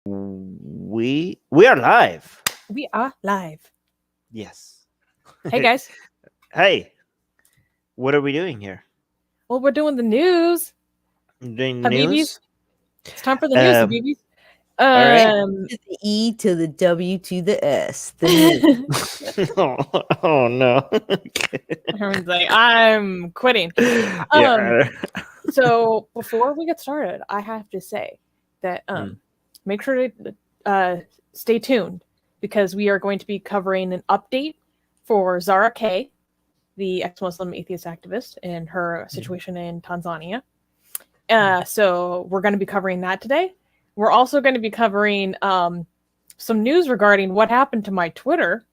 We are live. We are live. Yes. Hey guys. Hey. What are we doing here? Well, we're doing the news. Doing Habibis. news? It's time for the news, Habibis. All right. To the E to the W to the S. The news. oh no. Armin's like, I'm quitting. Yeah. So before we get started, I have to say that make sure to stay tuned, because we are going to be covering an update for Zara K, the ex-Muslim atheist activist, and her situation in Tanzania. So we're going to be covering that today. We're also going to be covering some news regarding what happened to my Twitter.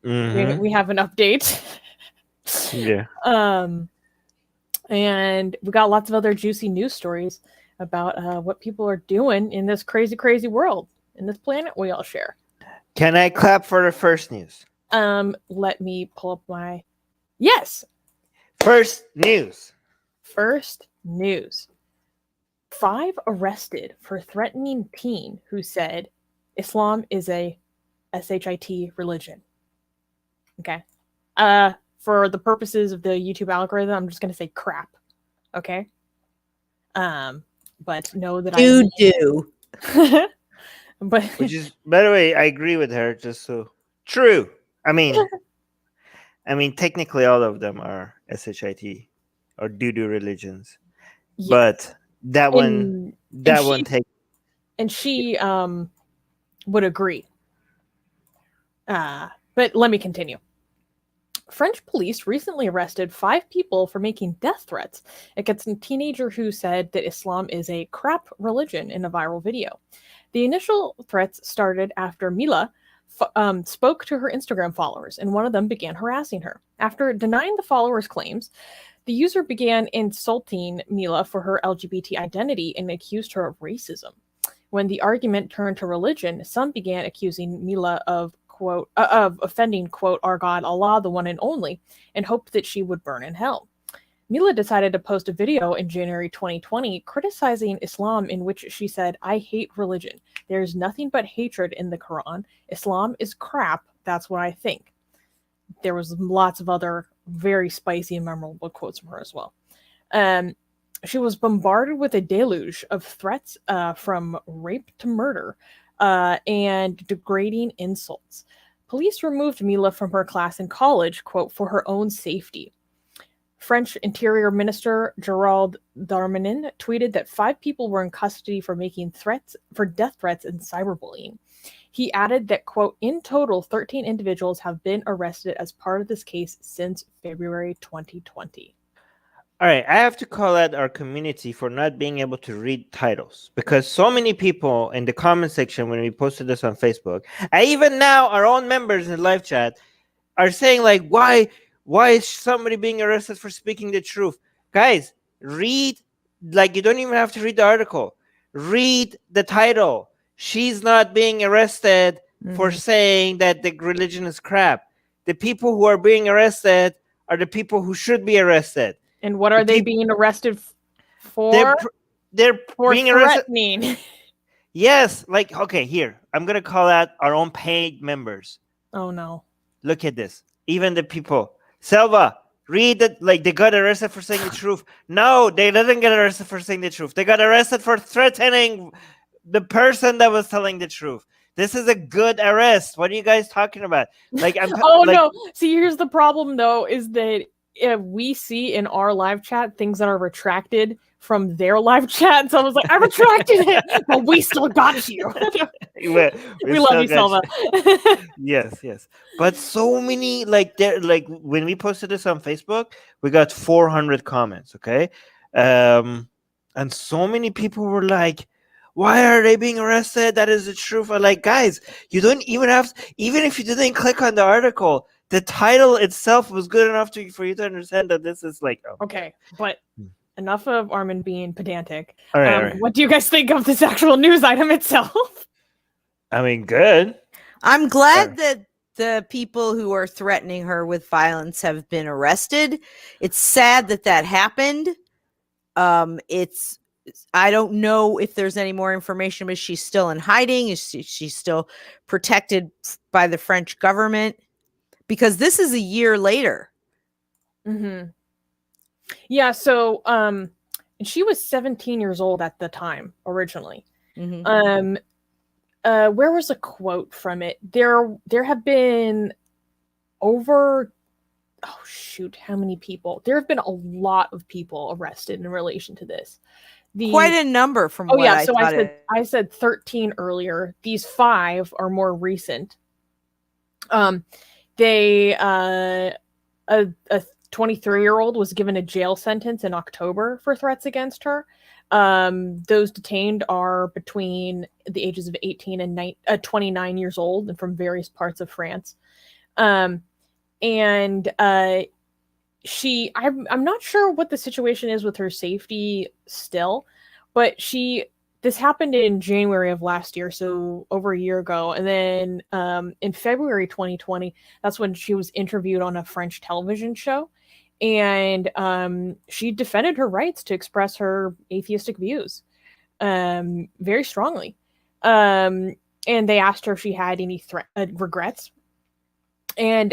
Mm-hmm. We have an update. Yeah. And we got lots of other juicy news stories about what people are doing in this crazy, crazy world, in this planet we all share. Can I clap for the first news? Let me pull up my... Yes! First news. 5 arrested for threatening teen who said Islam is a shit religion. Okay. For the purposes of the YouTube algorithm, I'm just going to say crap. Okay. But know that do. But which is, by the way, I agree with her. Just so true. I mean, technically all of them are shit or doo-doo religions, yes. But that one takes. And she would agree. But let me continue. French police recently arrested 5 people for making death threats against a teenager who said that Islam is a crap religion in a viral video. The initial threats started after Mila spoke to her Instagram followers, and one of them began harassing her. After denying the followers' claims, the user began insulting Mila for her LGBT identity and accused her of racism. When the argument turned to religion, some began accusing Mila of quote of offending quote our God Allah, the one and only, and hoped that she would burn in hell. Mila decided to post a video in January 2020 criticizing Islam, in which she said, "I hate religion. There's nothing but hatred in the Quran. Islam is crap. That's what I think." There was lots of other very spicy and memorable quotes from her as well. She was bombarded with a deluge of threats, from rape to murder, and degrading insults. Police removed Mila from her class in college, quote, for her own safety. French Interior Minister Gerald Darmanin tweeted that 5 people were in custody for making death threats and cyberbullying. He added that, quote, in total, 13 individuals have been arrested as part of this case since February 2020. All right, I have to call out our community for not being able to read titles, because so many people in the comment section when we posted this on Facebook, and even now our own members in the live chat are saying, like, why is somebody being arrested for speaking the truth? Guys, read, like, you don't even have to read the article. Read the title. She's not being arrested for saying that the religion is crap. The people who are being arrested are the people who should be arrested. And what are they being arrested for? They're being threatening. arrested. Yes, like, okay, here. I'm going to call out our own paid members. Oh, no. Look at this. Even the people. Selva, read that, like, they got arrested for saying the truth. No, they didn't get arrested for saying the truth. They got arrested for threatening the person that was telling the truth. This is a good arrest. What are you guys talking about? Like, no. See, here's the problem, though, is that if we see in our live chat things that are retracted from their live chat, so I was like, I retracted it, but we still got you. we love you, Selva. Yes. But so many, like when we posted this on Facebook, we got 400 comments, okay? And so many people were like, why are they being arrested? That is the truth. I'm like, guys, you don't even have to, even if you didn't click on the article, the title itself was good enough for you to understand that this is like... Oh. Okay, but enough of Armin being pedantic. All right. What do you guys think of this actual news item itself? I mean, good. I'm glad that the people who are threatening her with violence have been arrested. It's sad that happened. It's I don't know if there's any more information, but she's still in hiding. Is she's still protected by the French government? Because this is a year later. Mm-hmm. Yeah, so and she was 17 years old at the time originally. Mm-hmm. Where was a quote from it? There have been over, oh shoot, how many people? There have been a lot of people arrested in relation to this. Quite a number from what I so thought. I said 13 earlier. These 5 are more recent. They a 23-year-old was given a jail sentence in October for threats against her. Those detained are between the ages of 18 and 29 years old and from various parts of France. I'm not sure what the situation is with her safety still, but this happened in January of last year, so over a year ago. And then in February 2020, that's when she was interviewed on a French television show. And she defended her rights to express her atheistic views very strongly. And they asked her if she had any regrets. And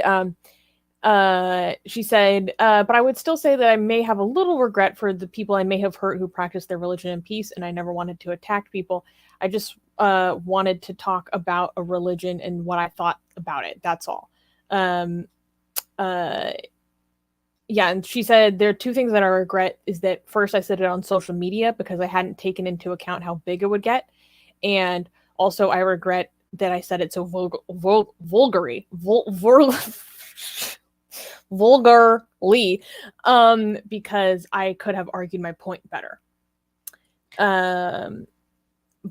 she said, but I would still say that I may have a little regret for the people I may have hurt who practice their religion in peace, and I never wanted to attack people. I just wanted to talk about a religion and what I thought about it. That's all. Yeah, and she said there are 2 things that I regret. Is that first, I said it on social media because I hadn't taken into account how big it would get, and also I regret that I said it so vulgarly, because I could have argued my point better.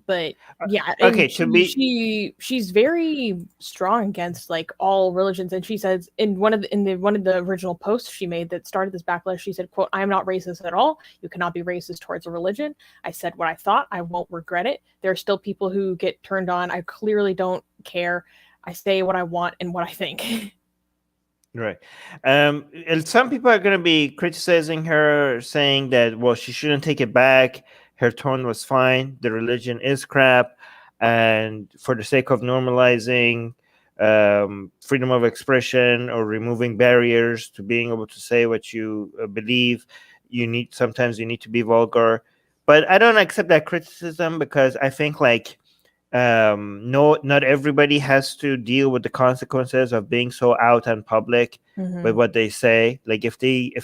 But yeah, okay, she's very strong against like all religions, and she says in one of the original posts she made that started this backlash, she said, quote, "I am not racist at all. You cannot be racist towards a religion. I said what I thought. I won't regret it. There are still people who get turned on. I clearly don't care. I say what I want and what I think." Right. And some people are going to be criticizing her, saying that, well, she shouldn't take it back. Her tone was fine. The religion is crap. And for the sake of normalizing freedom of expression or removing barriers to being able to say what you believe, sometimes you need to be vulgar. But I don't accept that criticism because I think like not everybody has to deal with the consequences of being so out and public with what they say. Like if she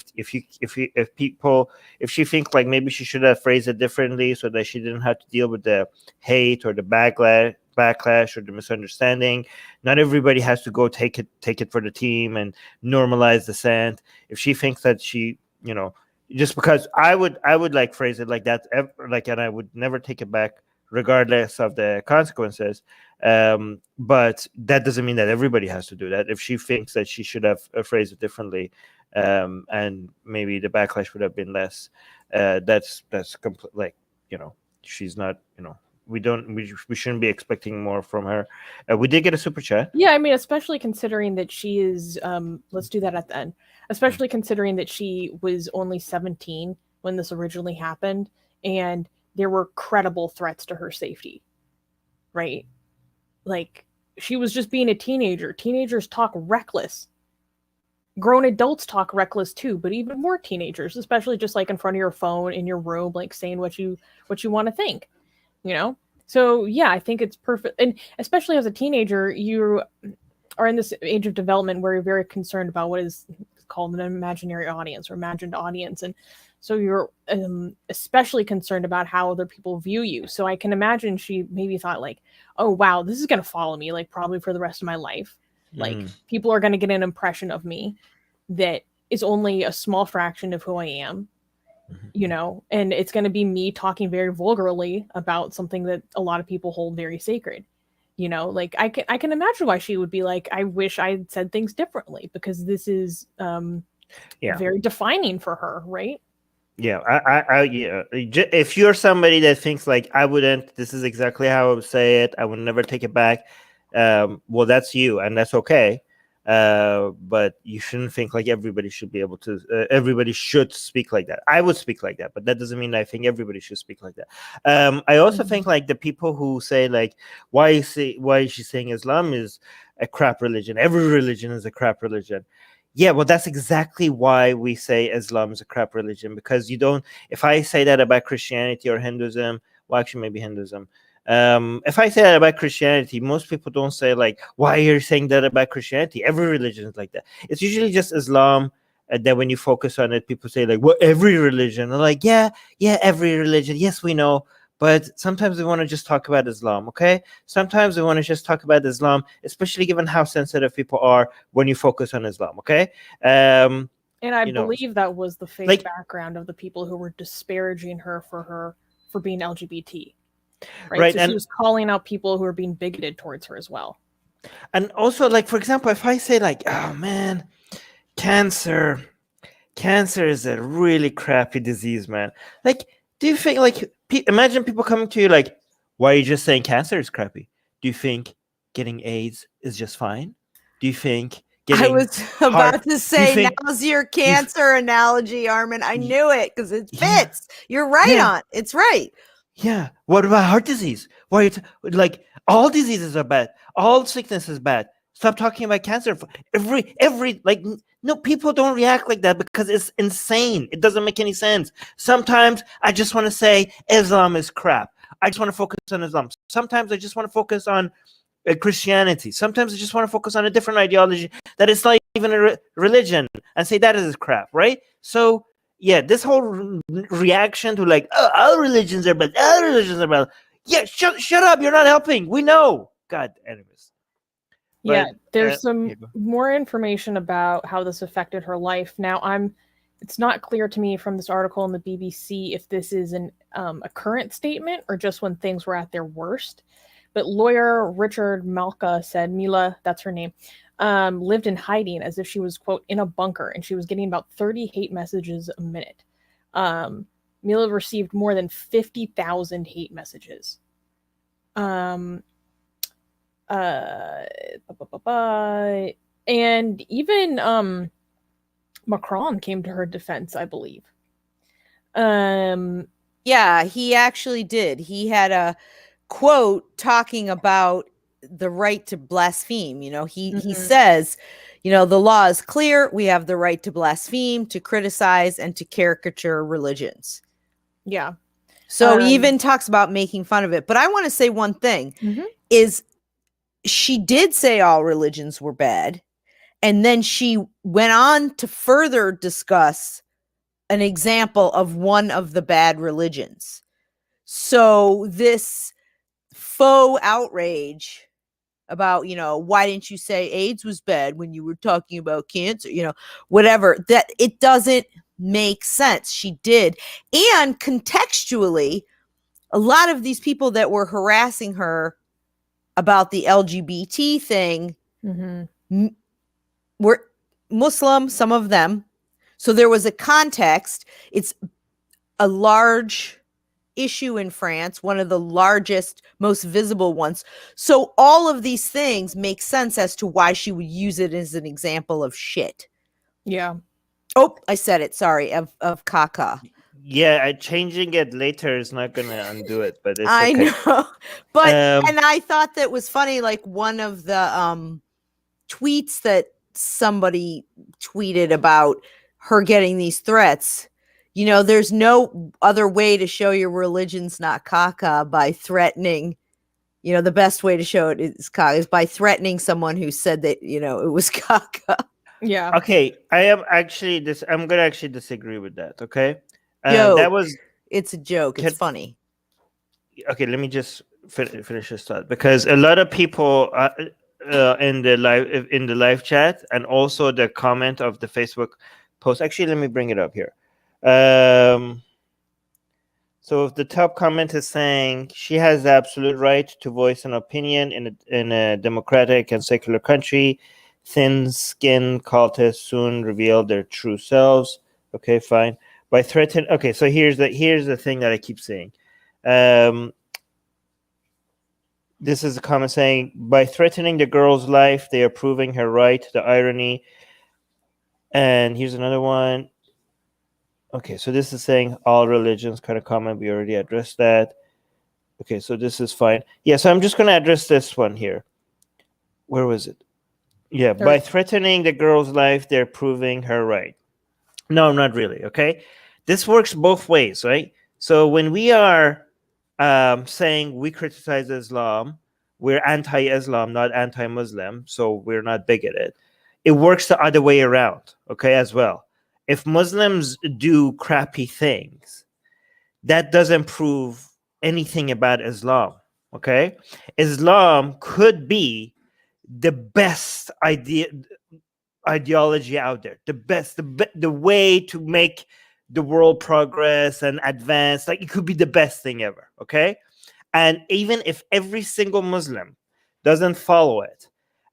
thinks like maybe she should have phrased it differently so that she didn't have to deal with the hate or the backlash or the misunderstanding. Not everybody has to go take it for the team and normalize dissent. If she thinks that she, just because I would like phrase it like that, and I would never take it back regardless of the consequences. But that doesn't mean that everybody has to do that. If she thinks that she should have phrased it differently, and maybe the backlash would have been less, that's like, she's not, we shouldn't be expecting more from her. We did get a super chat. Yeah, I mean, especially considering that she is, let's do that at the end, especially considering that she was only 17 when this originally happened, and there were credible threats to her safety, right? Like, she was just being a teenager. Teenagers talk reckless. Grown adults talk reckless too, but even more teenagers, especially just like in front of your phone in your room, like saying what you want to think, So yeah, I think it's perfect. And especially as a teenager, you are in this age of development where you're very concerned about what is called an imaginary audience or imagined audience. And so you're especially concerned about how other people view you. So I can imagine she maybe thought like, oh, wow, this is going to follow me like probably for the rest of my life. Like people are going to get an impression of me that is only a small fraction of who I am, and it's going to be me talking very vulgarly about something that a lot of people hold very sacred. Like I can imagine why she would be like, I wish I had said things differently because this is very defining for her, right? Yeah, if you're somebody that thinks like I wouldn't, this is exactly how I would say it, I would never take it back. Well, that's you, and that's okay. But you shouldn't think like everybody should be able to. Everybody should speak like that. I would speak like that, but that doesn't mean I think everybody should speak like that. I also think like the people who say like, why is she saying Islam is a crap religion? Every religion is a crap religion. Yeah, well, that's exactly why we say Islam is a crap religion, because you don't. If I say that about Christianity or Hinduism, well, actually, maybe Hinduism. If I say that about Christianity, most people don't say like, why are you saying that about Christianity? Every religion is like that. It's usually just Islam. And then when you focus on it, people say like, well, every religion. I'm like, yeah, every religion. Yes, we know. But sometimes we want to just talk about Islam, okay? Sometimes we want to just talk about Islam, especially given how sensitive people are when you focus on Islam, okay? And I believe that was the fake background of the people who were disparaging her for being LGBT. Right. So she was calling out people who are being bigoted towards her as well. And also, like, for example, if I say like, oh man, cancer is a really crappy disease, man. Like, do you think like imagine people coming to you like, why are you just saying cancer is crappy? Do you think getting AIDS is just fine? Do you think I was about to say, now's your cancer analogy, Armin. I knew it because it fits. You're right on. It's right. Yeah. What about heart disease? Why like all diseases are bad. All sickness is bad. Stop talking about cancer. Every like no, people don't react like that because it's insane. It doesn't make any sense. Sometimes I just want to say Islam is crap. I just want to focus on Islam. Sometimes I just want to focus on Christianity. Sometimes I just want to focus on a different ideology that is not even a religion and say that is crap, right? So yeah, this whole reaction to like, oh, all religions are bad. All religions are bad. Yeah, shut up. You're not helping. We know. God, anyways. Yeah, there's some more information about how this affected her life. Now, it's not clear to me from this article in the BBC if this is a current statement or just when things were at their worst. But lawyer Richard Malka said Mila, that's her name, lived in hiding as if she was, quote, in a bunker, and she was getting about 30 hate messages a minute. Mila received more than 50,000 hate messages. And even Macron came to her defense, I believe. Yeah, he actually did. He had a quote talking about the right to blaspheme. You know, he says, you know, the law is clear. We have the right to blaspheme, to criticize, and to caricature religions. Yeah. So he even talks about making fun of it. But I want to say one thing is she did say all religions were bad. And then she went on to further discuss an example of one of the bad religions. So this faux outrage about, you know, why didn't you say AIDS was bad when you were talking about cancer, you know, whatever, that it doesn't make sense. She did. And contextually, a lot of these people that were harassing her about the LGBT thing were Muslim, some of them. So there was a context. It's a large issue in France, one of the largest, most visible ones. So all of these things make sense as to why she would use it as an example of shit. Yeah. Oh, I said it. Sorry, of caca. Yeah, changing it later is not going to undo it, but it's I okay. know. But and I thought that was funny, like one of the tweets that somebody tweeted about her getting these threats. You know, there's no other way to show your religion's not caca by threatening. You know, the best way to show it is caca is by threatening someone who said that, you know, it was caca. Yeah. Okay, I'm going to actually disagree with that, okay? It's a joke. It's funny. Okay, let me just finish this thought, because a lot of people in the live chat and also the comment of the Facebook post. Actually, let me bring it up here. So if the top comment is saying she has the absolute right to voice an opinion in a democratic and secular country, thin-skinned cultists soon reveal their true selves. Okay, fine. By threatening. Okay, so here's the thing that I keep saying. this is a comment saying, by threatening the girl's life, they are proving her right. The irony. And here's another one. Okay, so this is saying all religions kind of comment. We already addressed that. Okay, so this is fine. Yeah, so I'm just going to address this one here. Where was it? Yeah, by threatening the girl's life, they're proving her right. No, not really. Okay, this works both ways, right? So when we are saying we criticize Islam, we're anti-Islam, not anti-Muslim, so we're not bigoted. It works the other way around, okay, as well. If Muslims do crappy things, that doesn't prove anything about Islam, okay? Islam could be the best ideology out there, the way to make the world progress and advance. Like, it could be the best thing ever, okay? And even if every single Muslim doesn't follow it,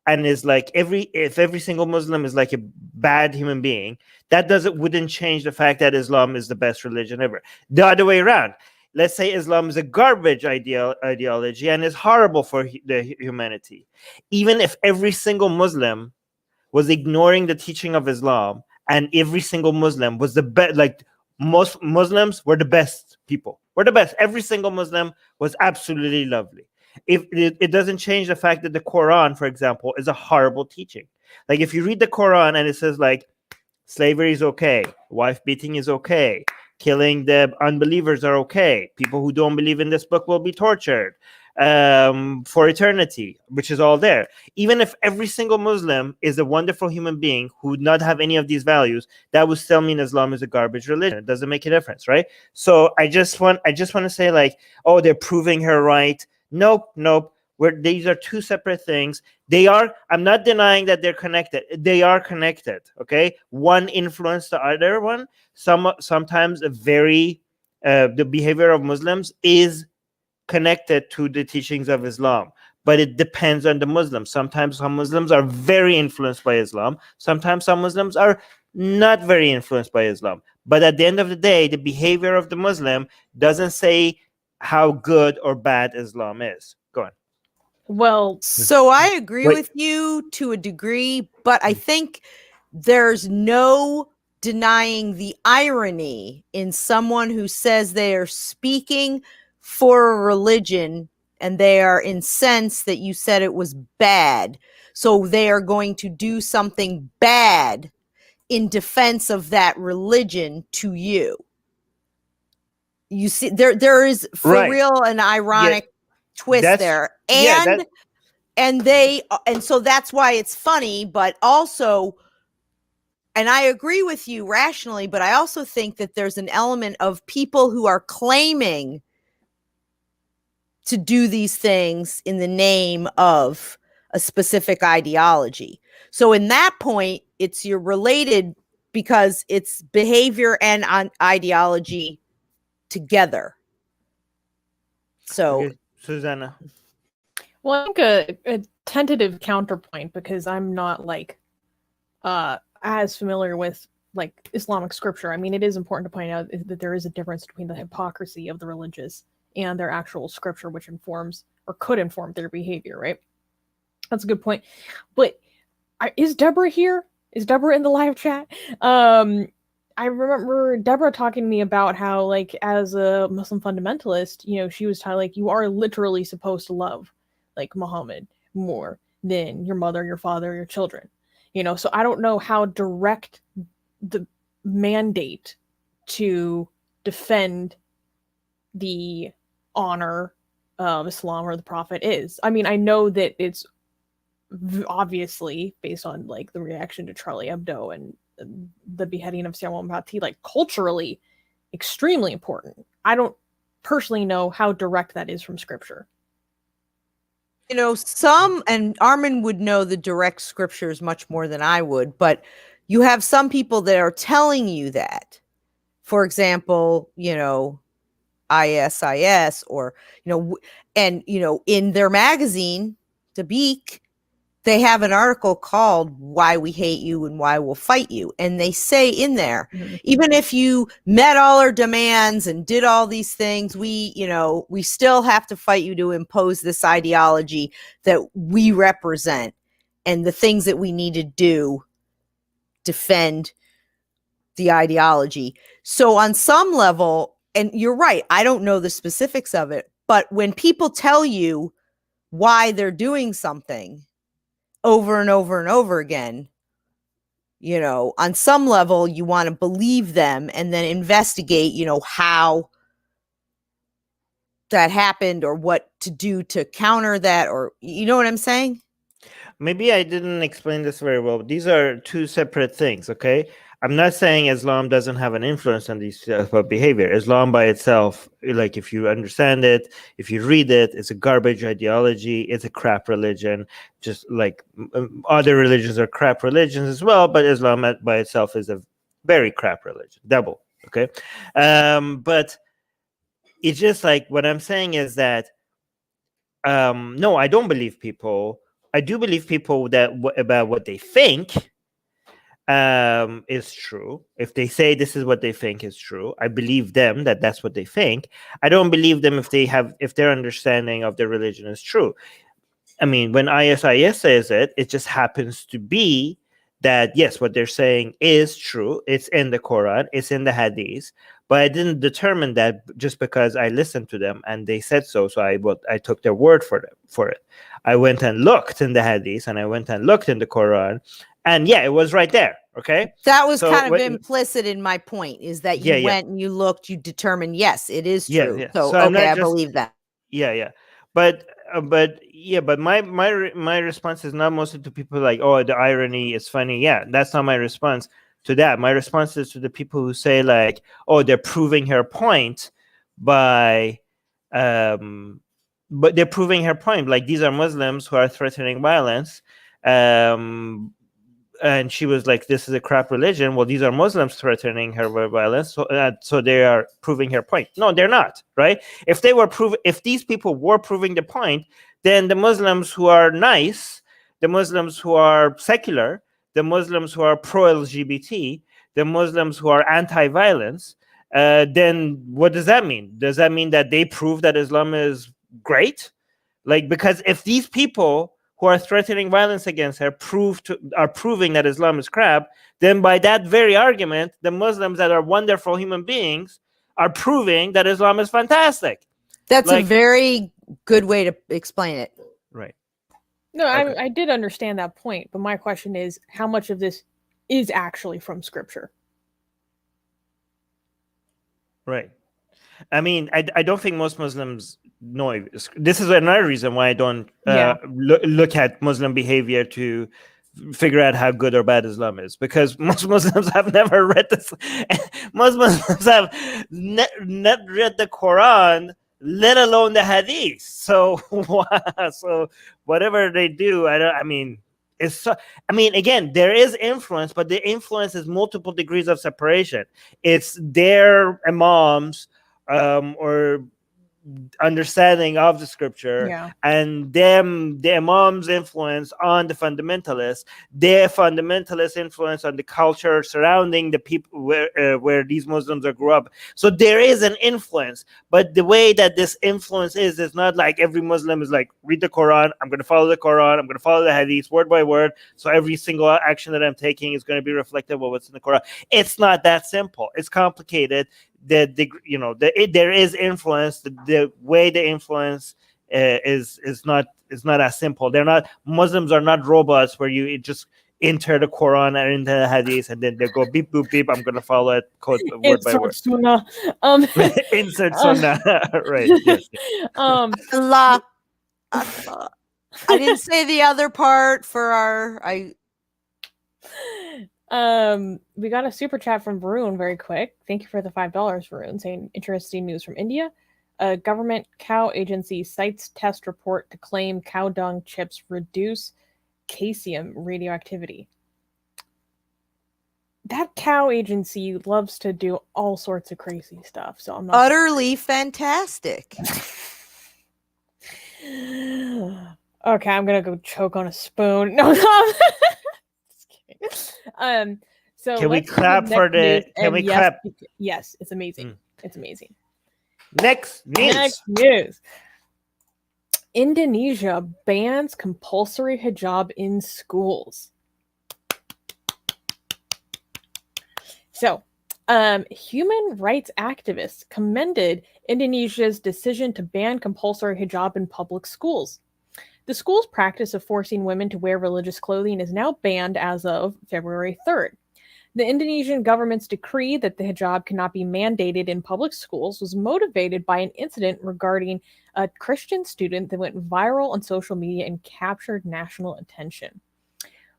and is like if every single Muslim is like a bad human being, that wouldn't change the fact that Islam is the best religion ever. The other way around. Let's say Islam is a garbage ideology and is horrible for the humanity. Even if every single Muslim was ignoring the teaching of Islam, and every single Muslim was the best, like most Muslims were the best people. We're the best. Every single Muslim was absolutely lovely. If it doesn't change the fact that the Quran, for example, is a horrible teaching. Like, if you read the Quran and it says like slavery is okay, wife beating is okay, killing the unbelievers are okay, people who don't believe in this book will be tortured for eternity, which is all there. Even if every single Muslim is a wonderful human being who would not have any of these values, that would still mean Islam is a garbage religion. It doesn't make a difference, right? So I just want to say, like, oh, they're proving her right. Nope. These are two separate things. They are. I'm not denying that they're connected. They are connected. Okay, one influenced the other one. Sometimes the behavior of Muslims is connected to the teachings of Islam, but it depends on the Muslims. Sometimes some Muslims are very influenced by Islam. Sometimes some Muslims are not very influenced by Islam. But at the end of the day, the behavior of the Muslim doesn't say how good or bad Islam is. Go on. Well, so I agree with you to a degree, but I think there's no denying the irony in someone who says they are speaking for a religion and they are incensed that you said it was bad. So they are going to do something bad in defense of that religion to you. You see, there is for real an ironic twist there. And so that's why it's funny, but also, and I agree with you rationally, but I also think that there's an element of people who are claiming to do these things in the name of a specific ideology. So in that point, you're related because it's behavior and ideology together. So, okay. Susanna. Well, I think a tentative counterpoint, because I'm not like as familiar with like Islamic scripture. I mean, it is important to point out that there is a difference between the hypocrisy of the religious and their actual scripture, which informs or could inform their behavior, right? That's a good point. But is Deborah here? Is Deborah in the live chat? I remember Deborah talking to me about how, like, as a Muslim fundamentalist, you know, she was like, you are literally supposed to love, like, Muhammad more than your mother, your father, your children. You know, so I don't know how direct the mandate to defend the honor of Islam or the Prophet is. I mean, I know that it's obviously based on like the reaction to Charlie Hebdo and the beheading of Samuel Paty, like culturally extremely important. I don't personally know how direct that is from scripture. You know, and Armin would know the direct scriptures much more than I would, but you have some people that are telling you that. For example, you know, ISIS, or, you know, and, you know, in their magazine, Dabiq, they have an article called Why We Hate You and Why We'll Fight You. And they say in there, even if you met all our demands and did all these things, we still have to fight you to impose this ideology that we represent and the things that we need to do defend the ideology. So on some level, and you're right, I don't know the specifics of it, but when people tell you why they're doing something over and over and over again, on some level you want to believe them and then investigate, how that happened or what to do to counter that, or you know what I'm saying? Maybe I didn't explain this very well. These are two separate things, okay? I'm not saying Islam doesn't have an influence on these type of behavior. Islam by itself, like if you understand it, if you read it, it's a garbage ideology. It's a crap religion, just like other religions are crap religions as well. But Islam by itself is a very crap religion, double, okay? But it's just like what I'm saying is that no, I don't believe people. I do believe people that about what they think is true. If they say this is what they think is true, I believe them that that's what they think. I don't believe them if their understanding of their religion is true. I mean, when ISIS says it, it just happens to be that yes, what they're saying is true. It's in the Quran, it's in the Hadith, but I didn't determine that just because I listened to them and they said so. So I took their word for it. I went and looked in the Hadith and I went and looked in the Quran, and yeah, it was right there. Okay, that was kind of implicit in my point, is that you went and you looked, you determined yes, it is true. Yeah. So okay, I believe that. Yeah. But my response is not mostly to people like, oh, the irony is funny. Yeah, that's not my response to that. My response is to the people who say like, oh, they're proving her point by but they're proving her point, like these are Muslims who are threatening violence, and she was like, this is a crap religion. Well, these are Muslims threatening her with violence, so they are proving her point. No, they're not, right? If these people were proving the point, then the Muslims who are nice, the Muslims who are secular, the Muslims who are pro-LGBT, the Muslims who are anti-violence, then what does that mean? Does that mean that they prove that Islam is great? Like, because if these people who are threatening violence against her are proving that Islam is crap, then by that very argument, the Muslims that are wonderful human beings are proving that Islam is fantastic. That's a very good way to explain it. Right. No, okay. I did understand that point, but my question is, how much of this is actually from Scripture? Right. I mean, I don't think most Muslims know. This is another reason why I don't look at Muslim behavior to figure out how good or bad Islam is, because most Muslims have never read this. Most Muslims have not read the Quran, let alone the Hadith. So whatever they do, again, there is influence, but the influence is multiple degrees of separation. It's their imams or understanding of the scripture, and the imam's influence on the fundamentalists, their fundamentalist influence on the culture surrounding the people where these Muslims grew up. So there is an influence, but the way that this influence is not like every Muslim is like, read the Quran, I'm going to follow the Quran, I'm going to follow the Hadith word by word, so every single action that I'm taking is going to be reflective of what's in the Quran. It's not that simple. It's complicated. There is influence. The way the influence is not as simple. Muslims are not robots where you just enter the Quran and into the Hadith and then they go beep boop beep. I'm going to follow it word by word. Sunnah. Insert Sunnah. Right. Yes. Allah. I didn't say the other part for our. We got a super chat from Varun very quick. Thank you for the $5, Varun, saying interesting news from India. A government cow agency cites test report to claim cow dung chips reduce caesium radioactivity. That cow agency loves to do all sorts of crazy stuff, so I'm not utterly fantastic. Okay, I'm gonna go choke on a spoon. No, no. Just kidding. So Can we let's do the clap for next news, the? Can and we yes, clap? yes, it's amazing. Mm. It's amazing. Next news. Next news. Indonesia bans compulsory hijab in schools. So, human rights activists commended Indonesia's decision to ban compulsory hijab in public schools. The school's practice of forcing women to wear religious clothing is now banned as of February 3rd. The Indonesian government's decree that the hijab cannot be mandated in public schools was motivated by an incident regarding a Christian student that went viral on social media and captured national attention.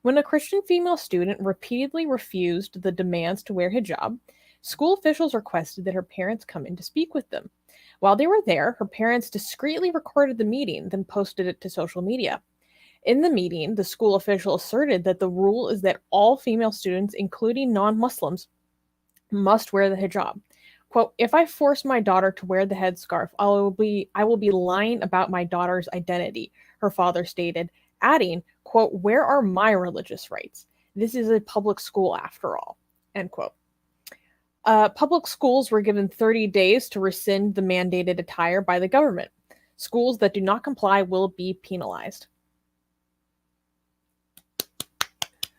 When a Christian female student repeatedly refused the demands to wear hijab, school officials requested that her parents come in to speak with them. While they were there, her parents discreetly recorded the meeting, then posted it to social media. In the meeting, the school official asserted that the rule is that all female students, including non-Muslims, must wear the hijab. Quote, if I force my daughter to wear the headscarf, I will be lying about my daughter's identity, her father stated, adding, quote, where are my religious rights? This is a public school after all, end quote. Public schools were given 30 days to rescind the mandated attire by the government. Schools that do not comply will be penalized.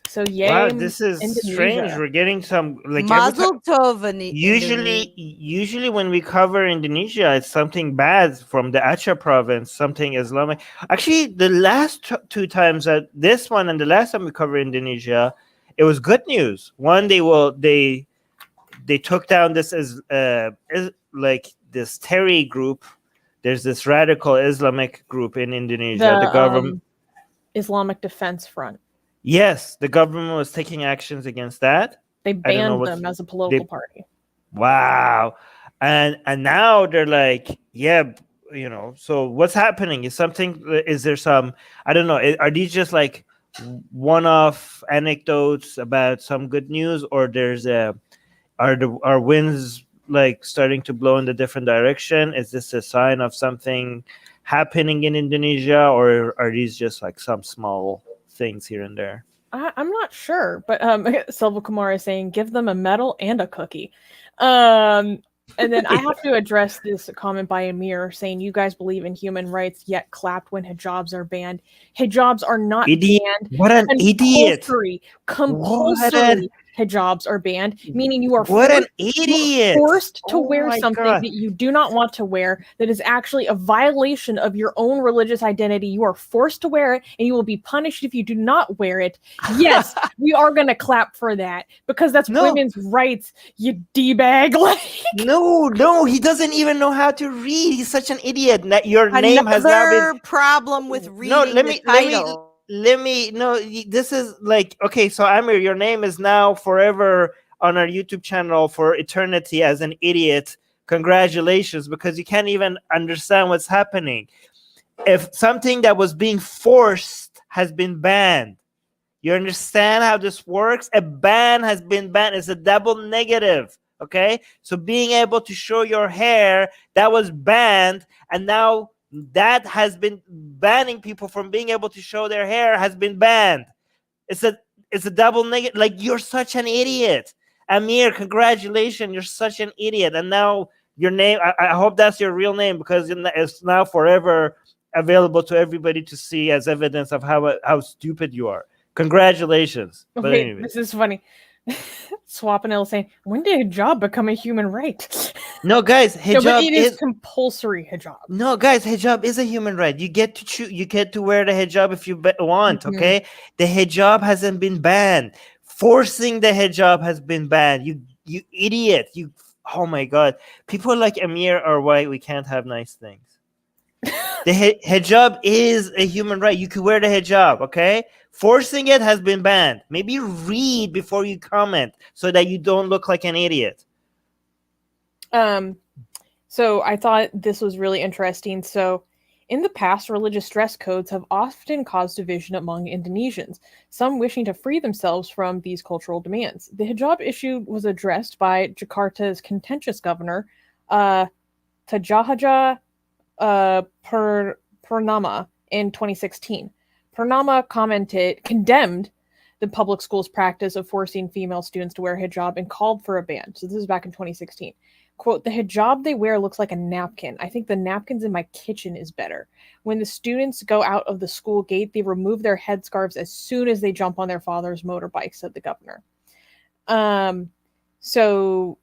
So yay! Wow, this is Indonesia. strange. We're getting some like Mazel tov. usually when we cover Indonesia, it's something bad from the Aceh province, something Islamic. Actually, the last two times that this one and the last time we covered Indonesia, it was good news. One, they took down this like this Terry group. There's this radical Islamic group in Indonesia. The government, Islamic Defense Front. yes, the government was taking actions against that. They banned them as a political party. Wow. And now they're like, yeah, you know, so what's happening? Is there some, I don't know, are these just like one-off anecdotes about some good news, or are winds like starting to blow in the different direction? Is this a sign of something happening in Indonesia, or are these just like some small things here and there? I'm not sure, but Silva Kumar is saying give them a medal and a cookie. And then I have to address this comment by Amir saying you guys believe in human rights yet clapped when hijabs are banned. Hijabs are not banned. What an idiot! Compulsory hijabs are banned, meaning you are forced to wear something that you do not want to wear, that is actually a violation of your own religious identity. You are forced to wear it, and you will be punished if you do not wear it. Yes, we are going to clap for that, because that's women's rights, you D-bag. No, he doesn't even know how to read. He's such an idiot. Your name has now been problem with reading the title. This is like, okay, so Amir, your name is now forever on our YouTube channel for eternity as an idiot. Congratulations, because you can't even understand what's happening. If something that was being forced has been banned, you understand how this works? A ban has been banned. It's a double negative. Okay, so being able to show your hair, that was banned, and now that has been banning people from being able to show their hair has been banned. It's a double negative. Like, you're such an idiot, Amir. Congratulations, you're such an idiot. And now your name, I hope that's your real name, because it's now forever available to everybody to see as evidence of how stupid you are. Congratulations. But anyway. This is funny. Swapinil saying, when did hijab become a human right? No, guys, hijab is compulsory hijab. No, guys, hijab is a human right. You get to choose. You get to wear the hijab if you want. Mm-hmm. Okay, the hijab hasn't been banned. Forcing the hijab has been banned. You idiot. Oh my God. People like Amir are why we can't have nice things. The hijab is a human right. You can wear the hijab, okay? Forcing it has been banned. Maybe read before you comment so that you don't look like an idiot. So I thought this was really interesting. So in the past, religious dress codes have often caused division among Indonesians, some wishing to free themselves from these cultural demands. The hijab issue was addressed by Jakarta's contentious governor, Tajahaja Purnama, in 2016. Purnama condemned the public school's practice of forcing female students to wear hijab and called for a ban. So this is back in 2016. Quote, the hijab they wear looks like a napkin. I think the napkins in my kitchen is better. When the students go out of the school gate, they remove their headscarves as soon as they jump on their father's motorbike, said the governor. So,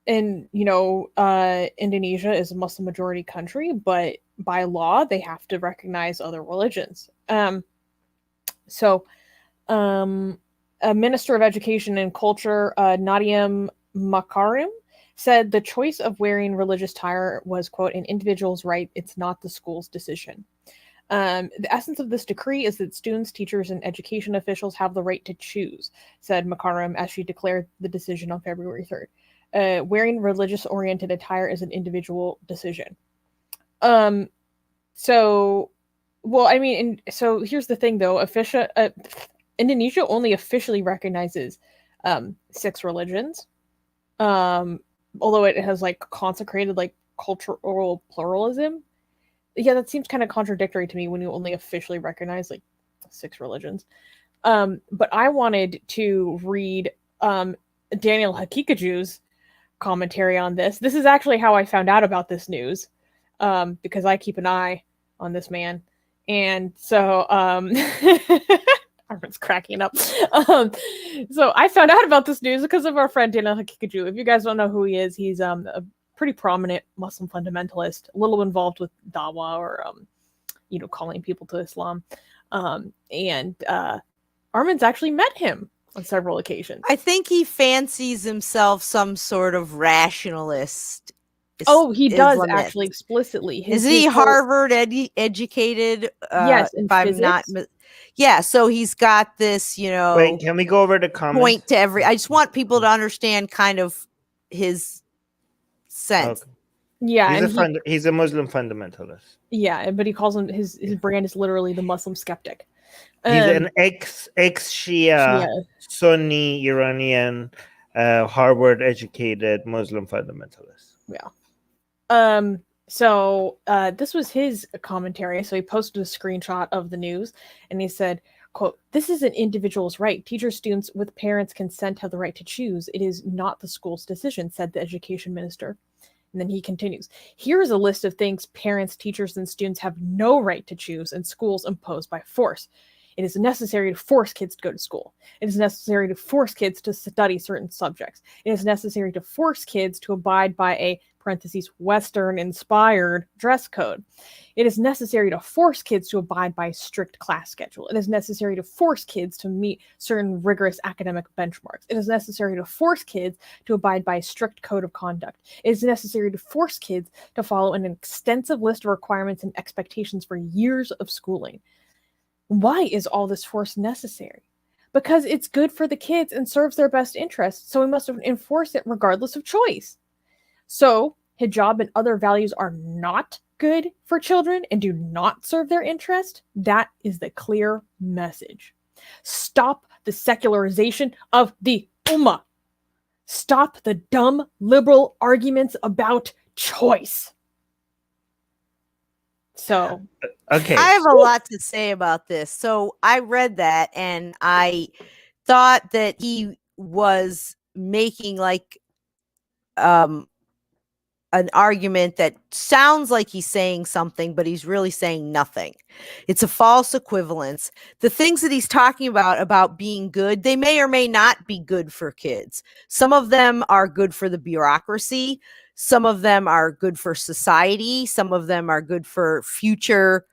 and, Indonesia is a Muslim majority country, but by law, they have to recognize other religions. A Minister of Education and Culture, Nadiem Makarim, said the choice of wearing religious attire was, quote, an individual's right. It's not the school's decision. The essence of this decree is that students, teachers, and education officials have the right to choose, said Makarim as she declared the decision on February 3rd. Wearing religious-oriented attire is an individual decision. So here's the thing, though. Indonesia only officially recognizes 6 religions. Although it has consecrated cultural pluralism. Yeah, that seems kind of contradictory to me when you only officially recognize 6 religions. But I wanted to read Daniel Hakikaju's commentary on this. This is actually how I found out about this news, because I keep an eye on this man. And so Armin's cracking up. So I found out about this news because of our friend Daniel Hakikaju. If you guys don't know who he is, he's a pretty prominent Muslim fundamentalist, a little involved with dawah or calling people to Islam. And Armin's actually met him on several occasions. I think he fancies himself some sort of rationalist. Oh, he does actually explicitly. Isn't he Harvard educated? Yes, in physics. Yeah, so he's got this, Wait, can we go over the comments? Point to I just want people to understand kind of his sense. Okay. Yeah, he's a Muslim fundamentalist. Yeah, but he calls him his brand is literally the Muslim skeptic. He's an ex-Shia, Sunni Iranian, Harvard educated Muslim fundamentalist. Yeah. So this was his commentary. So he posted a screenshot of the news and he said, quote, this is an individual's right. Teachers, students with parents' consent have the right to choose. It is not the school's decision, said the education minister. And then he continues, here is a list of things parents, teachers, and students have no right to choose and schools imposed by force. It is necessary to force kids to go to school. It is necessary to force kids to study certain subjects. It is necessary to force kids to abide by a parentheses Western-inspired dress code. It is necessary to force kids to abide by a strict class schedule. It is necessary to force kids to meet certain rigorous academic benchmarks. It is necessary to force kids to abide by a strict code of conduct. It is necessary to force kids to follow an extensive list of requirements and expectations for years of schooling. Why is all this force necessary? Because it's good for the kids and serves their best interests, so we must enforce it regardless of choice. So, hijab and other values are not good for children and do not serve their interest. That is the clear message. Stop the secularization of the ummah. Stop the dumb liberal arguments about choice. So, okay. I have a lot to say about this. So I read that and I thought that he was making an argument that sounds like he's saying something, but he's really saying nothing. It's a false equivalence. The things that he's talking about being good, they may or may not be good for kids. Some of them are good for the bureaucracy. Some of them are good for society. Some of them are good for future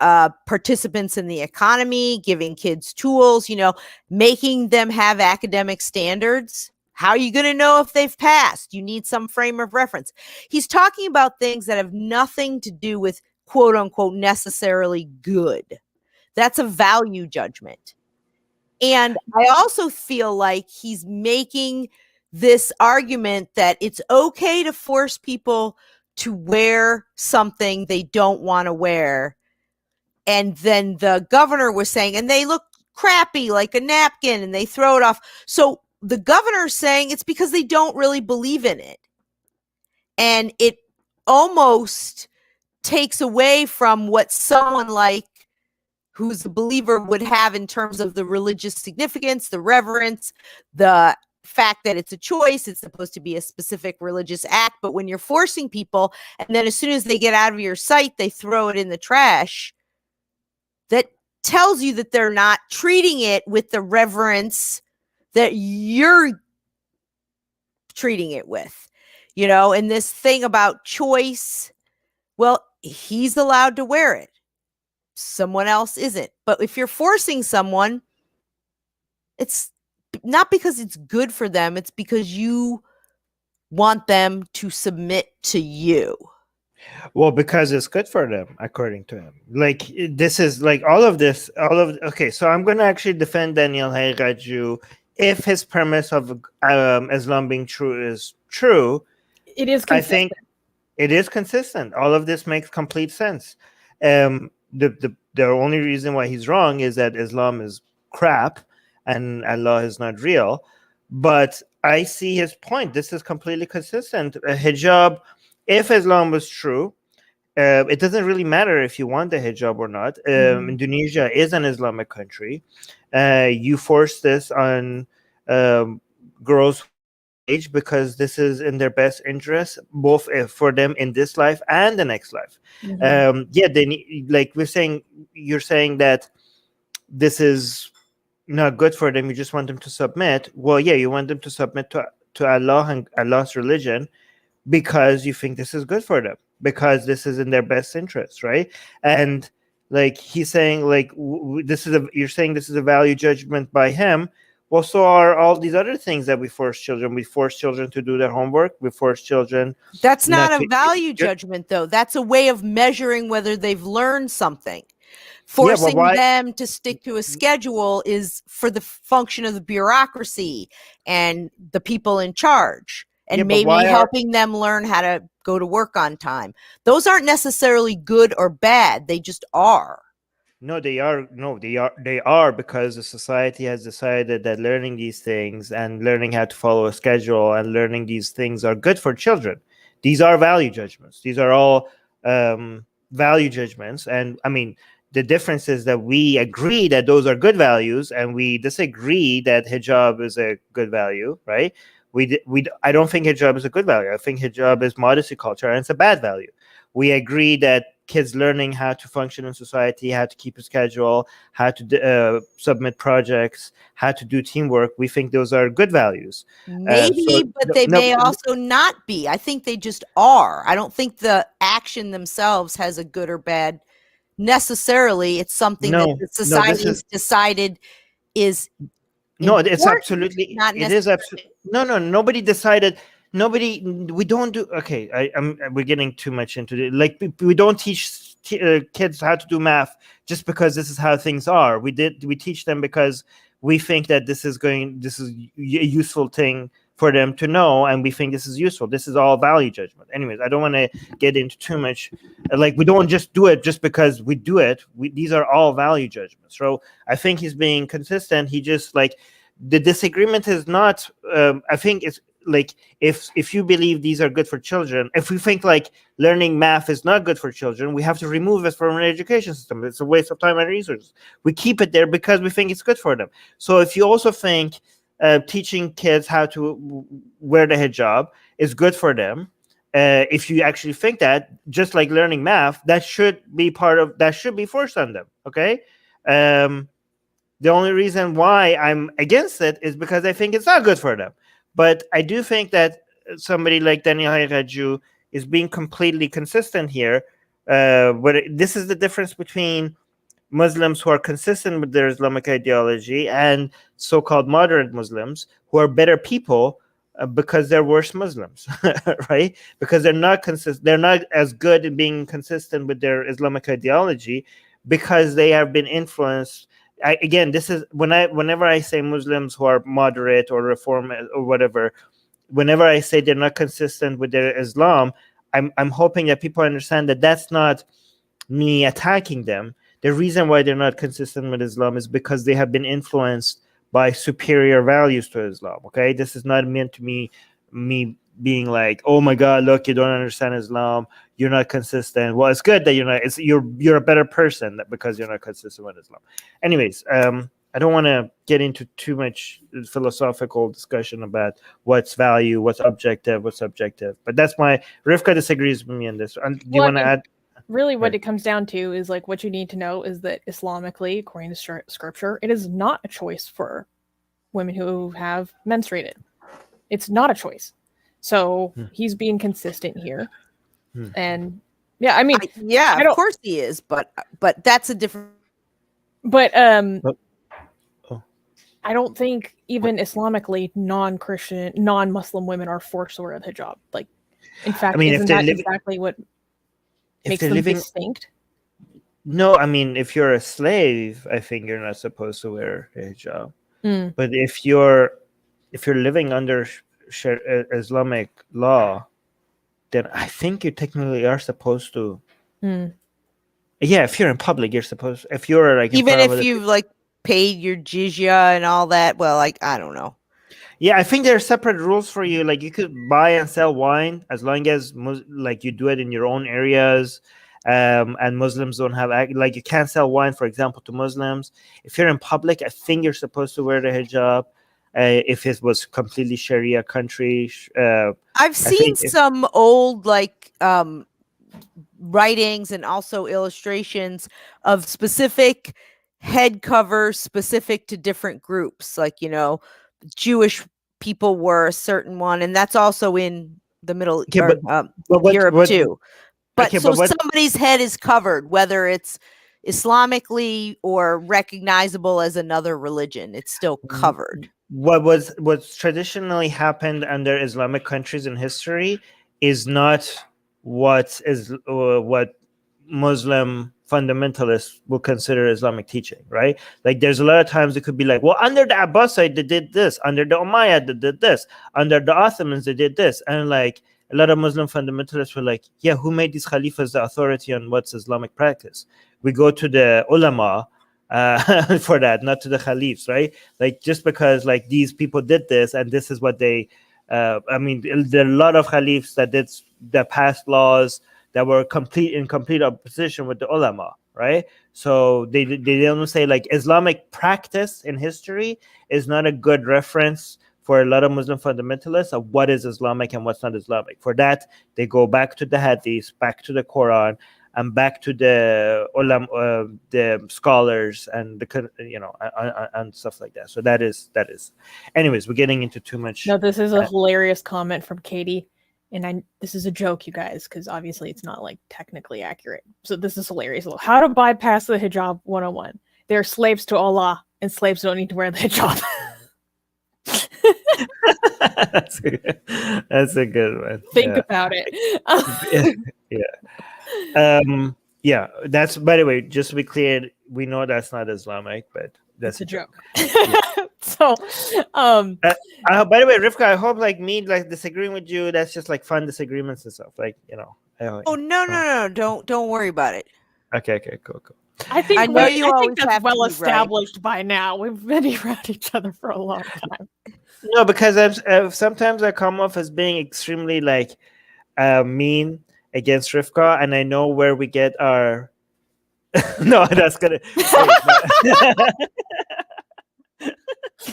participants in the economy, giving kids tools, making them have academic standards. How are you going to know if they've passed? You need some frame of reference. He's talking about things that have nothing to do with quote unquote necessarily good. That's a value judgment. And I also feel like he's making this argument that it's okay to force people to wear something they don't want to wear. And then the governor was saying, and they look crappy like a napkin and they throw it off. So the governor's saying it's because they don't really believe in it. And it almost takes away from what someone like who's a believer would have in terms of the religious significance, the reverence, the fact that it's a choice. It's supposed to be a specific religious act. But when you're forcing people, and then as soon as they get out of your sight, they throw it in the trash, that tells you that they're not treating it with the reverence that you're treating it with, you know. And this thing about choice, well, he's allowed to wear it, someone else isn't. But if you're forcing someone, it's not because it's good for them, it's because you want them to submit to you. Well, because it's good for them, according to him. Like, this is like okay, so I'm going to actually defend Daniel Hayraju if his premise of Islam being true is true. It is consistent. I think it is consistent. All of this makes complete sense. The only reason why he's wrong is that Islam is crap and Allah is not real. But I see his point. This is completely consistent. Hijab, if Islam was true, it doesn't really matter if you want the hijab or not. Indonesia is an Islamic country. You force this on girls age because this is in their best interest, both for them in this life and the next life. They need, like you're saying that this is not good for them. You just want them to submit. Well, yeah, you want them to submit to Allah and Allah's religion because you think this is good for them, because this is in their best interest, right? And like he's saying, like you're saying this is a value judgment by him. Well, so are all these other things that we force children. We force children to do their homework. We force children. That's not a value judgment, though. That's a way of measuring whether they've learned something. Forcing them to stick to a schedule is for the function of the bureaucracy and the people in charge, and maybe helping them learn how to go to work on time. Those aren't necessarily good or bad. They just are. No, they are. No, they are because the society has decided that learning these things and learning how to follow a schedule and learning these things are good for children. These are value judgments. These are all value judgments. And I mean, the difference is that we agree that those are good values and we disagree that hijab is a good value, right? I don't think hijab is a good value. I think hijab is modesty culture and it's a bad value. We agree that kids learning how to function in society, how to keep a schedule, how to submit projects, how to do teamwork, we think those are good values. Maybe, but they may also not be. I think they just are. I don't think the action themselves has a good or bad necessarily. It's something that the society has decided is important. It's absolutely not. It is absolutely nobody decided. We don't do. Okay, we're getting too much into it. Like we don't teach kids how to do math just because this is how things are. We teach them because we think that this is a useful thing for them to know, and we think this is useful. This is all value judgment. Anyways, I don't want to get into too much. Like we don't just do it just because we do it. These are all value judgments. So I think he's being consistent. He just like the disagreement is not. I think it's like if you believe these are good for children, if we think like learning math is not good for children, we have to remove it from our education system. It's a waste of time and resources. We keep it there because we think it's good for them. So if you also think teaching kids how to wear the hijab is good for them, if you actually think that, just like learning math, that should be forced on them. Okay. The only reason why I'm against it is because I think it's not good for them. But I do think that somebody like Daniel Hayraju is being completely consistent here. But this is the difference between Muslims who are consistent with their Islamic ideology and so-called moderate Muslims who are better people because they're worse Muslims, right? Because they're not as good at being consistent with their Islamic ideology because they have been influenced. This is whenever I say Muslims who are moderate or reform or whatever, whenever I say they're not consistent with their Islam, I'm hoping that people understand that that's not me attacking them. The reason why they're not consistent with Islam is because they have been influenced by superior values to Islam. Okay, this is not meant to me being like, oh my God, look, you don't understand Islam. You're not consistent. Well, it's good that you're not. You're a better person because you're not consistent with Islam. Anyways, I don't want to get into too much philosophical discussion about what's value, what's objective, what's subjective. But that's Rivka disagrees with me on this. Do you want to add? Really, what it comes down to is like what you need to know is that Islamically, according to scripture, it is not a choice for women who have menstruated. It's not a choice. So he's being consistent here. And yeah, I mean, of course he is, but that's a different. But I don't think even Islamically non-Christian, non-Muslim women are forced to wear the hijab. Like, in fact, isn't that exactly what makes them distinct? No, I mean, if you're a slave, I think you're not supposed to wear a hijab. But if you're living under Islamic law, then I think you technically are supposed to. Yeah, if you're in public, you're supposed. If you're like even if you've like paid your jizya and all that, well, like I don't know. Yeah, I think there are separate rules for you. Like you could buy and sell wine as long as like you do it in your own areas. And Muslims don't have like you can't sell wine, for example, to Muslims. If you're in public, I think you're supposed to wear the hijab. If it was completely Sharia country, I've seen some old like writings and also illustrations of specific head covers specific to different groups. Like, you know, Jewish people were a certain one, and that's also in the Middle Europe too. But somebody's head is covered, whether it's Islamically or recognizable as another religion, it's still covered. What's traditionally happened under Islamic countries in history is not what Muslim fundamentalists will consider Islamic teaching, right? Like there's a lot of times it could be like, well, under the Abbasid they did this, under the Umayyad they did this, under the Ottomans they did this, and like a lot of Muslim fundamentalists were like, yeah, who made these caliphs the authority on what's Islamic practice? We go to the ulama for that, not to the caliphs, right? Like just because like these people did this and this is what they, I mean, there are a lot of caliphs that passed laws that were in complete opposition with the ulama, right? So they don't say like Islamic practice in history is not a good reference for a lot of Muslim fundamentalists of what is Islamic and what's not Islamic. For that, they go back to the Hadith, back to the Quran, and back to the the scholars and the and stuff like that. So that is. Anyways, we're getting into too much. No, this is a hilarious comment from Katie, and this is a joke, you guys, because obviously it's not like technically accurate. So this is hilarious. How to bypass the hijab 101. They're slaves to Allah, and slaves don't need to wear the hijab. That's a good one. Think about it. Yeah. That's, by the way, just to be clear, we know that's not Islamic, but that's a joke. Yeah. So, by the way, Rivka, I hope like me like disagreeing with you, that's just like fun disagreements and stuff. Like, you know. No, don't worry about it. Okay, cool. I think that's well established by now. We've been around each other for a long time. No, because sometimes I come off as being extremely like mean against Rivka, and I know where we get our. No, that's gonna.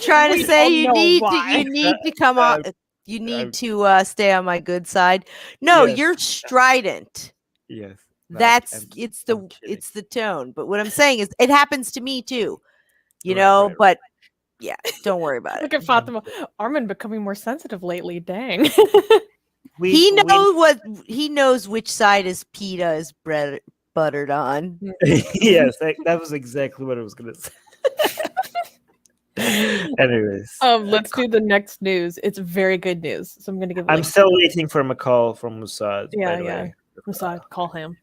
Trying to say you need to come on. You need to stay on my good side. No, yes. You're strident. Yes. It's the tone. But what I'm saying is it happens to me too. You know, right. But yeah, don't worry about it. Look at Fatima. Armin becoming more sensitive lately. Dang. He knows which side his pita is buttered on. Yes, that was exactly what I was gonna say. Anyways, let's do the next news. It's very good news. So I'm gonna give. I'm still waiting for a call from Musad. Yeah. Musad, call him.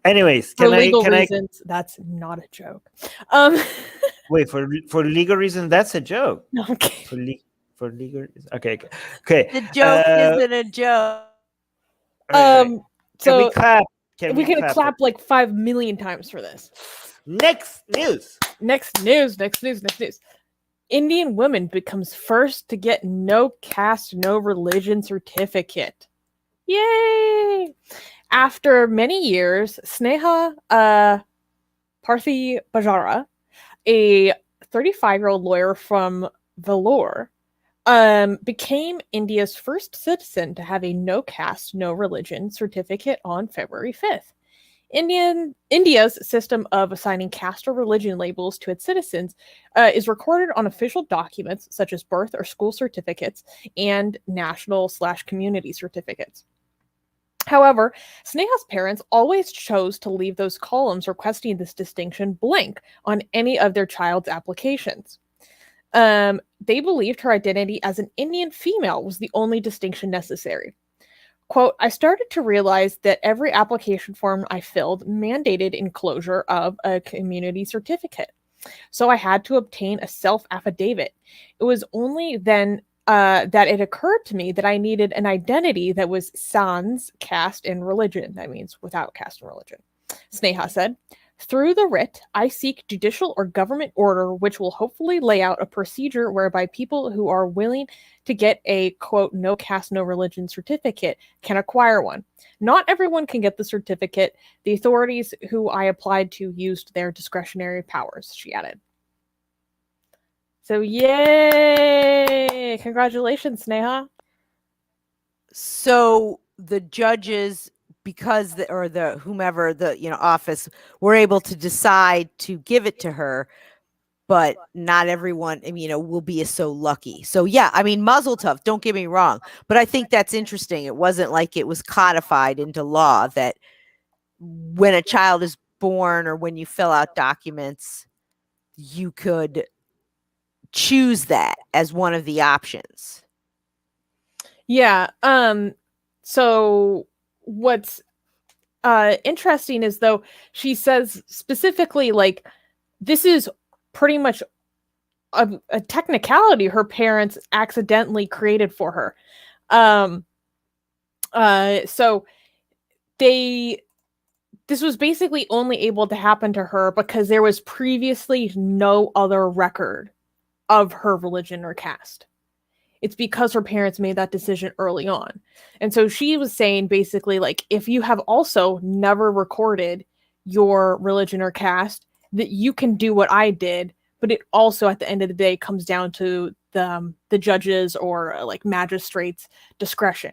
Anyways, for legal reasons, that's not a joke. Wait, for legal reasons, that's a joke. Okay. For legal reasons. Okay. The joke isn't a joke. So we clap? We can clap like 5 million times for this. Next news. Indian woman becomes first to get no caste, no religion certificate. Yay! After many years, Sneha Parthi Bajara, a 35-year-old lawyer from Vellore, became India's first citizen to have a no caste, no religion certificate on February 5th. India's system of assigning caste or religion labels to its citizens is recorded on official documents such as birth or school certificates and national/community certificates. However, Sneha's parents always chose to leave those columns requesting this distinction blank on any of their child's applications. They believed her identity as an Indian female was the only distinction necessary. Quote, I started to realize that every application form I filled mandated enclosure of a community certificate. So I had to obtain a self-affidavit. It was only then that it occurred to me that I needed an identity that was sans caste and religion. That means without caste and religion. Sneha said, through the writ, I seek judicial or government order which will hopefully lay out a procedure whereby people who are willing to get a, quote, no caste, no religion certificate can acquire one. Not everyone can get the certificate. The authorities who I applied to used their discretionary powers, she added. So, yay! Congratulations, Sneha. So the judges, because the whomever the office were able to decide to give it to her, but not everyone will be so lucky. So yeah, I mean, muzzle tough, don't get me wrong, but I think that's interesting. It wasn't like it was codified into law that when a child is born or when you fill out documents, you could choose that as one of the options. Yeah. So what's interesting is, though, she says specifically, like, this is pretty much a technicality her parents accidentally created for her. So this was basically only able to happen to her because there was previously no other record of her religion or caste. It's because her parents made that decision early on. And so she was saying basically, like, if you have also never recorded your religion or caste, that you can do what I did, but it also at the end of the day comes down to the judges or like magistrates' discretion.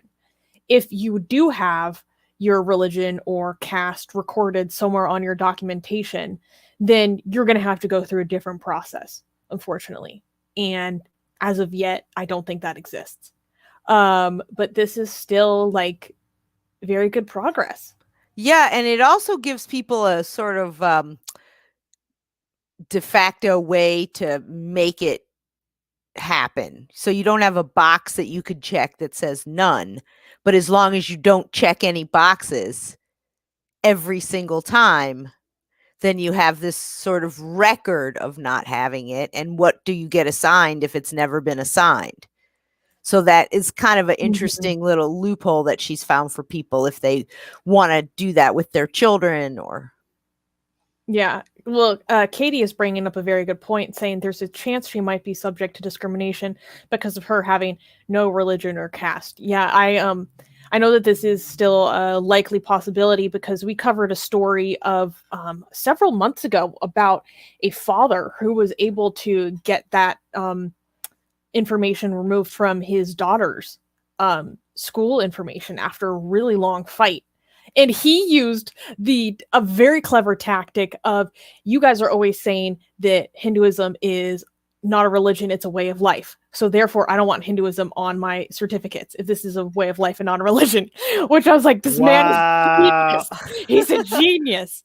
If you do have your religion or caste recorded somewhere on your documentation, then you're going to have to go through a different process, unfortunately. And as of yet, I don't think that exists. But this is still like very good progress. Yeah, and it also gives people a sort of de facto way to make it happen. So you don't have a box that you could check that says none, but as long as you don't check any boxes every single time, then you have this sort of record of not having it. And what do you get assigned if it's never been assigned? So that is kind of an interesting little loophole that she's found for people if they want to do that with their children or. Yeah. Well, Katie is bringing up a very good point, saying there's a chance she might be subject to discrimination because of her having no religion or caste. Yeah, I know that this is still a likely possibility because we covered a story of several months ago about a father who was able to get that information removed from his daughter's school information after a really long fight. And he used a very clever tactic of, you guys are always saying that Hinduism is not a religion, it's a way of life. So therefore, I don't want Hinduism on my certificates if this is a way of life and not a religion. Which I was like, this man is genius. He's a genius.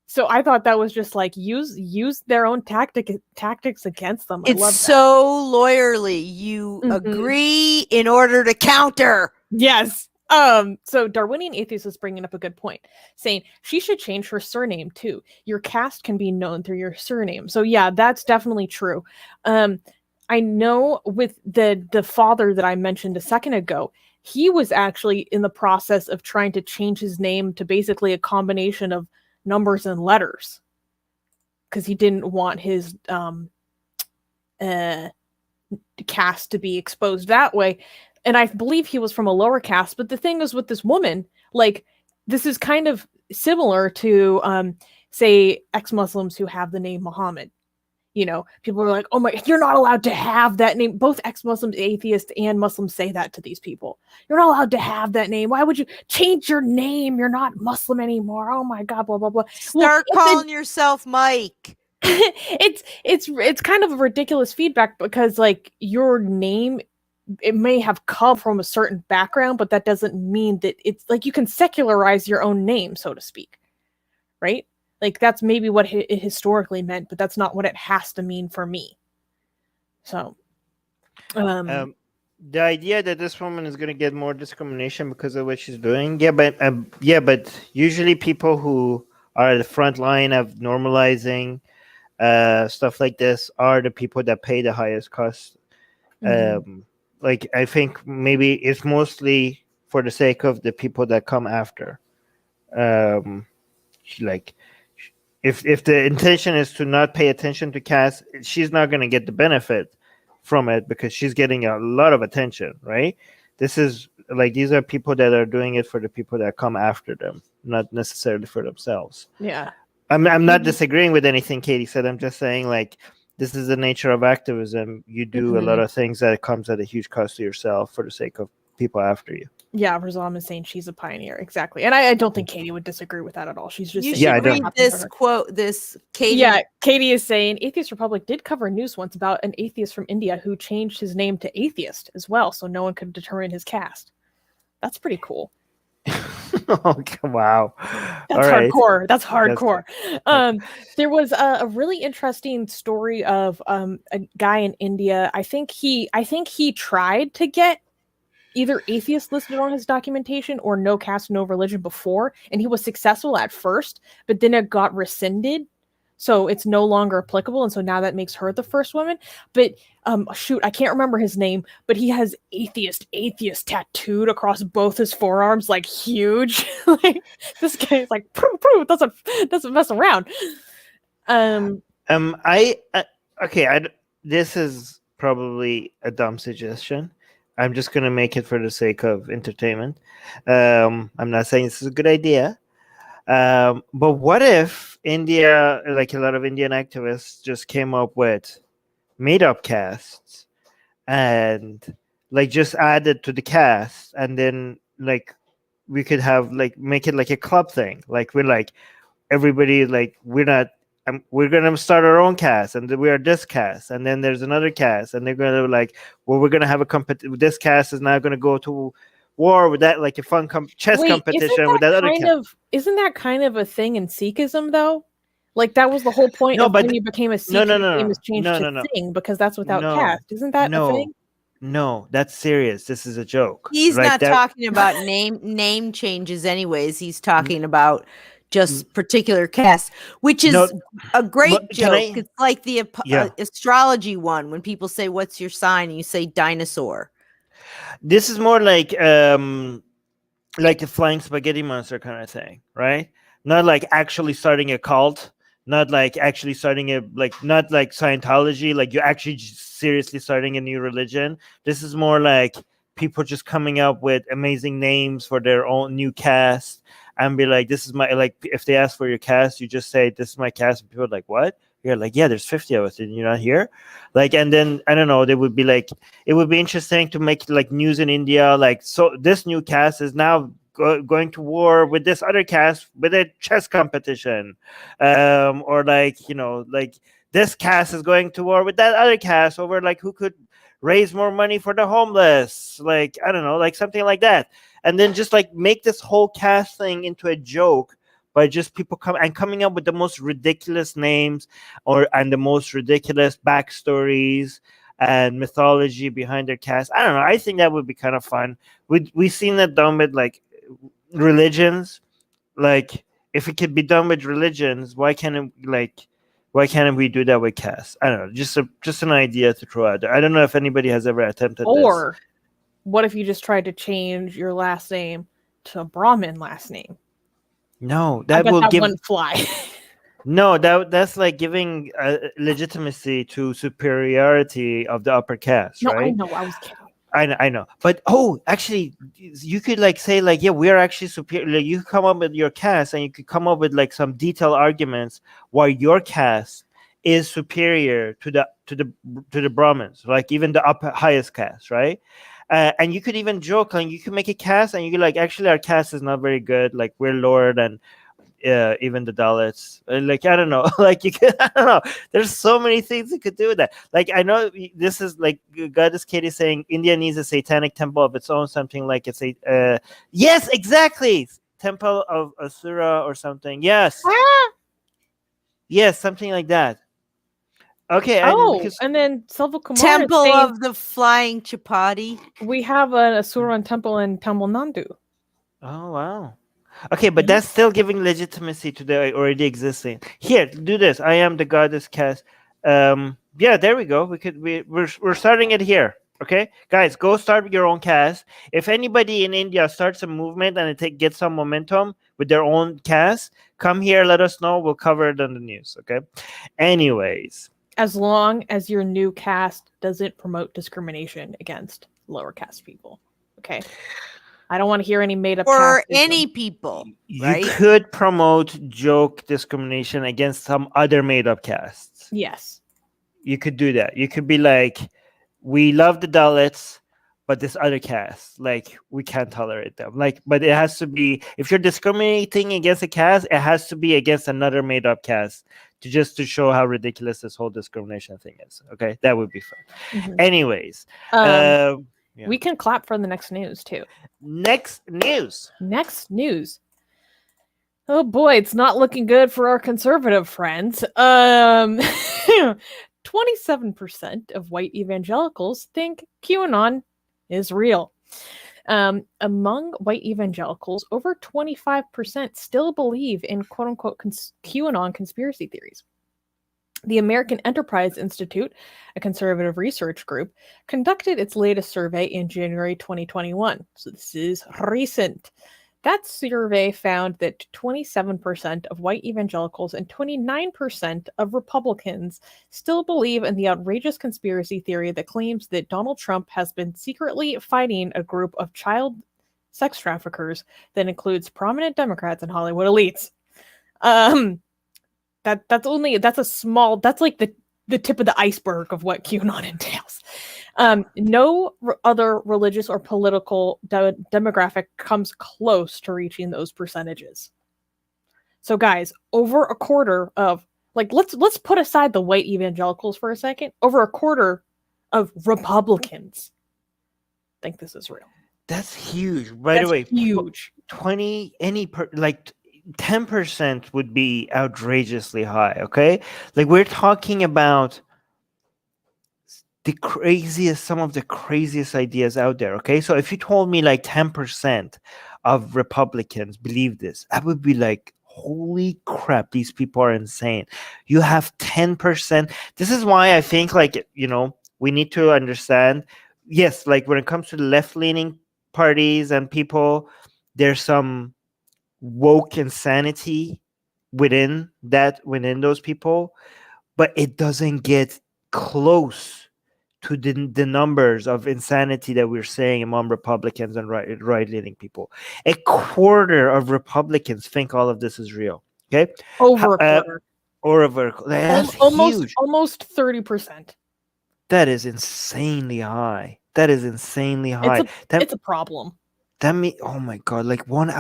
So I thought that was just like, use their own tactics against them. It's so lawyerly. You agree in order to counter. Yes. So Darwinian Atheist is bringing up a good point, saying she should change her surname too. Your caste can be known through your surname. So yeah, that's definitely true. I know with the father that I mentioned a second ago, he was actually in the process of trying to change his name to basically a combination of numbers and letters because he didn't want his caste to be exposed that way. And I believe he was from a lower caste. But the thing is with this woman, like, this is kind of similar to, say, ex-Muslims who have the name Muhammad. You know, people are like, oh my, you're not allowed to have that name. Both ex-Muslims, atheists, and Muslims say that to these people. You're not allowed to have that name. Why would you change your name? You're not Muslim anymore. Oh my God, blah, blah, blah. Start calling yourself Mike. It's kind of a ridiculous feedback because, like, your name, it may have come from a certain background, but that doesn't mean that it's like you can secularize your own name, so to speak. Right? Like, that's maybe what it historically meant, but that's not what it has to mean for me. So, the idea that this woman is going to get more discrimination because of what she's doing, but usually people who are at the front line of normalizing stuff like this are the people that pay the highest cost. Like, I think maybe it's mostly for the sake of the people that come after. Like, if the intention is to not pay attention to caste, she's not going to get the benefit from it because she's getting a lot of attention, right? This is like, these are people that are doing it for the people that come after them, not necessarily for themselves. Yeah. I'm not disagreeing with anything Katie said. I'm just saying, like, this is the nature of activism. You do a lot of things that comes at a huge cost to yourself for the sake of people after you. Yeah, Razam is saying she's a pioneer. Exactly. And I don't think Katie would disagree with that at all. She's just saying, read this quote, this Katie. Yeah, Katie is saying Atheist Republic did cover news once about an atheist from India who changed his name to Atheist as well, so no one could determine his caste. That's pretty cool. Okay, wow. That's hardcore. That's hardcore. There was a really interesting story of a guy in India. I think he tried to get either atheist listed on his documentation or no caste, no religion before, and he was successful at first, but then it got rescinded, so it's no longer applicable, and so now that makes her the first woman. But shoot, I can't remember his name, but he has atheist tattooed across both his forearms, like huge. Like, this guy is like, doesn't mess around. This is probably a dumb suggestion. I'm just going to make it for the sake of entertainment. I'm not saying this is a good idea. But what if India, like a lot of Indian activists, just came up with Meetup Casts and, like, just added to the cast, and then, like, we could have, like, make it like a club thing. Like, we're like, everybody, like, we're going to start our own cast, and we are this cast, and then there's another cast, and they're going to, like, well, we're going to have this cast is now going to go to war with that, like a fun chess competition with that other cast. Isn't that kind of a thing in Sikhism, though? Like, that was the whole point of when you became a Sikh, your name was changed to Singh, because that's without caste. Isn't that a thing? No, that's serious. This is a joke. He's not talking about name changes anyways. He's talking about just particular caste, which is a great joke. It's like the astrology one when people say, what's your sign? And you say dinosaur. This is more like a flying spaghetti monster kind of thing, right? Not like actually starting a cult, not like actually starting not like Scientology, like you're actually seriously starting a new religion. This is more like people just coming up with amazing names for their own new caste and be like, this is my, like, if they ask for your caste, you just say, this is my caste. And people are like, what? You're like, yeah, there's 50 of us and you're not here. Like, and then, I don't know, they would be like, it would be interesting to make like news in India. Like, so this new caste is now going to war with this other caste with a chess competition. Or like, you know, like this caste is going to war with that other caste over like who could raise more money for the homeless. Like, I don't know, like something like that. And then just like make this whole caste thing into a joke by just people coming up with the most ridiculous names and the most ridiculous backstories and mythology behind their caste. I don't know. I think that would be kind of fun. We've seen that done with like religions. Like, if it could be done with religions, why can't we do that with caste? I don't know. Just an idea to throw out there. I don't know if anybody has ever attempted this. Or what if you just tried to change your last name to a Brahmin last name? No, that wouldn't fly. No, that's like giving legitimacy to superiority of the upper caste, No, I right? know. I was kidding. I know, but actually, you could like say like, yeah, we are actually superior. Like, you come up with your caste, and you could come up with like some detailed arguments why your caste is superior to the Brahmins, like even the highest caste, right? And you could even joke, like you could make a caste, and you could like, actually, our caste is not very good. Like we're lower than even the Dalits. Like I don't know, like you could, I don't know. There's so many things you could do with that. Like I know this is like Goddess Katie saying India needs a satanic temple of its own, something like it's a yes, exactly, temple of Asura or something. Yes, yes, something like that. Okay, and Oh, because and then Selva Kumar is Temple saying of the Flying Chapati. we have an Asuran temple in Tamil Nadu. oh wow. Okay, but that's still giving legitimacy to the already existing. Here, do this. I am the goddess cast. Yeah, there we go. We're starting it here. Okay, guys, go start your own cast. If anybody in India starts a movement and it gets some momentum with their own cast, come here. Let us know. We'll cover it on the news. Okay. Anyways, As long as your new caste doesn't promote discrimination against lower caste people. Okay. I don't want to hear any made up For casteism. any people, you right? could promote joke discrimination against some other made-up castes. Yes. You could do that. You could be like, we love the Dalits, but this other caste, like, we can't tolerate them. Like, but it has to be, if you're discriminating against a caste, it has to be against another made-up caste to show how ridiculous this whole discrimination thing is. Okay, that would be fun. Mhm. Anyways, Yeah. we can clap for the next news too. Next news. Oh boy, it's not looking good for our conservative friends. 27% of white evangelicals think QAnon is real. Among white evangelicals, over 25% still believe in quote-unquote QAnon conspiracy theories. The American Enterprise Institute, a conservative research group, conducted its latest survey in January 2021. So this is recent. That survey found that 27% of white evangelicals and 29% of Republicans still believe in the outrageous conspiracy theory that claims that Donald Trump has been secretly fighting a group of child sex traffickers that includes prominent Democrats and Hollywood elites. That's like the tip of the iceberg of what QAnon entails. No other religious or political demographic comes close to reaching those percentages. So guys, over a quarter of, like, let's put aside the white evangelicals for a second. Over a quarter of Republicans think this is real. That's huge. By the way, huge. 10% would be outrageously high. Okay, like we're talking about some of the craziest ideas out there. Okay, so if you told me like 10% of Republicans believe this, I would be like, holy crap, these people are insane. You have 10%. This is why I think, like, we need to understand, yes, like when it comes to the left-leaning parties and people, there's some woke insanity within those people, but it doesn't get close to the numbers of insanity that we're saying among Republicans and right-leaning people. A quarter of Republicans think all of this is real. Okay, over a quarter. That's huge. Almost 30%. That is insanely high. It's a problem. That means, oh my God, like more than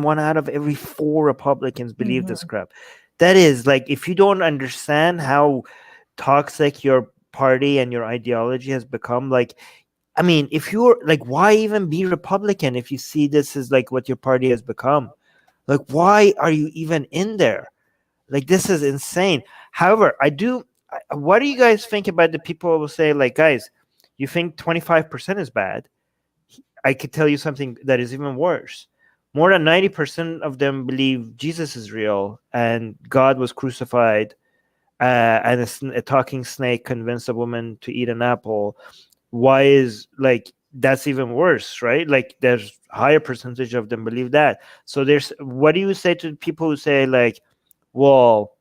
1 out of every 4 Republicans believe this crap. That is, like, if you don't understand how toxic your party and your ideology has become, like, I mean, if you're like, why even be Republican if you see this is like what your party has become? Like, why are you even in there? Like, this is insane. However, what do you guys think about the people who will say, like, guys, you think 25% is bad? I could tell you something that is even worse. More than 90% of them believe Jesus is real and God was crucified, and a talking snake convinced a woman to eat an apple. Why is, like, that's even worse, right? Like, there's higher percentage of them believe that. So what do you say to people who say, like, well,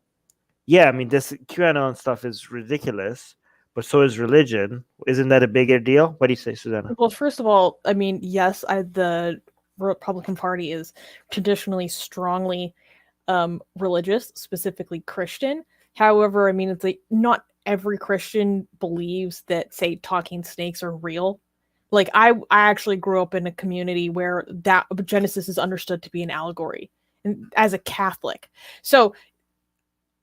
yeah, I mean, this QAnon stuff is ridiculous, but so is religion. Isn't that a bigger deal? What do you say, Susanna? Well, first of all, I mean, yes, the Republican Party is traditionally strongly religious, specifically Christian. However, I mean, it's like not every Christian believes that, say, talking snakes are real. Like I actually grew up in a community where that Genesis is understood to be an allegory, and as a Catholic, so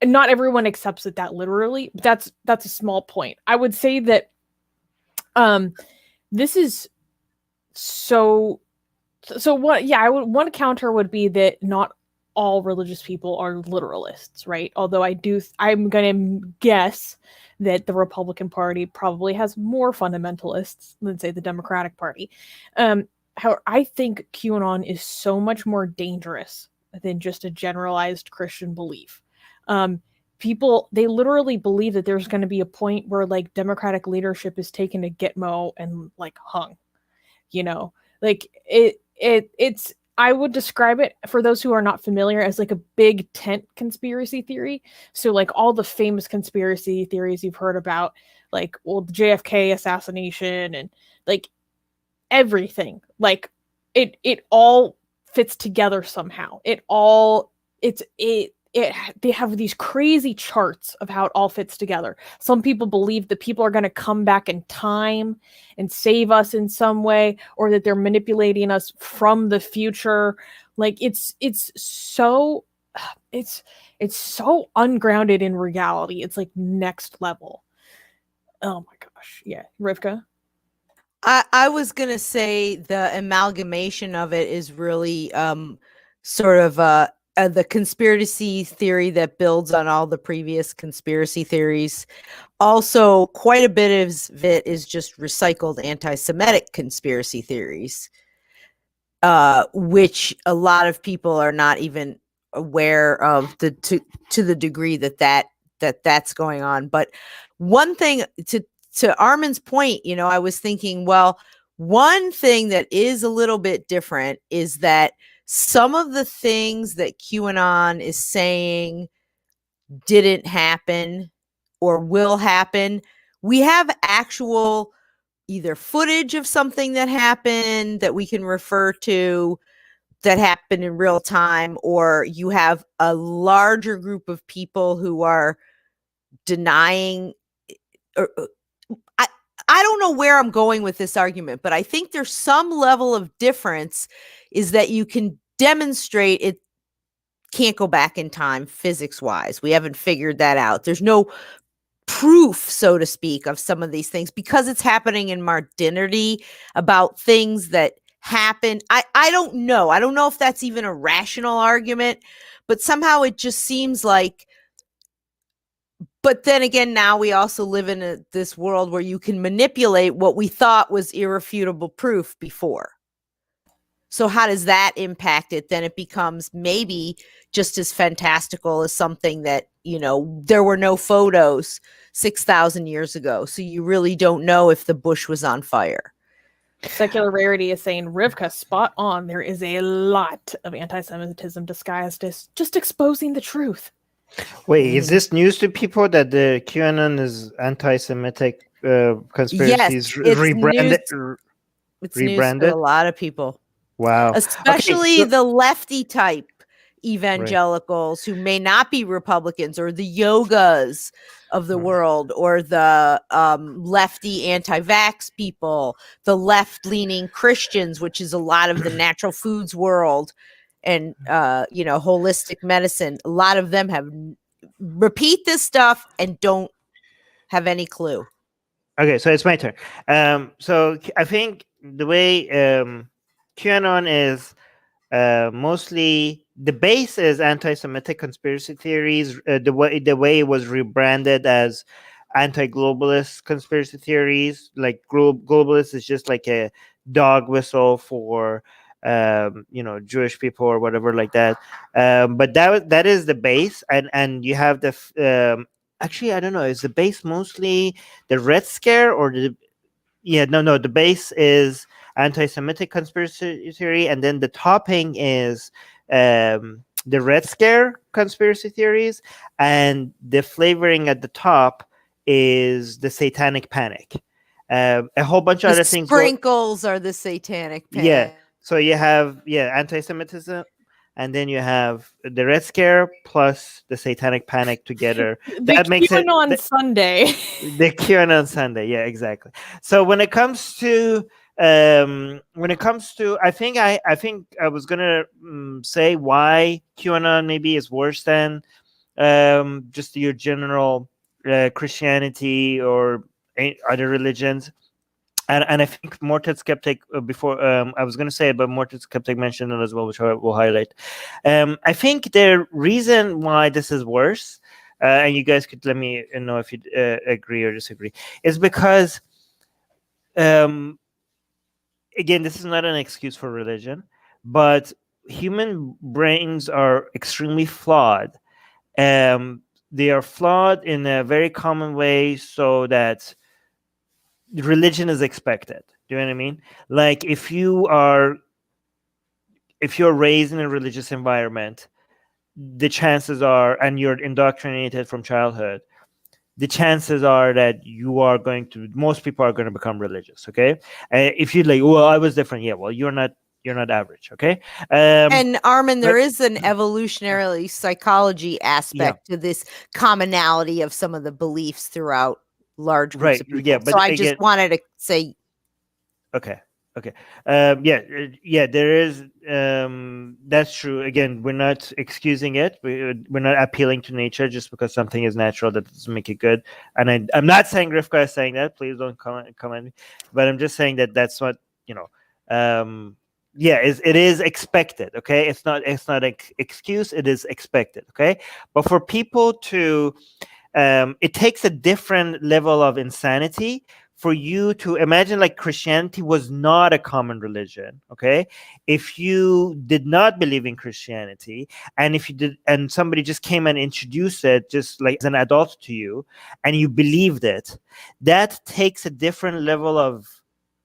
not everyone accepts it that literally. But that's a small point. I would say that this is so what. Yeah, one counter would be that not all religious people are literalists, right? Although I'm going to guess that the Republican Party probably has more fundamentalists than, say, the Democratic Party. However, I think QAnon is so much more dangerous than just a generalized Christian belief. People, they literally believe that there's going to be a point where, like, Democratic leadership is taken to Gitmo and, like, hung, like it's I would describe it, for those who are not familiar, as like a big tent conspiracy theory. So like all the famous conspiracy theories you've heard about, like, well, the JFK assassination and like everything, like it all fits together somehow. They have these crazy charts of how it all fits together. Some people believe that people are going to come back in time and save us in some way, or that they're manipulating us from the future. Like it's so ungrounded in reality. It's like next level. Oh my gosh. Yeah. Rivka? I was going to say the amalgamation of it is really sort of the conspiracy theory that builds on all the previous conspiracy theories. Also, quite a bit of it is just recycled anti-Semitic conspiracy theories, which a lot of people are not even aware of to the degree that's going on. But one thing, to Armin's point, I was thinking, well, one thing that is a little bit different is that some of the things that QAnon is saying didn't happen or will happen. We have actual either footage of something that happened that we can refer to that happened in real time, or you have a larger group of people who are denying. I don't know where I'm going with this argument, but I think there's some level of difference is that you can demonstrate it can't go back in time physics wise. We haven't figured that out. There's no proof, so to speak, of some of these things because it's happening in modernity about things that happen. I don't know. I don't know if that's even a rational argument, but somehow it just seems like. But then again, now we also live in this world where you can manipulate what we thought was irrefutable proof before. So how does that impact it? Then it becomes maybe just as fantastical as something that, there were no photos 6,000 years ago. So you really don't know if the bush was on fire. Secular Rarity is saying, Rivka, spot on. There is a lot of anti-Semitism disguised as just exposing the truth. Wait, is this news to people that the QAnon is anti-Semitic conspiracies rebranded? It's news to a lot of people. Wow. Especially the lefty type evangelicals who may not be Republicans, or the yogas of the world, or the lefty anti-vax people, the left-leaning Christians, which is a lot of the natural foods world, and holistic medicine. A lot of them repeat this stuff and don't have any clue. Okay, so it's my turn. So I think the way QAnon is mostly, the base is anti-Semitic conspiracy theories. The way it was rebranded as anti-globalist conspiracy theories, like globalist is just like a dog whistle for Jewish people or whatever like that. But that is the base, and you have the actually, I don't know, is the base mostly the Red Scare or the base is anti-Semitic conspiracy theory, and then the topping is the Red Scare conspiracy theories, and the flavoring at the top is the Satanic Panic. A whole bunch of The other things. sprinkles are the satanic Yeah. panic. So you have anti-Semitism, and then you have the Red Scare plus the Satanic Panic together. That makes it QAnon Sunday. the QAnon Sunday. Yeah, exactly. So when it comes to I think I was gonna say why QAnon maybe is worse than just your general Christianity or other religions. And I think Morted Skeptic before I was going to say it, but Morted Skeptic mentioned it as well, which I will highlight. I think the reason why this is worse, and you guys could let me know if you agree or disagree, is because again, this is not an excuse for religion, but human brains are extremely flawed. They are flawed in a very common way, so that religion is expected. Do you know what I mean? Like if you're raised in a religious environment, the chances are, and you're indoctrinated from childhood, the chances are that most people are going to become religious. Okay, if you're like, well, I was different, yeah, well, you're not average. Okay, And Armin, there but- is an evolutionary psychology aspect to this commonality of some of the beliefs throughout large groups of people. Yeah, but so I again, just wanted to say, okay. There is. That's true. Again, we're not excusing it. We're not appealing to nature just because something is natural. That doesn't make it good. And I'm not saying Rivka is saying that. Please don't comment me. But I'm just saying that that's what it is expected. Okay, it's not an excuse. It is expected. Okay, but for people to, it takes a different level of insanity for you to imagine like Christianity was not a common religion. Okay, if you did not believe in Christianity, and if you did, and somebody just came and introduced it just like as an adult to you, and you believed it, that takes a different level of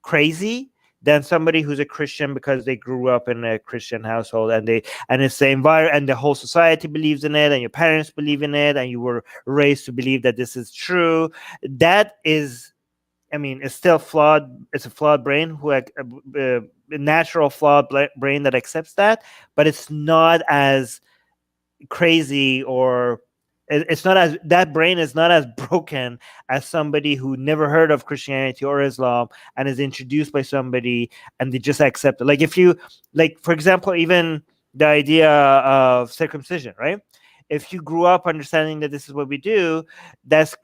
crazy than somebody who's a Christian because they grew up in a Christian household, and it's the environment, and the whole society believes in it, and your parents believe in it, and you were raised to believe that this is true. That is, it's still flawed. It's a flawed brain a natural flawed brain that accepts that, but it's not as crazy, or it's not as, that brain is not as broken as somebody who never heard of Christianity or Islam and is introduced by somebody and they just accept it. Like if you, like, for example, even the idea of circumcision, right? If you grew up understanding that this is what we do, that's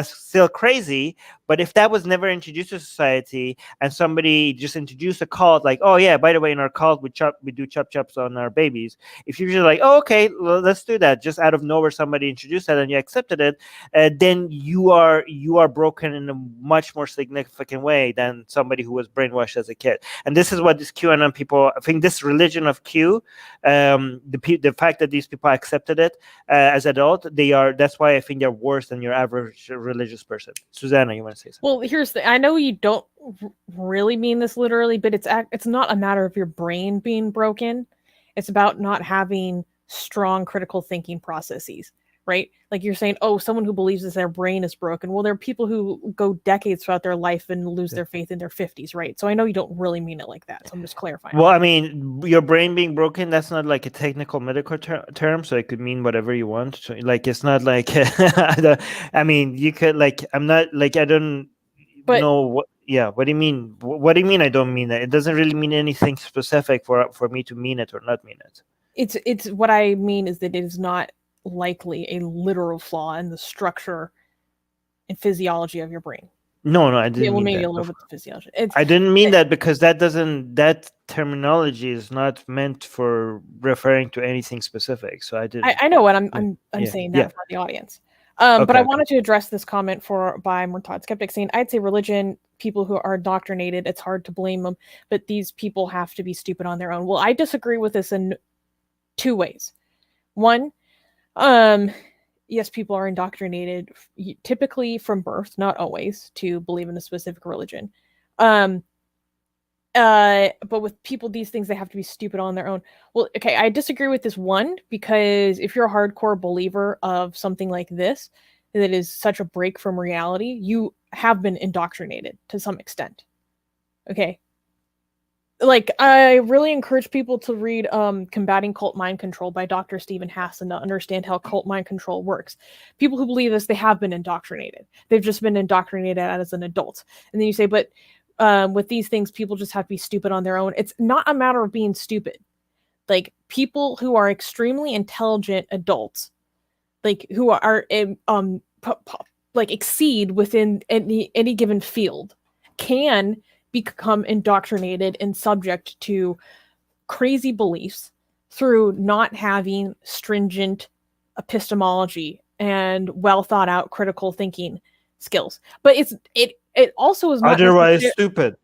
still crazy. But if that was never introduced to society and somebody just introduced a cult, like, oh yeah, by the way, in our cult we do chop chops on our babies. If you're just like, oh okay, well, let's do that, just out of nowhere somebody introduced that and you accepted it, then you are broken in a much more significant way than somebody who was brainwashed as a kid. And this is what this QAnon people, I think, this religion of Q, the fact that these people accepted it as adult, that's why I think they're worse than your average religious person. Susanna, you want to say something? Well, here's the, I know you don't really mean this literally, but it's not a matter of your brain being broken. It's about not having strong critical thinking processes, right? Like you're saying, oh, someone who believes that their brain is broken. Well, there are people who go decades throughout their life and lose their faith in their 50s, right? So I know you don't really mean it like that. So I'm just clarifying. Well, I mean, your brain being broken, that's not like a technical medical term, so it could mean whatever you want. So, like, it's not like, I mean, you could, like, I'm not, like, I don't know what, yeah, what do you mean? What do you mean I don't mean that? It doesn't really mean anything specific for me to mean it or not mean it. It's what I mean is that it is not likely a literal flaw in the structure and physiology of your brain. No, I didn't mean maybe that. A little bit of physiology. I didn't mean that, because that terminology is not meant for referring to anything specific. So I didn't. I know what I'm saying that for the audience. But I wanted to address this comment by Murtad Skeptic saying, I'd say religion, people who are indoctrinated, it's hard to blame them, but these people have to be stupid on their own. Well, I disagree with this in two ways. One, yes, people are indoctrinated typically from birth, not always, to believe in a specific religion. But with people, these things, they have to be stupid on their own. Well, okay, I disagree with this one, because if you're a hardcore believer of something like this, that is such a break from reality, you have been indoctrinated to some extent. Okay. Like, I really encourage people to read Combating Cult Mind Control by Dr. Stephen Hassan to understand how cult mind control works. People who believe this, they have been indoctrinated. They've just been indoctrinated as an adult. And then you say, but with these things, people just have to be stupid on their own. It's not a matter of being stupid. Like, people who are extremely intelligent adults, like, who are like exceed within any given field, can become indoctrinated and subject to crazy beliefs through not having stringent epistemology and well thought out critical thinking skills. But it also is not otherwise stupid.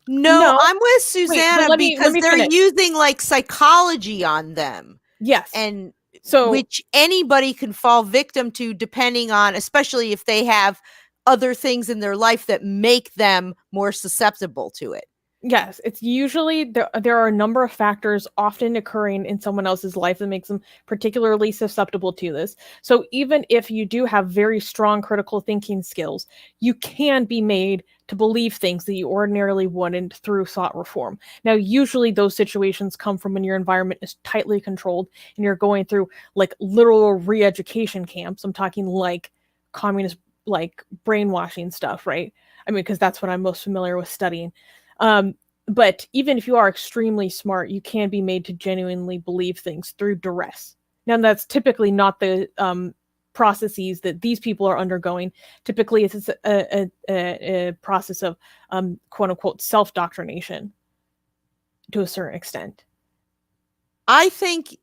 No, I'm with Susanna. Wait, because they're finish. using like psychology on them. Yes. And so which anybody can fall victim to, depending on, especially if they have other things in their life that make them more susceptible to it. Yes, it's usually there are a number of factors often occurring in someone else's life that makes them particularly susceptible to this. So even if you do have very strong critical thinking skills, you can be made to believe things that you ordinarily wouldn't through thought reform. Now, usually those situations come from when your environment is tightly controlled and you're going through like literal re-education camps. I'm talking like communist, like brainwashing stuff, right? I mean, because that's what I'm most familiar with studying. But even if you are extremely smart, you can be made to genuinely believe things through duress. Now, that's typically not the processes that these people are undergoing. Typically, it's a process of quote unquote self-doctrination to a certain extent. I think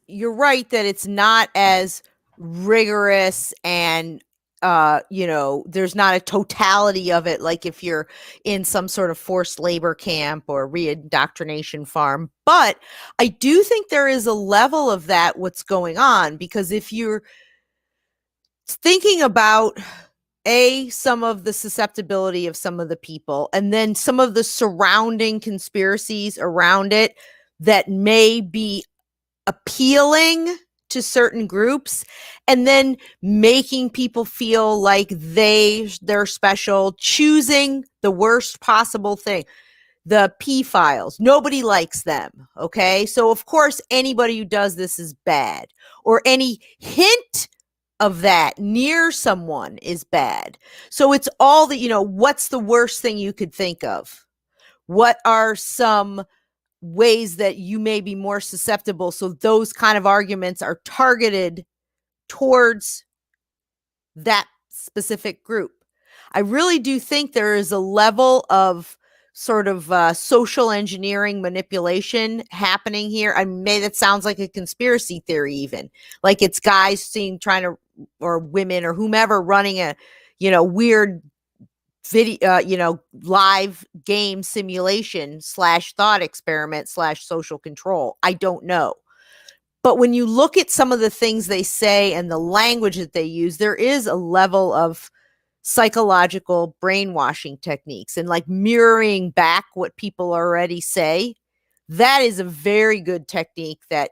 you're right that it's not as rigorous and there's not a totality of it, like if you're in some sort of forced labor camp or re-indoctrination farm. But I do think there is a level of that what's going on, because if you're thinking about some of the susceptibility of some of the people, and then some of the surrounding conspiracies around it that may be appealing to certain groups, and then making people feel like they're special, choosing the worst possible thing. The P-files, nobody likes them, okay? So of course anybody who does this is bad, or any hint of that near someone is bad. So it's all that, what's the worst thing you could think of? What are some ways that you may be more susceptible? So those kind of arguments are targeted towards that specific group. I really do think there is a level of sort of social engineering manipulation happening here. I mean, that sounds like a conspiracy theory, even like it's guys or women or whomever running a weird video, live game simulation / thought experiment / social control. I don't know. But when you look at some of the things they say and the language that they use, there is a level of psychological brainwashing techniques and like mirroring back what people already say. That is a very good technique that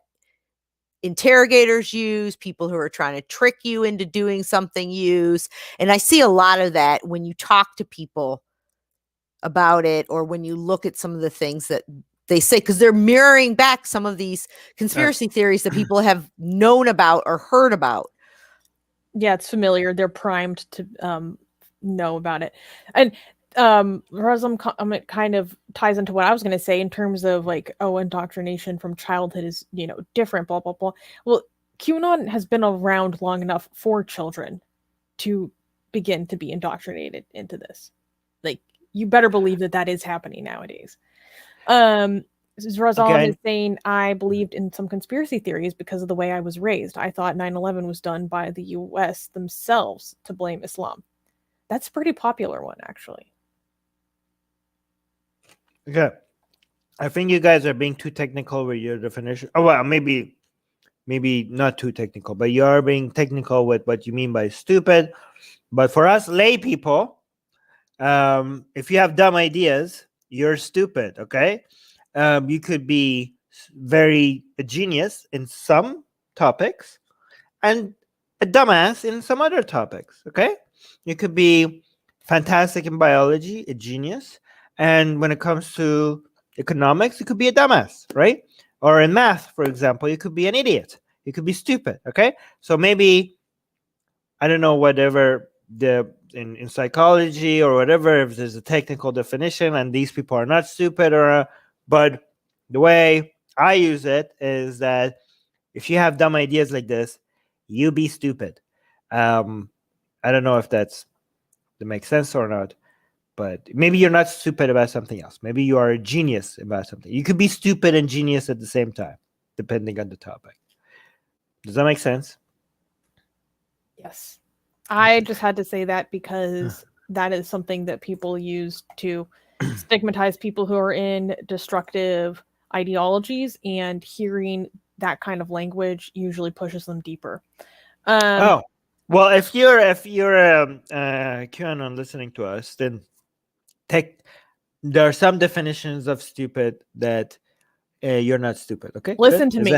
interrogators use, people who are trying to trick you into doing something use. And I see a lot of that when you talk to people about it, or when you look at some of the things that they say, because they're mirroring back some of these conspiracy theories that people have known about or heard about. Yeah, it's familiar. They're primed to know about it. And it kind of ties into what I was going to say in terms of like, indoctrination from childhood is, different, blah, blah, blah. Well, QAnon has been around long enough for children to begin to be indoctrinated into this. Like, you better believe that is happening nowadays. Razan is saying, I believed in some conspiracy theories because of the way I was raised. I thought 9/11 was done by the US themselves to blame Islam. That's a pretty popular one, actually. Okay. I think you guys are being too technical with your definition. Oh, well, maybe not too technical, but you are being technical with what you mean by stupid. But for us lay people, If you have dumb ideas, you're stupid. Okay. You could be very a genius in some topics and a dumbass in some other topics. Okay. You could be fantastic in biology, a genius, and when it comes to economics, you could be a dumbass, right? Or in math, for example, you could be an idiot. You could be stupid. Okay. So maybe, I don't know, whatever in psychology or whatever, if there's a technical definition and these people are not stupid, but the way I use it is that if you have dumb ideas like this, you be stupid. I don't know if that makes sense or not, but maybe you're not stupid about something else. Maybe you are a genius about something. You could be stupid and genius at the same time, depending on the topic. Does that make sense? Yes. I just had to say that because that is something that people use to stigmatize people who are in destructive ideologies, and hearing that kind of language usually pushes them deeper. Well, if you're QAnon listening to us, then there are some definitions of stupid that you're not stupid. Okay, listen to me.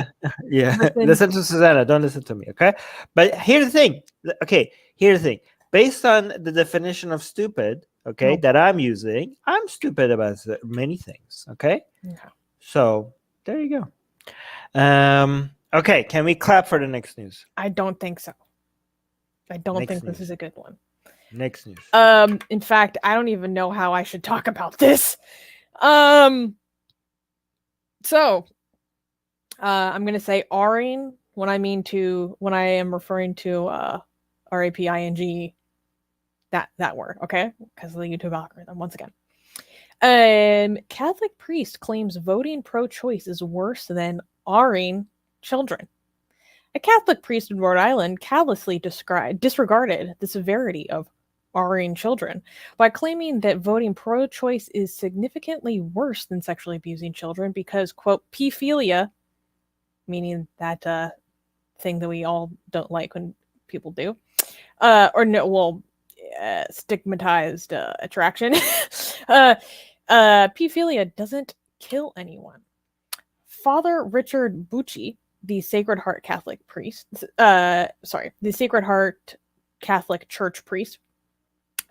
Listen to Susanna. Don't listen to me. Okay, but here's the thing. Okay, here's the thing. Based on the definition of stupid, okay, that I'm using, I'm stupid about many things. Okay, so there you go. Okay, can we clap for the next news? I don't think so. I don't think this is a good one. Next news. In fact, I don't even know how I should talk about this. So, I'm gonna say Armin when I am referring to RAPING, that word, okay? Because of the YouTube algorithm, once again. Catholic priest claims voting pro-choice is worse than Armin children. A Catholic priest in Rhode Island callously disregarded the severity of Aryan children by claiming that voting pro-choice is significantly worse than sexually abusing children because, quote, pedophilia, meaning that thing that we all don't like when people do, stigmatized attraction. Pedophilia doesn't kill anyone. Father Richard Bucci, the Sacred Heart Catholic priest, the Sacred Heart Catholic Church priest,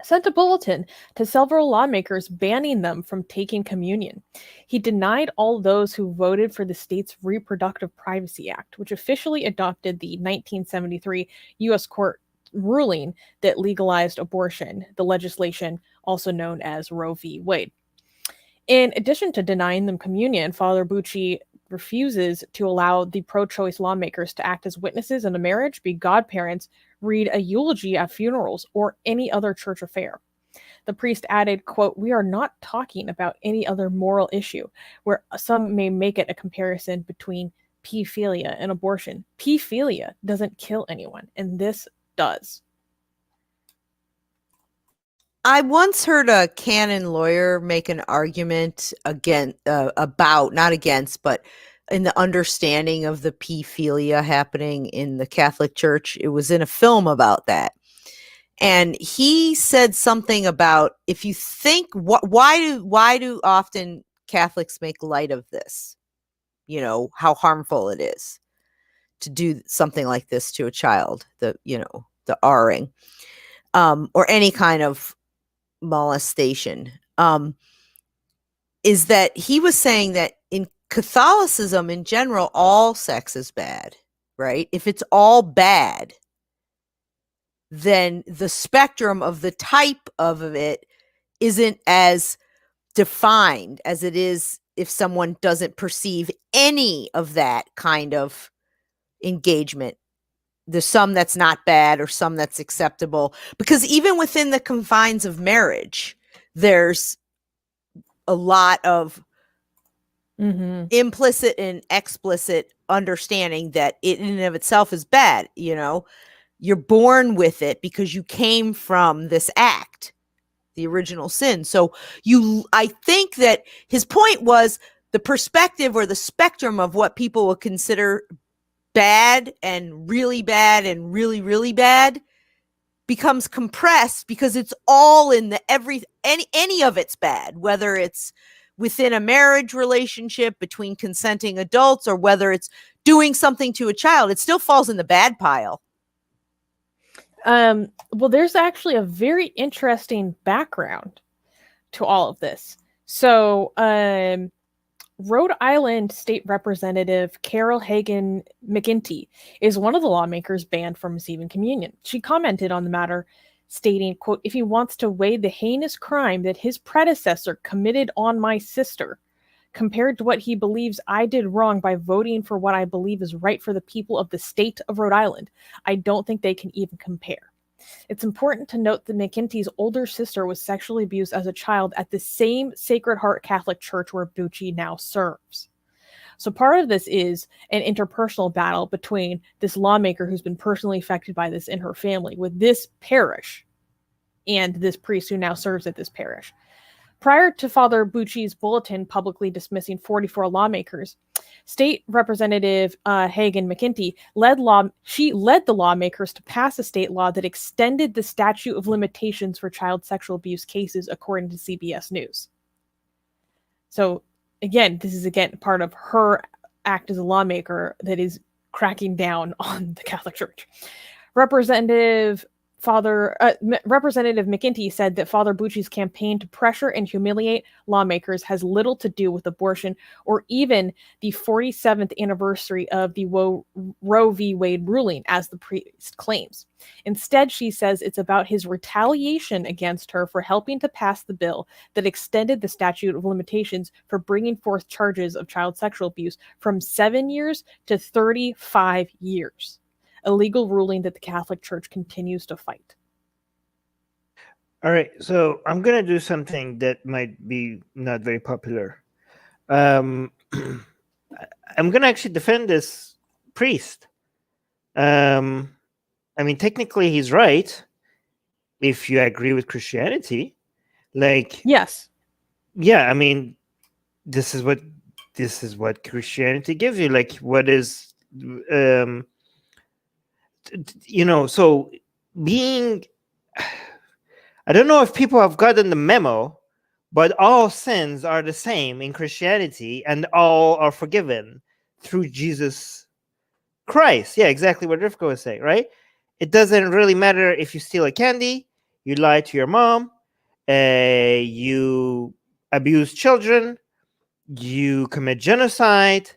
sent a bulletin to several lawmakers banning them from taking communion. He denied all those who voted for the state's Reproductive Privacy Act, which officially adopted the 1973 U.S. court ruling that legalized abortion, the legislation also known as Roe v. Wade. In addition to denying them communion, Father Bucci refuses to allow the pro-choice lawmakers to act as witnesses in a marriage, be godparents, read a eulogy at funerals, or any other church affair. The priest added, quote, "We are not talking about any other moral issue, where some may make it a comparison between pedophilia and abortion. Pedophilia doesn't kill anyone, and this does." I once heard a canon lawyer make an argument about, not against, but in the understanding of the pedophilia happening in the Catholic Church. It was in a film about that. And he said something about, if you think, why do often Catholics make light of this? You know, how harmful it is to do something like this to a child, the R-ing, or any kind of molestation, is that he was saying that in Catholicism in general, all sex is bad, right? If it's all bad, then the spectrum of the type of it isn't as defined as it is if someone doesn't perceive any of that kind of engagement. There's some that's not bad or some that's acceptable, because even within the confines of marriage, there's a lot of implicit and explicit understanding that it in and of itself is bad. You know, you're born with it because you came from this act, the original sin. So I think that his point was the perspective or the spectrum of what people would consider bad and really really bad becomes compressed because it's all in the any of it's bad, whether it's within a marriage relationship between consenting adults or whether it's doing something to a child. It still falls in the bad pile. Well, there's actually a very interesting background to all of this. So, Rhode Island State Representative Carol Hagan McGinty is one of the lawmakers banned from receiving communion. She commented on the matter, stating, quote, "If he wants to weigh the heinous crime that his predecessor committed on my sister, compared to what he believes I did wrong by voting for what I believe is right for the people of the state of Rhode Island, I don't think they can even compare." It's important to note that McGinty's older sister was sexually abused as a child at the same Sacred Heart Catholic Church where Bucci now serves. So part of this is an interpersonal battle between this lawmaker who's been personally affected by this in her family with this parish and this priest who now serves at this parish. Prior to Father Bucci's bulletin publicly dismissing 44 lawmakers, State Representative Hagan McGinty led the lawmakers to pass a state law that extended the statute of limitations for child sexual abuse cases, according to CBS News. So, again, this is part of her act as a lawmaker that is cracking down on the Catholic Church. Representative McGinty said that Father Bucci's campaign to pressure and humiliate lawmakers has little to do with abortion or even the 47th anniversary of the Roe v. Wade ruling, as the priest claims. Instead, she says it's about his retaliation against her for helping to pass the bill that extended the statute of limitations for bringing forth charges of child sexual abuse from 7 years to 35 years. A legal ruling that the Catholic Church continues to fight. All right, so I'm going to do something that might be not very popular. I'm going to actually defend this priest. I mean, technically he's right if you agree with Christianity. Like, yes. Yeah, I mean, this is what Christianity gives you. Like, what is so being, I don't know if people have gotten the memo, but all sins are the same in Christianity and all are forgiven through Jesus Christ. Yeah, exactly what Rivka was saying, right? It doesn't really matter if you steal a candy, you lie to your mom, you abuse children, you commit genocide.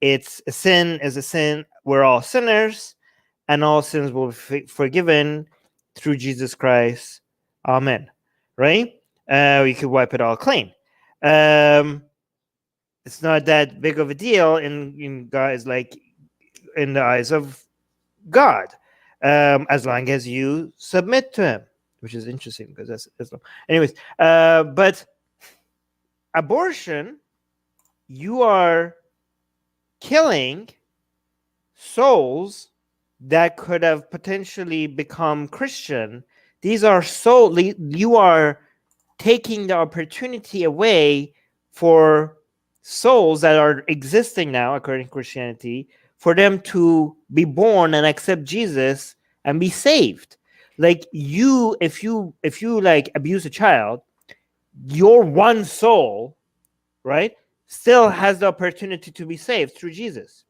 It's a sin is a sin. We're all sinners. And all sins will be forgiven through Jesus Christ. Amen. Right? You could wipe it all clean. It's not that big of a deal in guys, like in the eyes of God, as long as you submit to Him, which is interesting because that's Islam. Anyways, but abortion, you are killing souls that could have potentially become Christian. These are you are taking the opportunity away for souls that are existing now, according to Christianity, for them to be born and accept Jesus and be saved. Like if you like abuse a child, your one soul, right, still has the opportunity to be saved through Jesus.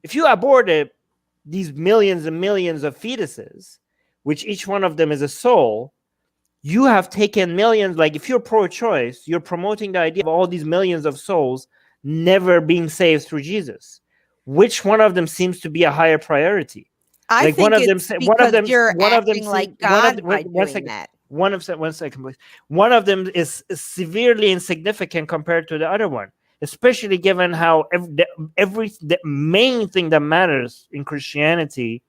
If you aborted these millions and millions of fetuses, which each one of them is a soul, you have taken millions. Like if you're pro-choice, you're promoting the idea of all these millions of souls never being saved through Jesus. Which one of them seems to be a higher priority? I like think one of them, it's one of them, you're one of them, acting like God by doing that. One second, please. One of them is severely insignificant compared to the other one, especially given how the main thing that matters in Christianity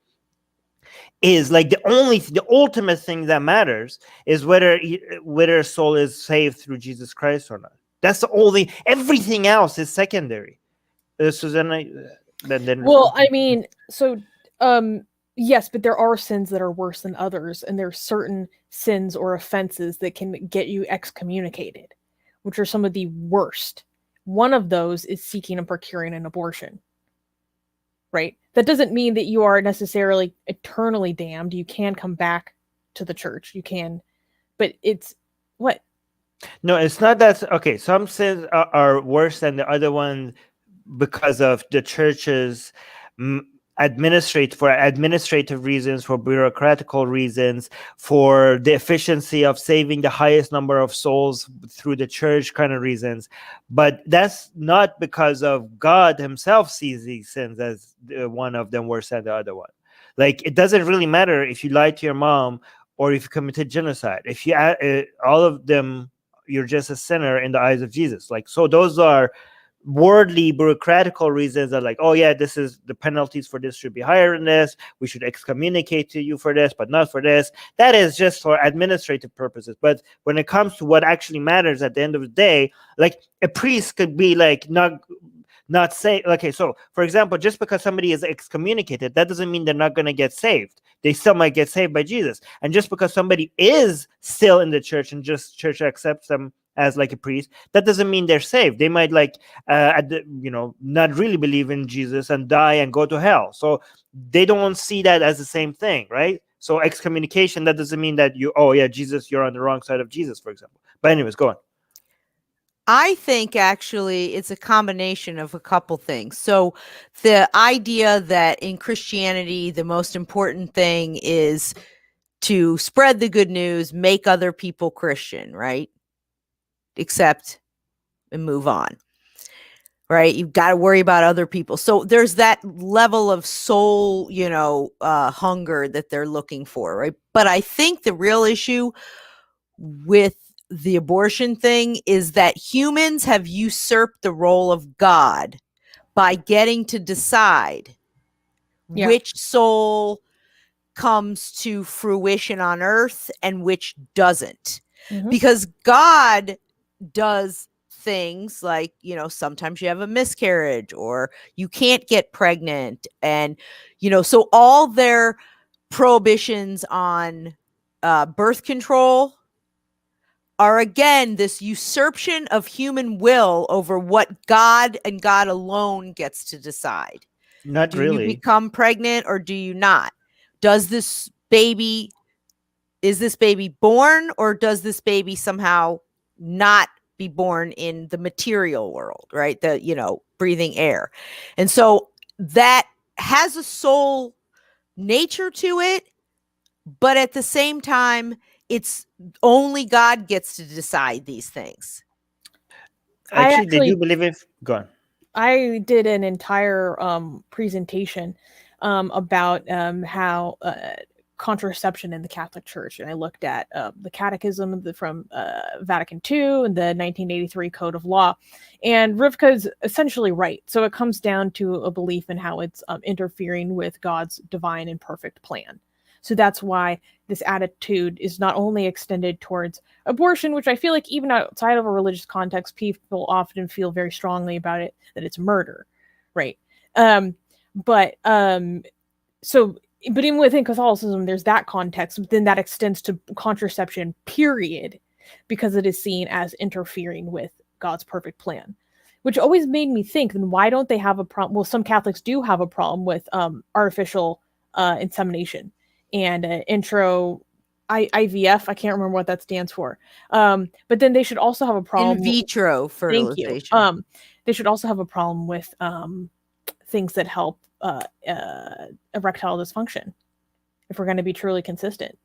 is like the ultimate thing that matters is whether a soul is saved through Jesus Christ or not. That's the only. Everything else is secondary. Susanna, then. Well, I mean, so yes, but there are sins that are worse than others, and there are certain sins or offenses that can get you excommunicated, which are some of the worst. One of those is seeking and procuring an abortion. Right? That doesn't mean that you are necessarily eternally damned. You can come back to the church. You can, but it's what? No, it's not that. Okay, some sins are worse than the other one because of the church's administrative reasons, for bureaucratical reasons, for the efficiency of saving the highest number of souls through the church kind of reasons. But that's not because of God himself sees these sins as one of them worse than the other one. Like, it doesn't really matter if you lied to your mom or if you committed genocide. If you all of them, you're just a sinner in the eyes of Jesus. Like, so those are worldly, bureaucratical reasons that, like, oh yeah, this is the penalties for this should be higher than this. We should excommunicate to you for this, but not for this. That is just for administrative purposes. But when it comes to what actually matters at the end of the day, like, a priest could be like not say, okay, so for example, just because somebody is excommunicated, that doesn't mean they're not going to get saved. They still might get saved by Jesus. And just because somebody is still in the church and just church accepts them as like a priest, that doesn't mean they're saved. They might not really believe in Jesus and die and go to hell. So they don't see that as the same thing, right? So excommunication, that doesn't mean that Jesus, you're on the wrong side of Jesus, for example. But anyways, go on. I think actually it's a combination of a couple things. So the idea that in Christianity, the most important thing is to spread the good news, make other people Christian, right? Accept and move on, right? You've got to worry about other people. So there's that level of soul, hunger that they're looking for, right? But I think the real issue with the abortion thing is that humans have usurped the role of God by getting to decide which soul comes to fruition on earth and which doesn't. Mm-hmm. Because God does things like, sometimes you have a miscarriage or you can't get pregnant. And, so all their prohibitions on birth control are, again, this usurpation of human will over what God and God alone gets to decide. Not really. Do you become pregnant or do you not? Is this baby born, or does this baby somehow not be born in the material world, right? Breathing air. And so that has a soul nature to it, but at the same time, it's only God gets to decide these things. Actually, they do believe it. Go on. I did an entire presentation about how contraception in the Catholic Church, and I looked at the Catechism from Vatican II and the 1983 Code of Law. And Rivka is essentially right. So it comes down to a belief in how it's interfering with God's divine and perfect plan. So that's why this attitude is not only extended towards abortion, which I feel like even outside of a religious context, people often feel very strongly about it, that it's murder, right? But even within Catholicism, there's that context, but then that extends to contraception, period, because it is seen as interfering with God's perfect plan, which always made me think, then why don't they have a problem? Well, some Catholics do have a problem with artificial insemination and IVF. I can't remember what that stands for. But then they should also have a problem. In vitro fertilization. Thank you. They should also have a problem with things that help erectile dysfunction. If we're going to be truly consistent,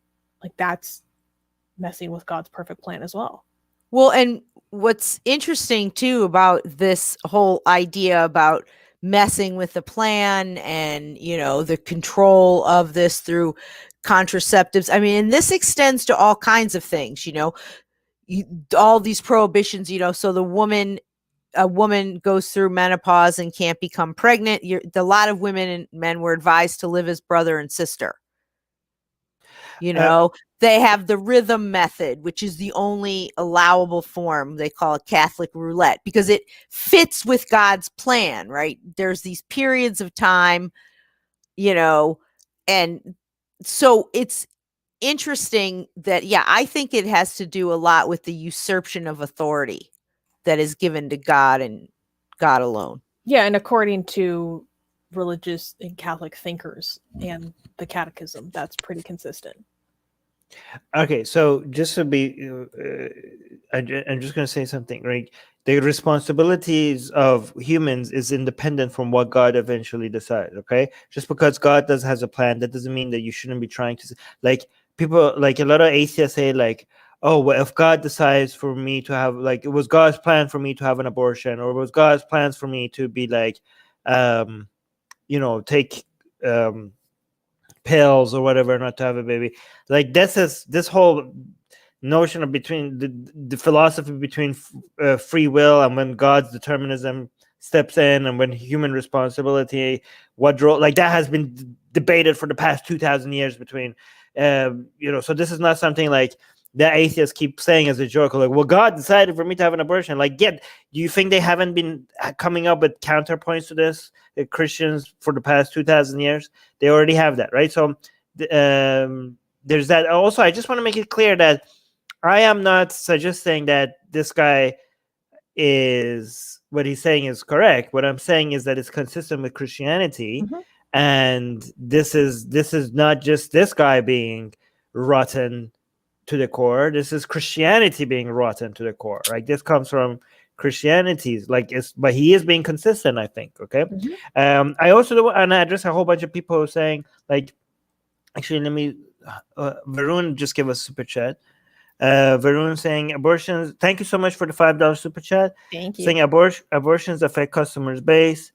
like that's messing with God's perfect plan as well. Well, and what's interesting too about this whole idea about messing with the plan and, the control of this through contraceptives. I mean, and this extends to all kinds of things, all these prohibitions, so a woman goes through menopause and can't become pregnant. A lot of women and men were advised to live as brother and sister. They have the rhythm method, which is the only allowable form. They call it Catholic roulette because it fits with God's plan, right? There's these periods of time, and so it's interesting that, I think it has to do a lot with the usurpation of authority that is given to God and God alone. Yeah, and according to religious and Catholic thinkers and the Catechism, that's pretty consistent. Okay, so just to be, I'm just going to say something, right? The responsibilities of humans is independent from what God eventually decides. Okay, just because God has a plan, that doesn't mean that you shouldn't be trying to, like, people, like a lot of atheists say, like, oh, well, if God decides for me to have, like, it was God's plan for me to have an abortion, or it was God's plans for me to be like, take pills or whatever, not to have a baby. Like, this whole notion of between the philosophy between free will and when God's determinism steps in, and when human responsibility, what role, like, that has been debated for the past 2,000 years between, so this is not something like the atheists keep saying as a joke, like, well, God decided for me to have an abortion. Like, do you think they haven't been coming up with counterpoints to this, Christians, for the past 2,000 years? They already have that, right? So there's that. Also, I just want to make it clear that I am not suggesting that this guy is, what he's saying is correct. What I'm saying is that it's consistent with Christianity, and this is not just this guy being rotten to the core. This is Christianity being rotten to the core. Right? This comes from Christianity, but he is being consistent, I think. Okay. I also want to address a whole bunch of people saying, like, actually, let me. Varun just give us a super chat. Varun saying abortions. Thank you so much for the $5 super chat. Thank you. Saying abortions affect customers' base.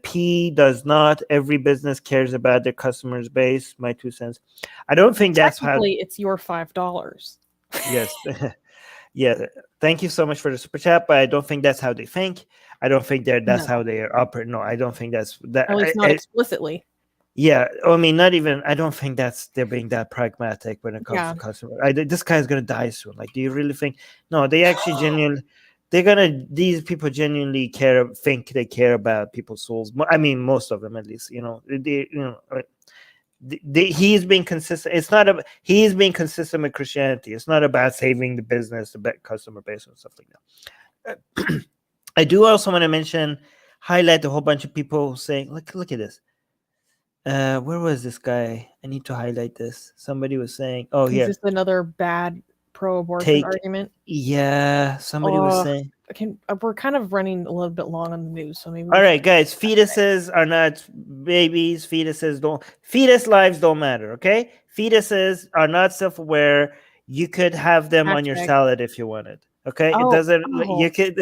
P does not. Every business cares about their customers' base. My 2 cents. I don't think that's how. It's your $5. Yes. Yeah. Thank you so much for the super chat, but I don't think that's how they think. I don't think that's how they are operating. No, I don't think that's that. At least not explicitly. Yeah, I mean, not even. I don't think they're being that pragmatic when it comes to customers. This guy's gonna die soon. Like, do you really think? No, they actually genuinely. These people genuinely think they care about people's souls. I mean, most of them, at least. He's being consistent. It's not he's being consistent with Christianity. It's not about saving the business, the customer base, and stuff like that. I do also want to highlight a whole bunch of people saying, look at this. Where was this guy? I need to highlight this. Somebody was saying, "Oh, yeah, is this another bad pro-abortion argument?" Yeah, somebody was saying. We're kind of running a little bit long on the news, so maybe. All right, guys. Fetuses are not babies. Fetus lives don't matter. Okay, fetuses are not self-aware. You could have them on your salad if you wanted. Okay, it doesn't. You could,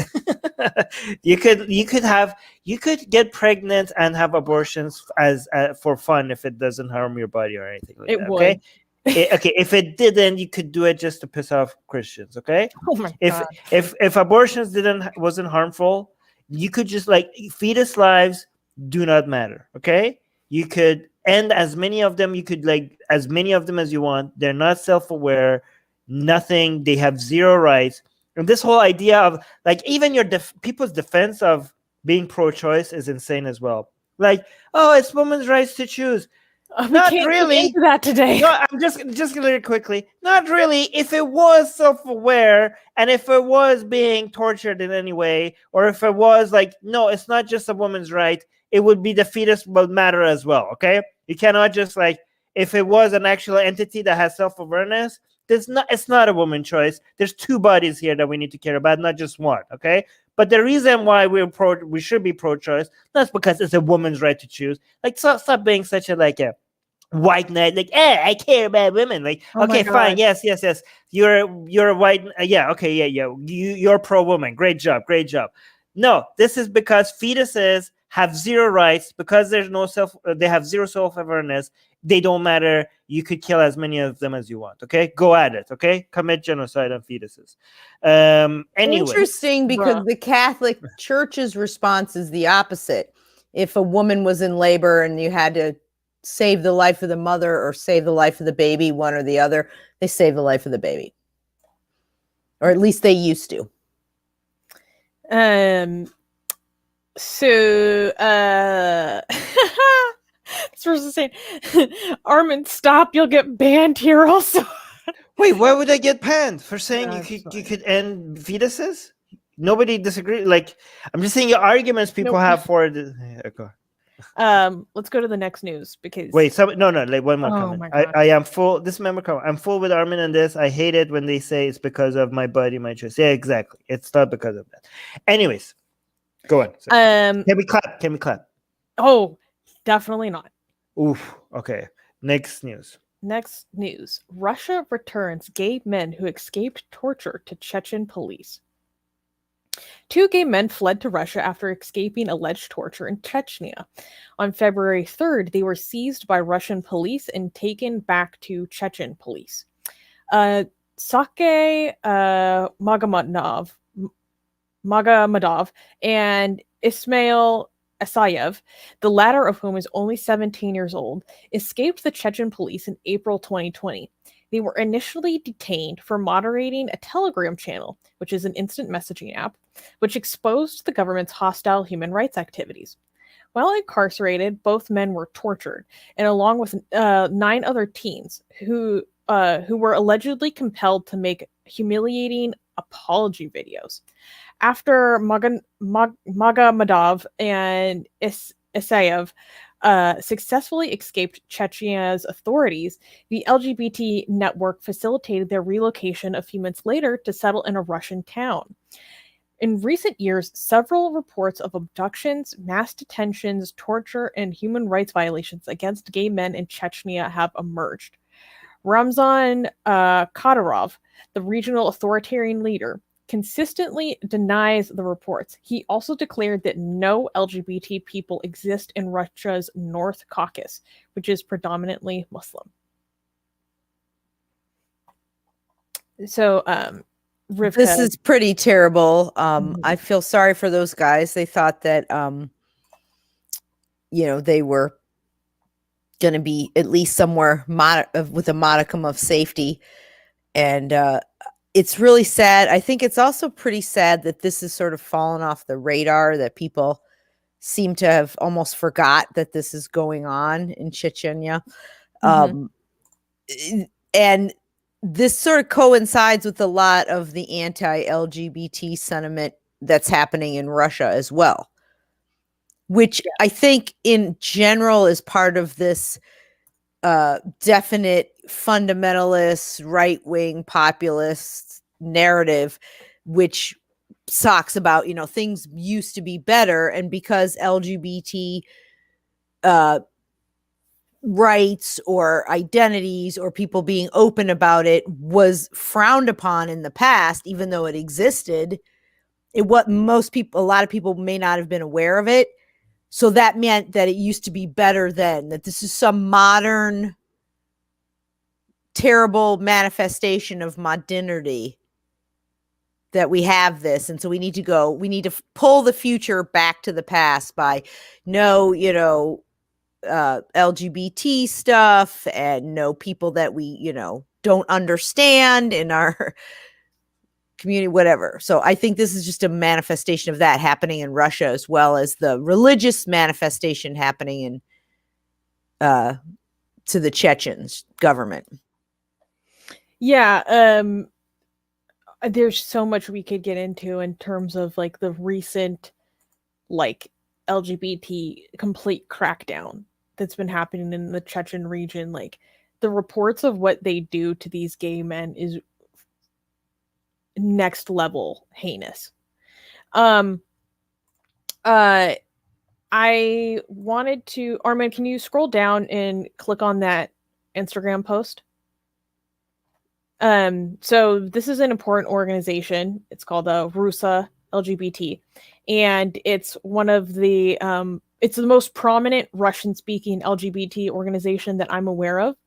you could get pregnant and have abortions as for fun if it doesn't harm your body or anything like that. Okay. Okay, if it didn't, you could do it just to piss off Christians. Okay. Oh my God. If abortions wasn't harmful, you could just, like, fetus lives do not matter. Okay. You could end as many of them. You could, like, as many of them as you want. They're not self-aware. Nothing. They have zero rights. And this whole idea of, like, even your people's defense of being pro-choice is insane as well. Like, oh, it's women's rights to choose. Not really. Get into that today. No, I'm just really quickly. Not really. If it was self-aware, and if it was being tortured in any way, or if it was like, no, it's not just a woman's right. It would be the fetus would matter as well. Okay, you cannot just, like, if it was an actual entity that has self-awareness. It's not a woman's choice. There's two bodies here that we need to care about, not just one. Okay, but the reason why we should be pro-choice, that's because it's a woman's right to choose. Like, stop being such a, like, a white knight. Like, I care about women. Like, okay, fine, yes. You're a white. Okay, you're pro-woman. Great job. No, this is because fetuses have zero rights, because there's they have zero self-awareness. They don't matter. You could kill as many of them as you want. Okay, go at it. Okay, commit genocide on fetuses. Anyway, interesting, because the Catholic Church's response is the opposite. If a woman was in labor and you had to save the life of the mother or save the life of the baby, one or the other, they save the life of the baby, or at least they used to. This person's saying, Armin, stop, you'll get banned here also. Wait, why would I get banned? For saying you could end fetuses? Nobody disagrees. Like, I'm just saying your arguments people have for it. Let's go to the next news because Wait, no, like one more Oh comment. my God. I am full. This member comment. I'm full with Armin on this. I hate it when they say it's because of my body, my choice. Yeah, exactly. It's not because of that. Anyways, go on. Sorry. Can we clap? Can we clap? Oh, definitely not. Oof. Okay. Next news. Next news. Russia returns gay men who escaped torture to Chechen police. 2 gay men fled to Russia after escaping alleged torture in Chechnya. On February 3rd, they were seized by Russian police and taken back to Chechen police. Sake Magomedov and Ismail Asayev, the latter of whom is only 17 years old, escaped the Chechen police in April 2020. They were initially detained for moderating a Telegram channel, which is an instant messaging app, which exposed the government's hostile human rights activities. While incarcerated, both men were tortured, and along with 9 other teens who were allegedly compelled to make humiliating apology videos. After Magomedov and Isayev successfully escaped Chechnya's authorities, the LGBT network facilitated their relocation a few months later to settle in a Russian town. In recent years, several reports of abductions, mass detentions, torture, and human rights violations against gay men in Chechnya have emerged. Ramzan Kadyrov, the regional authoritarian leader, consistently denies the reports. He also declared that no LGBT people exist in Russia's North Caucasus, which is predominantly Muslim. So, Rivka, this is pretty terrible. I feel sorry for those guys. They thought that, they were going to be at least somewhere with a modicum of safety. And it's really sad. I think it's also pretty sad that this has sort of fallen off the radar, that people seem to have almost forgot that this is going on in Chechnya. And this sort of coincides with a lot of the anti-LGBT sentiment that's happening in Russia as well, which I think in general is part of this definite fundamentalist, right-wing populist narrative, which talks about, things used to be better. And because LGBT rights or identities or people being open about it was frowned upon in the past, even though it existed, a lot of people may not have been aware of it. So that meant that it used to be better then, that this is some modern, terrible manifestation of modernity that we have this. And so we need to pull the future back to the past by LGBT stuff and people that we, don't understand in our community, whatever. So I think this is just a manifestation of that happening in Russia, as well as the religious manifestation happening in to the Chechens government. Yeah, there's so much we could get into in terms of like the recent LGBT complete crackdown that's been happening in the Chechen region. Like the reports of what they do to these gay men is next level heinous. I wanted to, Armin, can you scroll down and click on that Instagram post? So this is an important organization. It's called Rusa LGBT, and it's one of the it's the most prominent Russian-speaking LGBT organization that I'm aware of.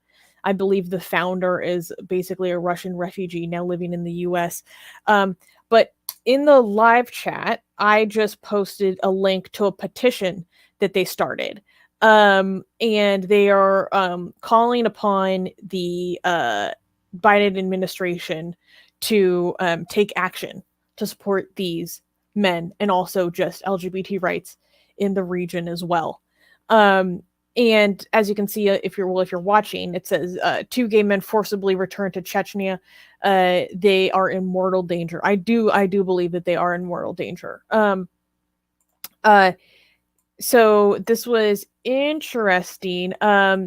I believe the founder is basically a Russian refugee now living in the US. But in the live chat, I just posted a link to a petition that they started. And they are calling upon the Biden administration to take action to support these men and also just LGBT rights in the region as well. And as you can see, if you're watching, it says 2 gay men forcibly returned to Chechnya. They are in mortal danger. I do believe that they are in mortal danger. So this was interesting.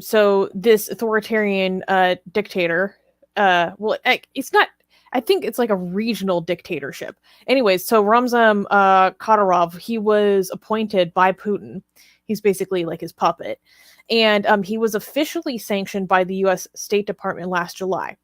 So this authoritarian dictator, it's not. I think it's like a regional dictatorship. Anyways, so Ramzan Kadyrov, he was appointed by Putin. He's basically like his puppet, and he was officially sanctioned by the U.S. State Department last July.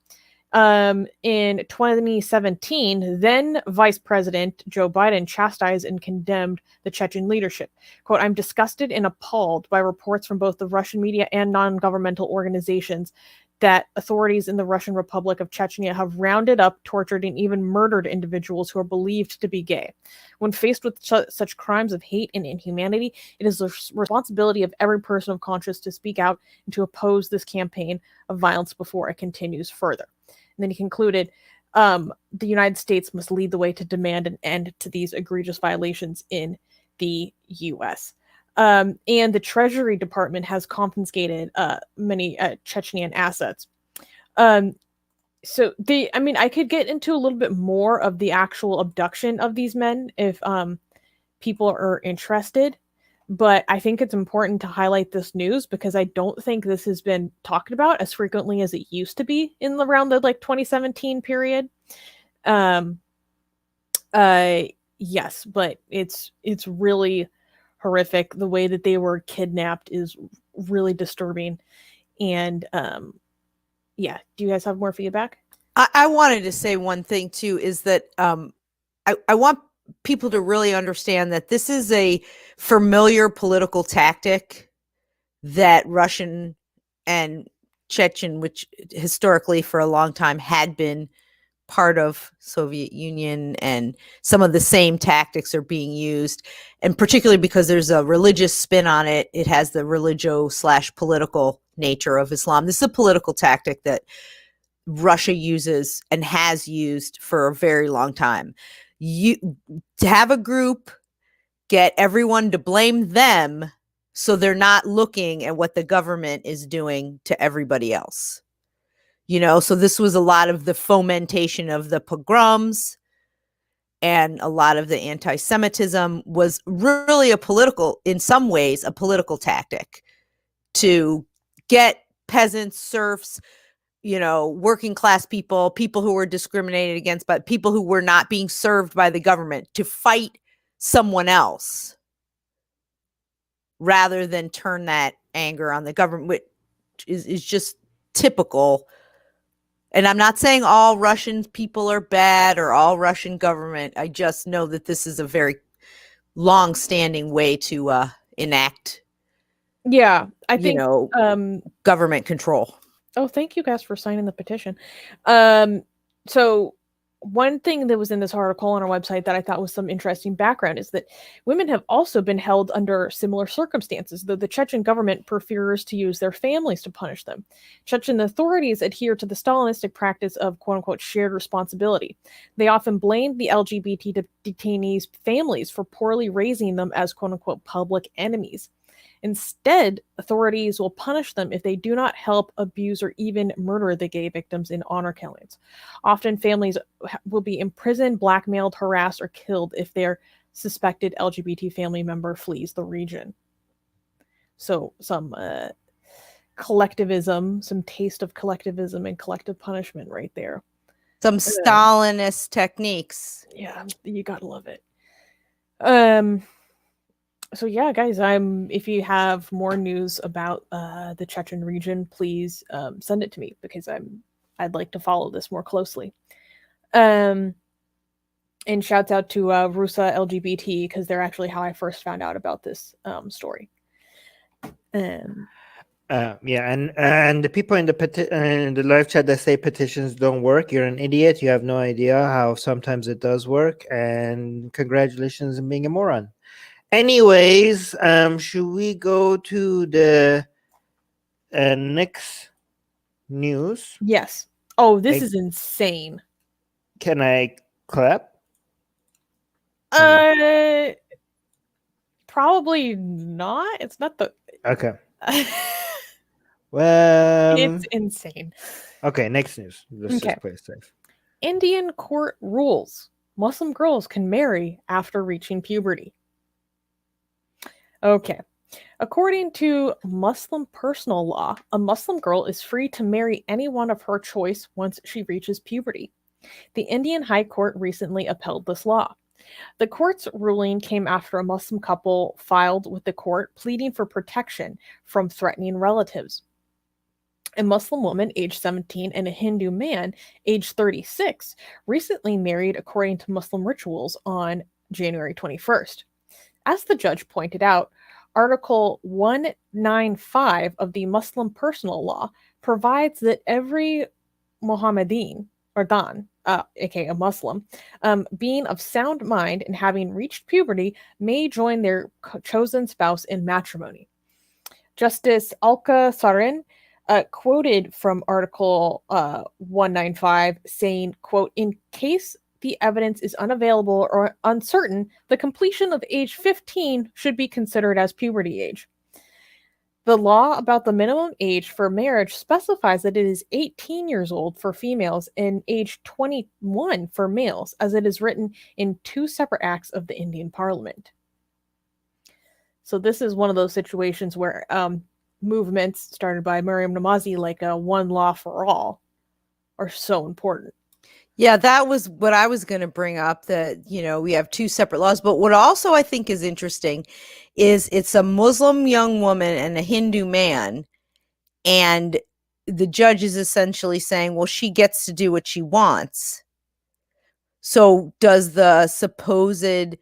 In 2017, then Vice President Joe Biden chastised and condemned the Chechen leadership. Quote, "I'm disgusted and appalled by reports from both the Russian media and non-governmental organizations that authorities in the Russian Republic of Chechnya have rounded up, tortured, and even murdered individuals who are believed to be gay. When faced with such crimes of hate and inhumanity, it is the responsibility of every person of conscience to speak out and to oppose this campaign of violence before it continues further." And then he concluded, the United States must lead the way to demand an end to these egregious violations in the U.S. And the Treasury Department has confiscated many Chechnyan assets. I could get into a little bit more of the actual abduction of these men if people are interested. But I think it's important to highlight this news because I don't think this has been talked about as frequently as it used to be in around the 2017 period. Yes, but it's really horrific. The way that they were kidnapped is really disturbing. And do you guys have more feedback? I wanted to say one thing too, is that I want people to really understand that this is a familiar political tactic that Russian and Chechen, which historically for a long time had been part of Soviet Union, and some of the same tactics are being used, and particularly because there's a religious spin on it, it has the religio/political nature of Islam. This is a political tactic that Russia uses and has used for a very long time. To have a group, get everyone to blame them so they're not looking at what the government is doing to everybody else. So this was a lot of the fomentation of the pogroms, and a lot of the anti-Semitism was really in some ways, a political tactic to get peasants, serfs, working class people who were discriminated against, but people who were not being served by the government, to fight someone else rather than turn that anger on the government, which is just typical. And I'm not saying all Russian people are bad or all Russian government. I just know that this is a very long-standing way to enact, I think government control. Oh, thank you guys for signing the petition. So one thing that was in this article on our website that I thought was some interesting background is that women have also been held under similar circumstances, though the Chechen government prefers to use their families to punish them. Chechen authorities adhere to the Stalinistic practice of quote-unquote shared responsibility. They often blame the LGBT detainees' families for poorly raising them as quote-unquote public enemies. Instead, authorities will punish them if they do not help, abuse, or even murder the gay victims in honor killings. Often, families will be imprisoned, blackmailed, harassed, or killed if their suspected LGBT family member flees the region. So, some collectivism, some taste of collectivism and collective punishment right there. Some Stalinist techniques. Yeah, you gotta love it. So yeah, guys, if you have more news about the Chechen region, please send it to me because I'd like to follow this more closely. And shouts out to Rusa LGBT because they're actually how I first found out about this story. And the people in the live chat that say petitions don't work, you're an idiot. You have no idea how sometimes it does work. And congratulations on being a moron. Anyways, should we go to the next news? Yes. Oh, this is insane. Can I clap? Probably not. It's not the... Okay. Well... It's insane. Okay, next news. Let's just play it safe. Indian court rules. Muslim girls can marry after reaching puberty. Okay. According to Muslim personal law, a Muslim girl is free to marry anyone of her choice once she reaches puberty. The Indian High Court recently upheld this law. The court's ruling came after a Muslim couple filed with the court pleading for protection from threatening relatives. A Muslim woman aged 17 and a Hindu man aged 36 recently married according to Muslim rituals on January 21st. As the judge pointed out, Article 195 of the Muslim personal law provides that every Mohammedan, or Dan, aka a Muslim, being of sound mind and having reached puberty may join their chosen spouse in matrimony. Justice Alka Sarin quoted from Article 195 saying, quote, in case the evidence is unavailable or uncertain, the completion of age 15 should be considered as puberty age. The law about the minimum age for marriage specifies that it is 18 years old for females and age 21 for males, as it is written in 2 separate acts of the Indian Parliament. So this is one of those situations where movements started by Maryam Namazi, like a one law for all, are so important. Yeah, that was what I was going to bring up, that, we have 2 separate laws. But what also I think is interesting is it's a Muslim young woman and a Hindu man. And the judge is essentially saying, well, she gets to do what she wants. So does the supposed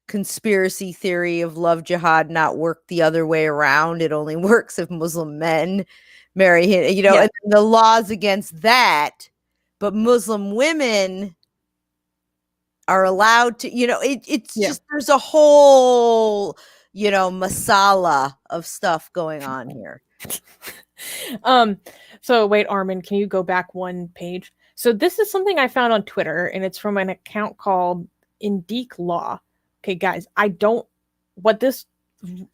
conspiracy theory of love jihad not work the other way around? It only works if Muslim men marry him, and the laws against that. But Muslim women are allowed to, it's just, there's a whole, masala of stuff going on here. So wait, Armin, can you go back one page? So this is something I found on Twitter, and it's from an account called Indique Law. Okay, guys, what this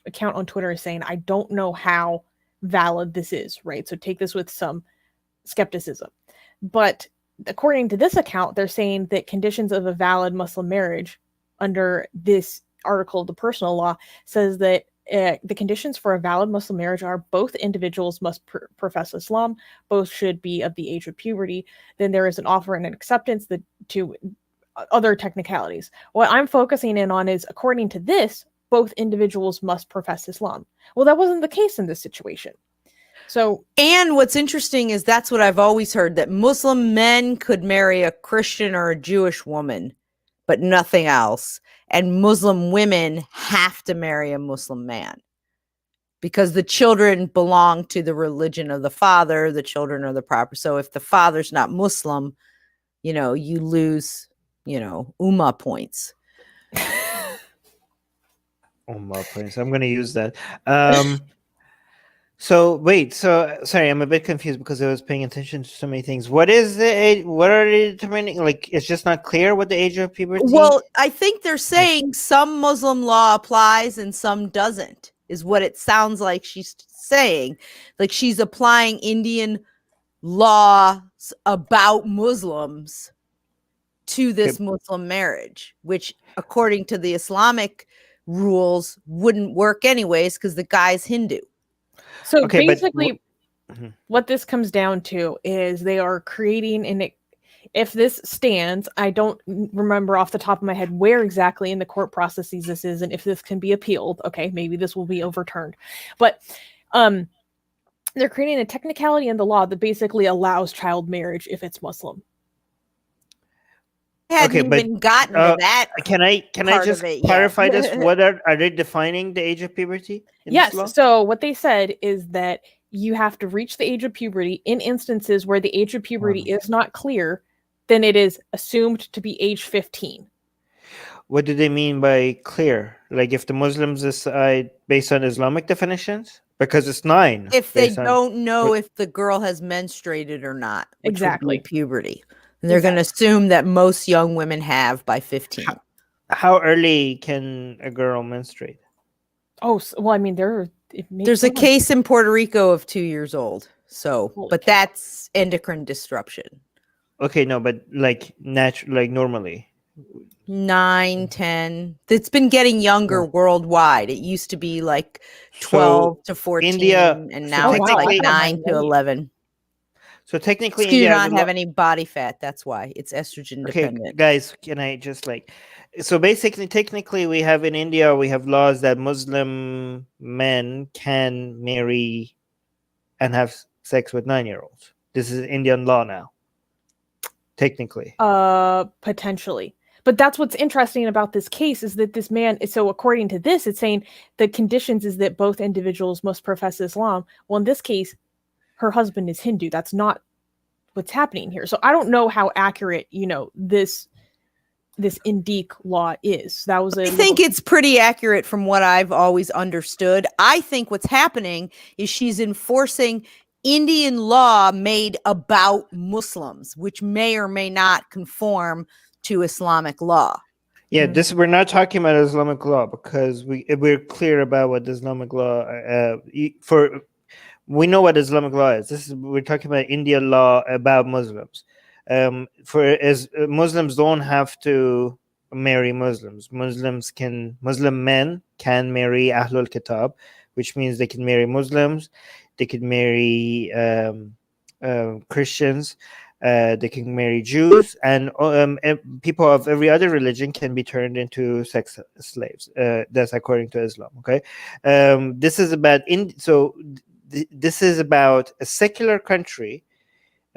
account on Twitter is saying, I don't know how valid this is, right? So take this with some skepticism. But according to this account, they're saying that conditions of a valid Muslim marriage under this article of the personal law says that the conditions for a valid Muslim marriage are both individuals must profess Islam, both should be of the age of puberty, then there is an offer and an acceptance to other technicalities. What I'm focusing in on is, according to this, both individuals must profess Islam. Well, that wasn't the case in this situation. So, and what's interesting is that's what I've always heard, that Muslim men could marry a Christian or a Jewish woman, but nothing else. And Muslim women have to marry a Muslim man because the children belong to the religion of the father. The children are the proper. So if the father's not Muslim, you lose, Ummah points. Ummah points. I'm going to use that. So wait, sorry, I'm a bit confused because I was paying attention to so many things. What is the age? What are they determining? Like, it's just not clear what the age of puberty. Well, I think they're saying some Muslim law applies and some doesn't, is what it sounds like she's saying. Like, she's applying Indian laws about Muslims to this Muslim marriage, which according to the Islamic rules wouldn't work anyways because the guy's Hindu. So basically, what this comes down to is they are creating if this stands, I don't remember off the top of my head where exactly in the court processes this is, and if this can be appealed. Okay, maybe this will be overturned. But they're creating a technicality in the law that basically allows child marriage if it's Muslim. Hadn't even gotten to that. Can I just clarify this? What are they defining the age of puberty? Yes. So what they said is that you have to reach the age of puberty in instances where the age of puberty is not clear. Then it is assumed to be age 15. What do they mean by clear? Like, if the Muslims decide based on Islamic definitions, because it's 9. If they don't know if the girl has menstruated or not, exactly, puberty. And they're going to assume that most young women have by 15. How early can a girl menstruate? Oh, well, I mean, there's a case in Puerto Rico of 2 years old. So, but that's endocrine disruption. Okay, no, but like normally. 9, 10. It's been getting younger worldwide. It used to be like 12 to 14, India, and so now it's like technically- 9 to 11. So technically, You do India has not a have lo- any body fat. That's why it's estrogen Okay, dependent. guys, can I just like, so basically, technically, we have in India, we have laws that Muslim men can marry and have sex with 9-year-olds. This is Indian law now. Technically. Potentially. But that's what's interesting about this case is that this man, so according to this, it's saying the conditions is that both individuals must profess Islam. Well, in this case, her husband is Hindu. That's not what's happening here. So I don't know how accurate, this Indique law is. That was I think it's pretty accurate from what I've always understood. I think what's happening is she's enforcing Indian law made about Muslims, which may or may not conform to Islamic law. Yeah, we're not talking about Islamic law because we're clear about what the Islamic law we know what Islamic law is. We're talking about Indian law about Muslims. Muslims don't have to marry Muslims. Muslim men can marry Ahlul Kitab, which means they can marry Muslims, they can marry Christians, they can marry Jews, and people of every other religion can be turned into sex slaves. That's according to Islam. Okay, this is about this is about a secular country.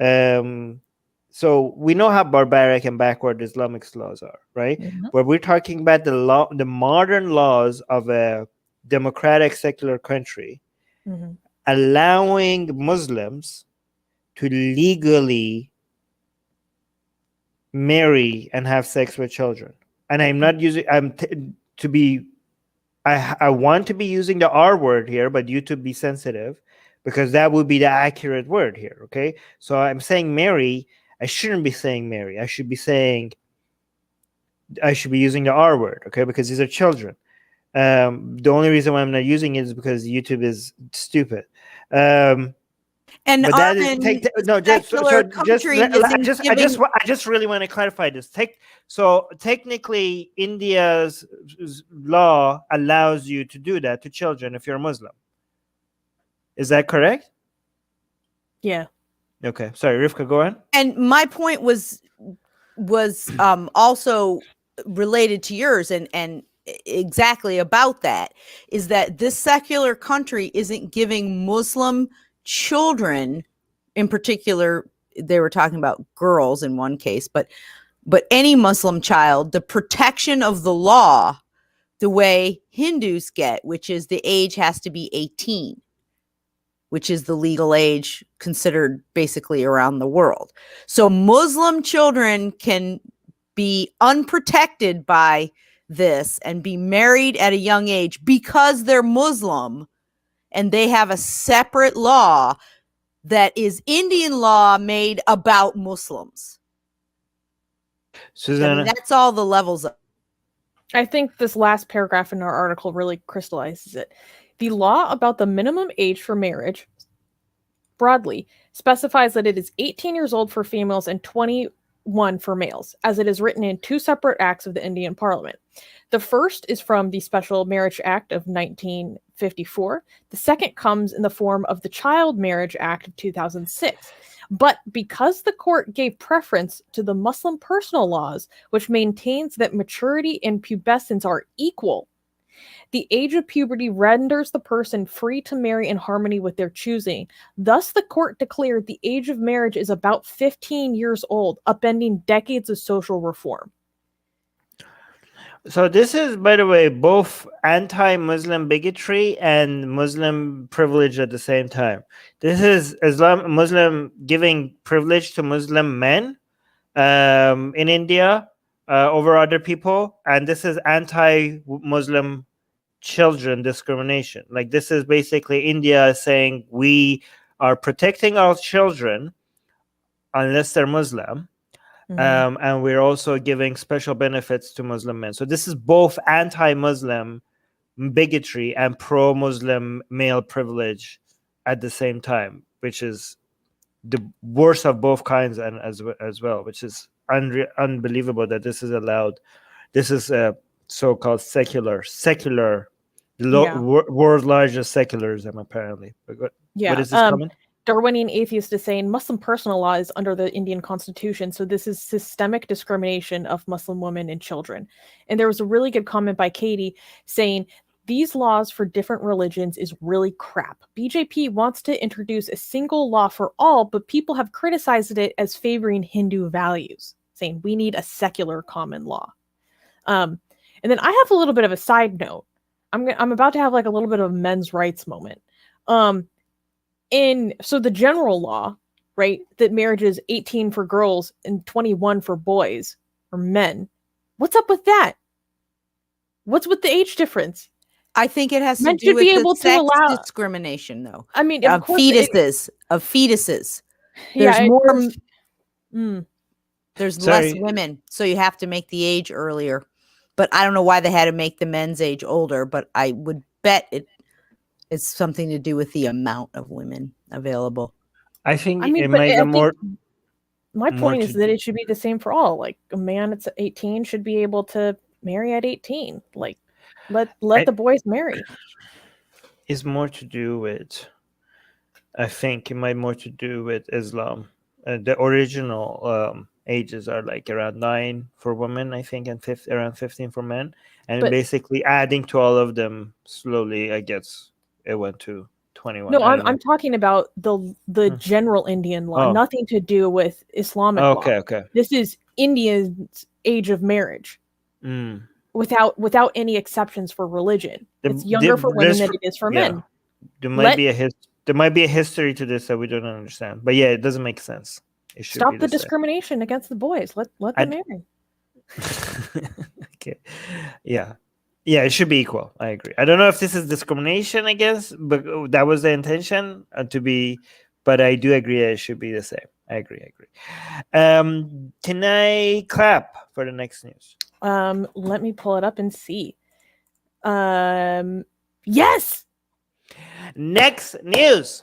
So we know how barbaric and backward Islamic laws are, right? Mhm. But we're talking about the modern laws of a democratic secular country, allowing Muslims to legally marry and have sex with children. And I'm not using I want to be using the R word here, but you to be sensitive, because that would be the accurate word here. Okay, so I'm saying marry. I shouldn't be saying marry. I should be using the R word. Okay, because these are children. The only reason why I'm not using it is because YouTube is stupid. And but that is I just really want to clarify this. So technically, India's law allows you to do that to children if you're a Muslim. Is that correct? Yeah. Okay. Sorry, Rivka, go on. And my point was also related to yours, and exactly about that is that this secular country isn't giving Muslim children, in particular, they were talking about girls in one case, but any Muslim child, the protection of the law the way Hindus get, which is the age has to be 18, which is the legal age considered basically around the world. So Muslim children can be unprotected by this and be married at a young age because they're Muslim, and they have a separate law that is Indian law made about Muslims. Susanna, I mean, that's all the levels of. I think this last paragraph in our article really crystallizes it. The law about the minimum age for marriage, broadly, specifies that it is 18 years old for females and 21 for males, as it is written in two separate acts of the Indian Parliament. The first is from the Special Marriage Act of 1954. The second comes in the form of the Child Marriage Act of 2006. But because the court gave preference to the Muslim personal laws, which maintains that maturity and pubescence are equal, the age of puberty renders the person free to marry in harmony with their choosing. Thus, the court declared the age of marriage is about 15 years old, upending decades of social reform. So this is, by the way, both anti-Muslim bigotry and Muslim privilege at the same time. This is Muslim giving privilege to Muslim men in India over other people, and this is anti-Muslim children discrimination. Like, this is basically India saying we are protecting our children unless they're Muslim. And we're also giving special benefits to Muslim men. So this is both anti-Muslim bigotry and pro-Muslim male privilege at the same time, which is the worst of both kinds, and as well, which is unbelievable that this is allowed. This is a so-called secular, Yeah. world's largest secularism, apparently. But what is this comment? Darwinian atheist is saying Muslim personal law is under the Indian constitution, so this is systemic discrimination of Muslim women and children. And there was a really good comment by Katie saying these laws for different religions is really crap. BJP wants to introduce a single law for all, but people have criticized it as favoring Hindu values, saying we need a secular common law. And then I have a little bit of a side note. I'm about to have like a little bit of a men's rights moment. So the general law, right, that marriage is 18 for girls and 21 for boys or men. What's up with that? What's with the age difference? I think it has Men to do should with be the able to sex allow discrimination, though. I mean, Of fetuses. There's yeah, more. There's Sorry. less women, so you have to make the age earlier. But I don't know why they had to make the men's age older. But I would bet it's something to do with the amount of women available. I think I mean, it but might I be more. think my more point is to that do- it should be the same for all. Like a man that's 18 should be able to marry at 18. Like let the boys marry. It's more to do with. I think it might more to do with Islam. The original ages are like around 9 for women, I think, and around 15 for men. And But- basically adding to all of them slowly, I guess it went to 21. No, I don't I'm know. talking about the general Indian law, Oh. nothing to do with Islamic law. Okay. This is India's age of marriage Mm. without any exceptions for religion. It's younger for women than it is for men. There might be a history to this that we don't understand. But yeah, it doesn't make sense. It should Stop be the same. discrimination against the boys. Let them marry. Okay. Yeah, it should be equal. I agree. I don't know if this is discrimination, I guess, but that was the intention to be. But I do agree that it should be the same. I agree. Can I clap for the next news? Let me pull it up and see. Yes. Next news.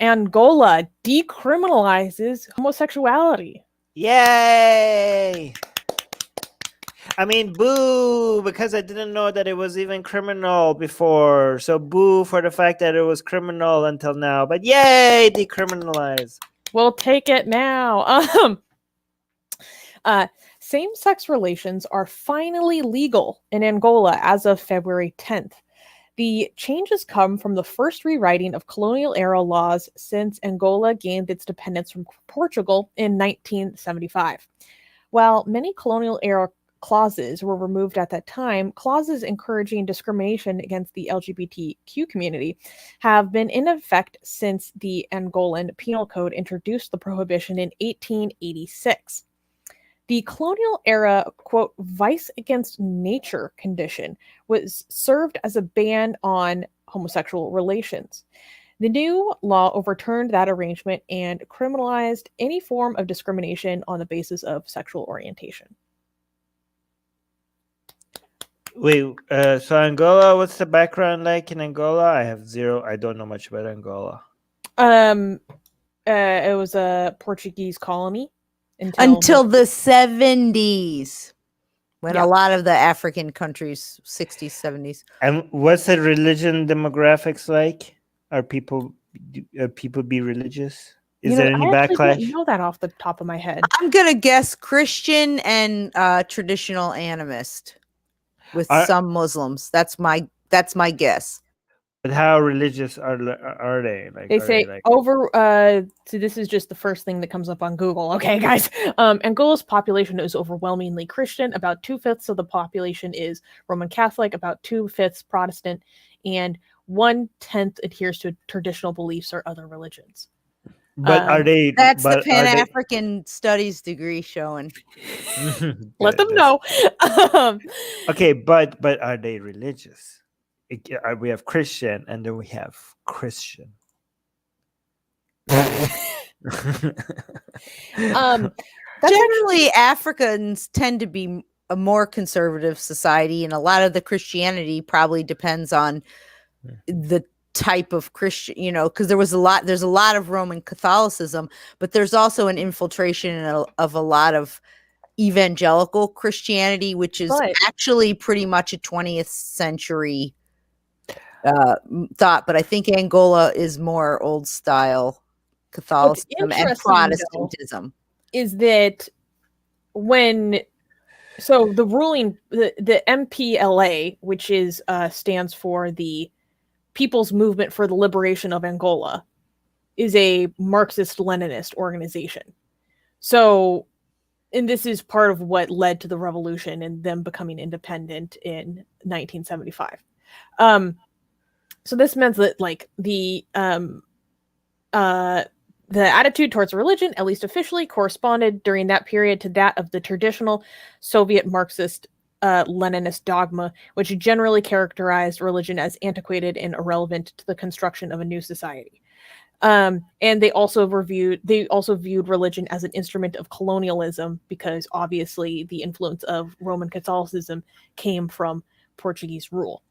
Angola decriminalizes homosexuality. Yay! I mean, boo, because I didn't know that it was even criminal before. So boo for the fact that it was criminal until now. But yay, decriminalize. We'll take it now. Same-sex relations are finally legal in Angola as of February 10th. The changes come from the first rewriting of colonial-era laws since Angola gained its independence from Portugal in 1975. While many colonial-era clauses were removed at that time, clauses encouraging discrimination against the LGBTQ community have been in effect since the Angolan Penal Code introduced the prohibition in 1886. The colonial era, quote, vice against nature condition was served as a ban on homosexual relations. The new law overturned that arrangement and criminalized any form of discrimination on the basis of sexual orientation. Wait, so Angola, what's the background like in Angola? I don't know much about Angola. It was a Portuguese colony until the 70s, when a lot of the African countries, 60s, 70s. And what's the religion demographics like? Are people be religious? Is there any backlash? I don't know that off the top of my head. I'm gonna guess Christian and traditional animist, with some Muslims. That's my guess. But how religious are they? Like, they say so this is just the first thing that comes up on Google. Okay, guys. Angola's population is overwhelmingly Christian. About 2/5 of the population is Roman Catholic, about 2/5 Protestant, and 1/10 adheres to traditional beliefs or other religions. But are they? That's the Pan-African Studies degree showing. Let them know. Okay, but are they religious? We have Christian, and then we have Christian. Generally, Africans tend to be a more conservative society, and a lot of the Christianity probably depends on the type of Christian, because there's a lot of Roman Catholicism, but there's also an infiltration of a lot of evangelical Christianity, which is actually pretty much a 20th century thought. But I think Angola is more old style Catholicism and Protestantism. Is that the ruling, the MPLA, which is stands for the People's Movement for the Liberation of Angola, is a Marxist-Leninist organization. So, and this is part of what led to the revolution and them becoming independent in 1975. So this meant that like the attitude towards religion, at least officially, corresponded during that period to that of the traditional Soviet Marxist Leninist dogma, which generally characterized religion as antiquated and irrelevant to the construction of a new society. And they also viewed religion as an instrument of colonialism, because obviously the influence of Roman Catholicism came from Portuguese rule.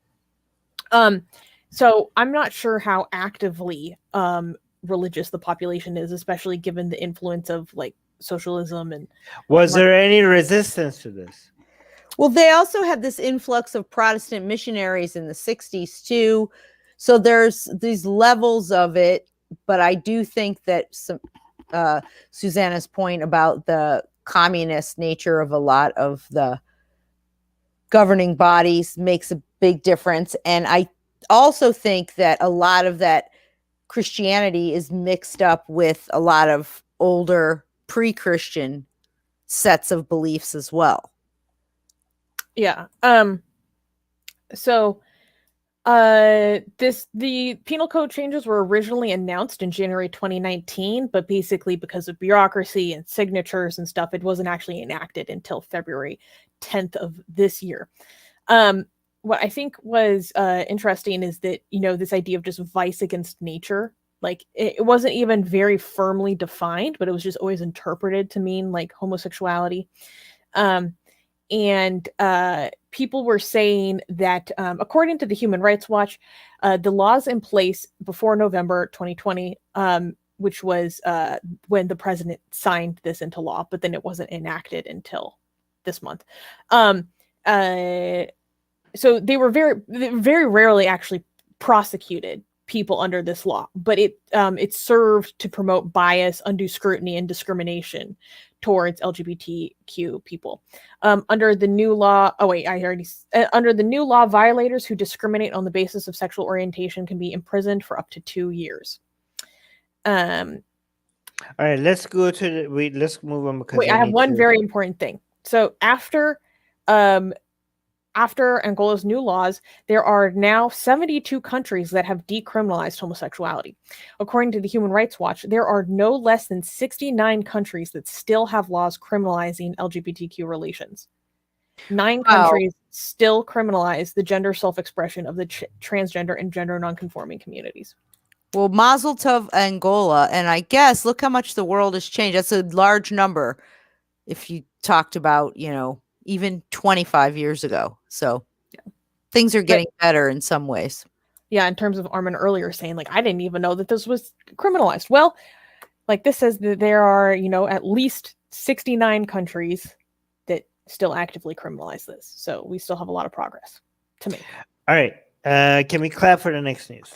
So I'm not sure how actively religious the population is, especially given the influence of like socialism and. Was there any resistance to this? Well, they also had this influx of Protestant missionaries in the 60s too. So there's these levels of it, but I do think that Susanna's point about the communist nature of a lot of the governing bodies makes a big difference. And I also think that a lot of that Christianity is mixed up with a lot of older pre-Christian sets of beliefs as well. Yeah. So the penal code changes were originally announced in January 2019, but basically because of bureaucracy and signatures and stuff, it wasn't actually enacted until February 10th of this year. What I think was interesting is that, this idea of just vice against nature, like it wasn't even very firmly defined, but it was just always interpreted to mean like homosexuality. And people were saying that, according to the Human Rights Watch, the laws in place before November 2020, which was when the president signed this into law, but then it wasn't enacted until this month. So they were very rarely actually prosecuted people under this law, but it served to promote bias, undue scrutiny, and discrimination towards LGBTQ people. Under the new law, under the new law, violators who discriminate on the basis of sexual orientation can be imprisoned for up to 2 years. All right, let's go to let's move on, because I have one very important thing. So after Angola's new laws, there are now 72 countries that have decriminalized homosexuality. According to the Human Rights Watch, there are no less than 69 countries that still have laws criminalizing LGBTQ relations. 9 countries still criminalize the gender self-expression of the transgender and gender non-conforming communities. Well, Mazel Tov, Angola, and I guess look how much the world has changed. That's a large number if you talked about, even 25 years ago. So things are getting better in some ways. Yeah, in terms of Armin earlier saying, like, I didn't even know that this was criminalized. Well, like this says that there are, at least 69 countries that still actively criminalize this. So we still have a lot of progress to make. All right. Can we clap for the next news?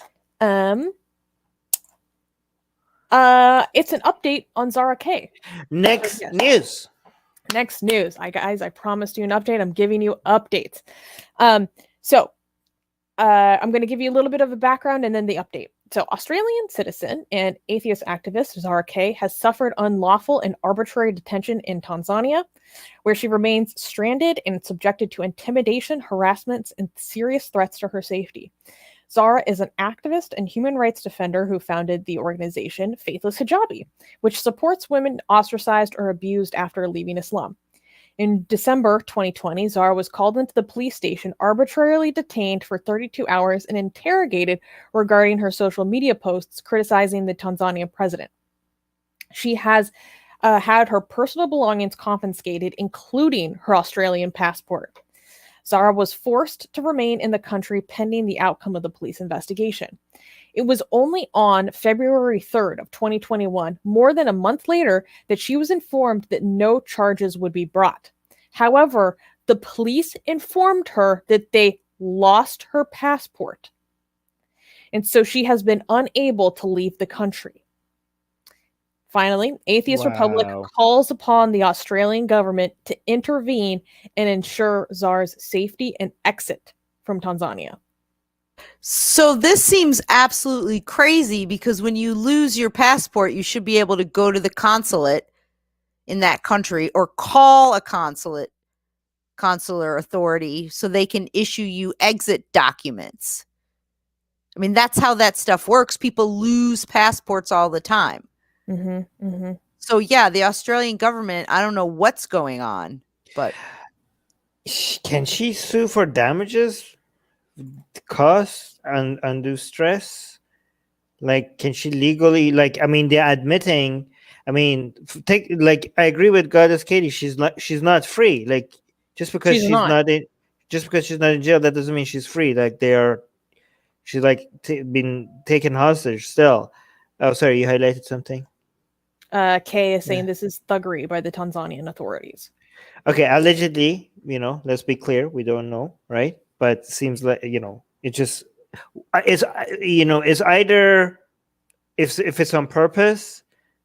It's an update on Zara K. Next news. Next news. Guys, I promised you an update. I'm giving you updates. So I'm going to give you a little bit of a background and then the update. So Australian citizen and atheist activist Zara K has suffered unlawful and arbitrary detention in Tanzania, where she remains stranded and subjected to intimidation, harassments, and serious threats to her safety. Zara is an activist and human rights defender who founded the organization Faithless Hijabi, which supports women ostracized or abused after leaving Islam. In December 2020, Zara was called into the police station, arbitrarily detained for 32 hours, and interrogated regarding her social media posts criticizing the Tanzanian president. She has had her personal belongings confiscated, including her Australian passport. Zara was forced to remain in the country pending the outcome of the police investigation. It was only on February 3rd of 2021, more than a month later, that she was informed that no charges would be brought. However, the police informed her that they lost her passport. And so she has been unable to leave the country. Finally, Atheist Republic calls upon the Australian government to intervene and ensure Zar's safety and exit from Tanzania. So this seems absolutely crazy, because when you lose your passport, you should be able to go to the consulate in that country or call a consular authority so they can issue you exit documents. I mean, that's how that stuff works. People lose passports all the time. So yeah, the Australian government, I don't know what's going on, but can she sue for damages, cost, and undue stress? Like, can she legally, like, I mean, they're admitting, I mean, I agree with Goddess Katie, she's not free. Like, just because she's not in jail, that doesn't mean she's free. Like, she's like been taken hostage still. Oh, sorry, you highlighted something. Kay is saying this is thuggery by the Tanzanian authorities. Okay, allegedly, let's be clear, we don't know, right? But it seems like, it just, it's either, if it's on purpose,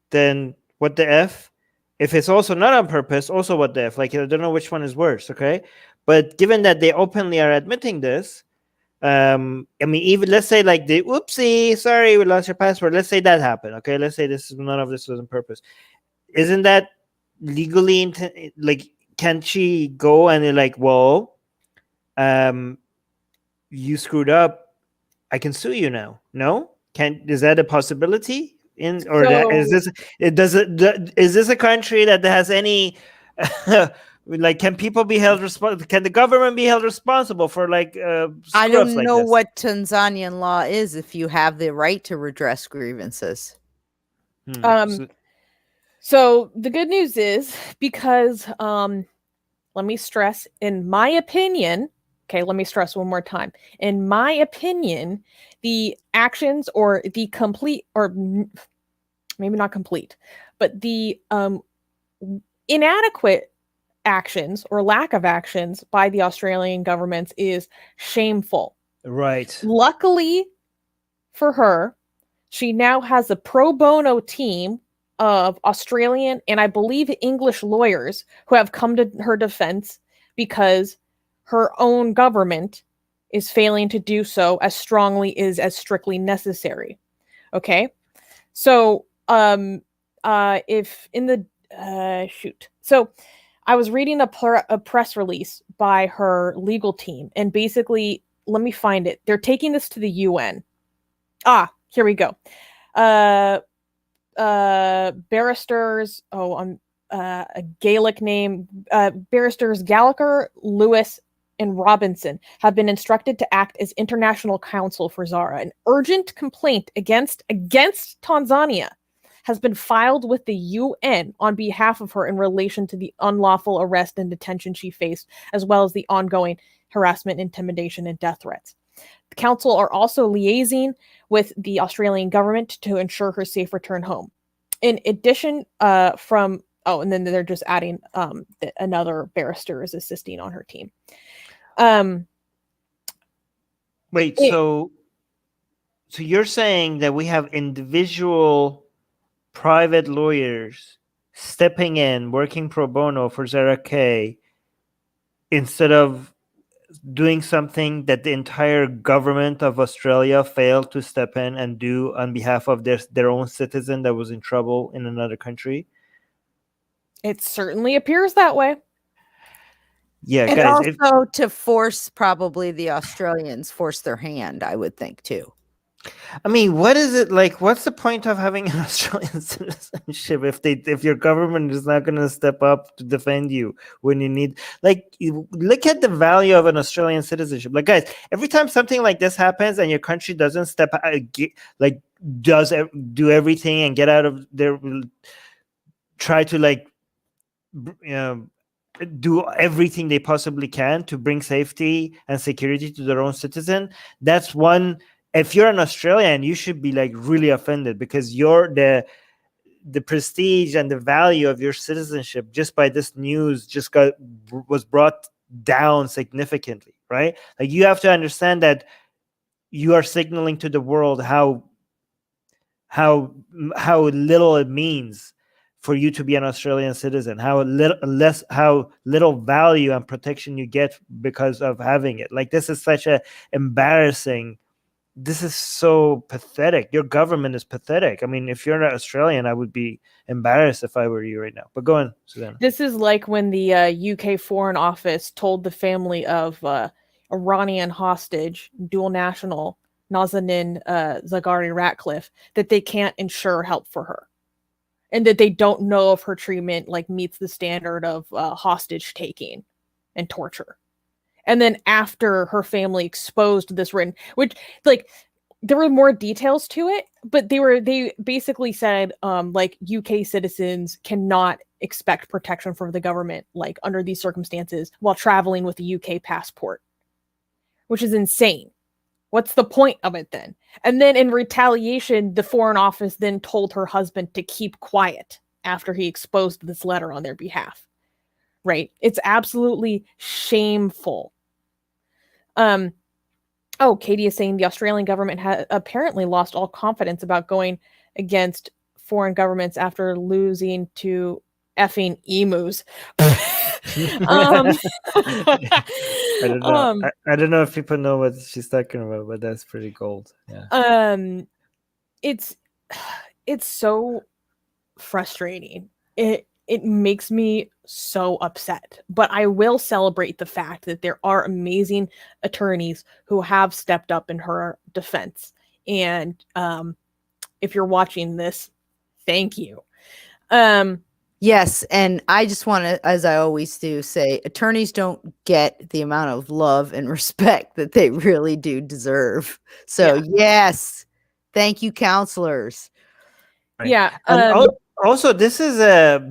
then what the F? If it's also not on purpose, also what the F? Like, I don't know which one is worse, okay? But given that they openly are admitting this, I mean, even let's say like the oopsie, sorry, we lost your passport. Let's say that happened. Okay, let's say none of this was on purpose. Isn't that legally like? Can she go and they're like, well, you screwed up, I can sue you now? No, is that a possibility? Is this a country that has any? Like, can people be held responsible? Can the government be held responsible for like? I don't know what Tanzanian law is if you have the right to redress grievances. So the good news is, because let me stress, in my opinion. Okay, let me stress one more time. In my opinion, the actions or the complete, or maybe not complete, but the inadequate actions or lack of actions by the Australian government is shameful. Right. Luckily for her, she now has a pro bono team of Australian and I believe English lawyers who have come to her defense because her own government is failing to do so as strictly necessary. Okay? So, if in the so I was reading a press release by her legal team, and basically, let me find it. They're taking this to the UN. Here we go. Barristers, a Gaelic name, barristers Gallagher, Lewis, and Robinson have been instructed to act as international counsel for Zara. An urgent complaint against Tanzania has been filed with the UN on behalf of her in relation to the unlawful arrest and detention she faced, as well as the ongoing harassment, intimidation, and death threats. The council are also liaising with the Australian government to ensure her safe return home. In addition, and then they're just adding that another barrister is assisting on her team. So you're saying that we have individual private lawyers stepping in, working pro bono for Zara K, instead of doing something that the entire government of Australia failed to step in and do on behalf of their own citizen that was in trouble in another country? It certainly appears that way. Yeah, and guys, also to force probably the Australians force their hand, I would think too. I mean, what is it like? What's the point of having an Australian citizenship if your government is not going to step up to defend you when you need? Like, look at the value of an Australian citizenship. Like, guys, every time something like this happens and your country doesn't step out, do everything and get out of there, try to do everything they possibly can to bring safety and security to their own citizen. That's one if you're an Australian, you should be like really offended because you're the prestige and the value of your citizenship just by this news was brought down significantly, right? Like you have to understand that you are signaling to the world how little it means for you to be an Australian citizen, how little value and protection you get because of having it. Like this is such a embarrassing. This is so pathetic. Your government is pathetic. I mean, if you're an Australian, I would be embarrassed if I were you right now. But go on, Susanna. This is like when the UK Foreign Office told the family of Iranian hostage, dual national, Nazanin Zaghari Ratcliffe, that they can't ensure help for her. And that they don't know if her treatment like meets the standard of hostage taking and torture. And then after her family exposed this written, which like there were more details to it, but they basically said like UK citizens cannot expect protection from the government like under these circumstances while traveling with a UK passport, which is insane. What's the point of it then? And then in retaliation, the Foreign Office then told her husband to keep quiet after he exposed this letter on their behalf. Right? It's absolutely shameful. Katie is saying the Australian government has apparently lost all confidence about going against foreign governments after losing to effing emus. I don't know. I don't know if people know what she's talking about, but that's pretty gold. Yeah. It's so frustrating. It makes me so upset. But I will celebrate the fact that there are amazing attorneys who have stepped up in her defense. And if you're watching this, thank you. Yes, and I just want to, as I always do, say attorneys don't get the amount of love and respect that they really do deserve. So yes, thank you, counselors. Right. Yeah. Also, this is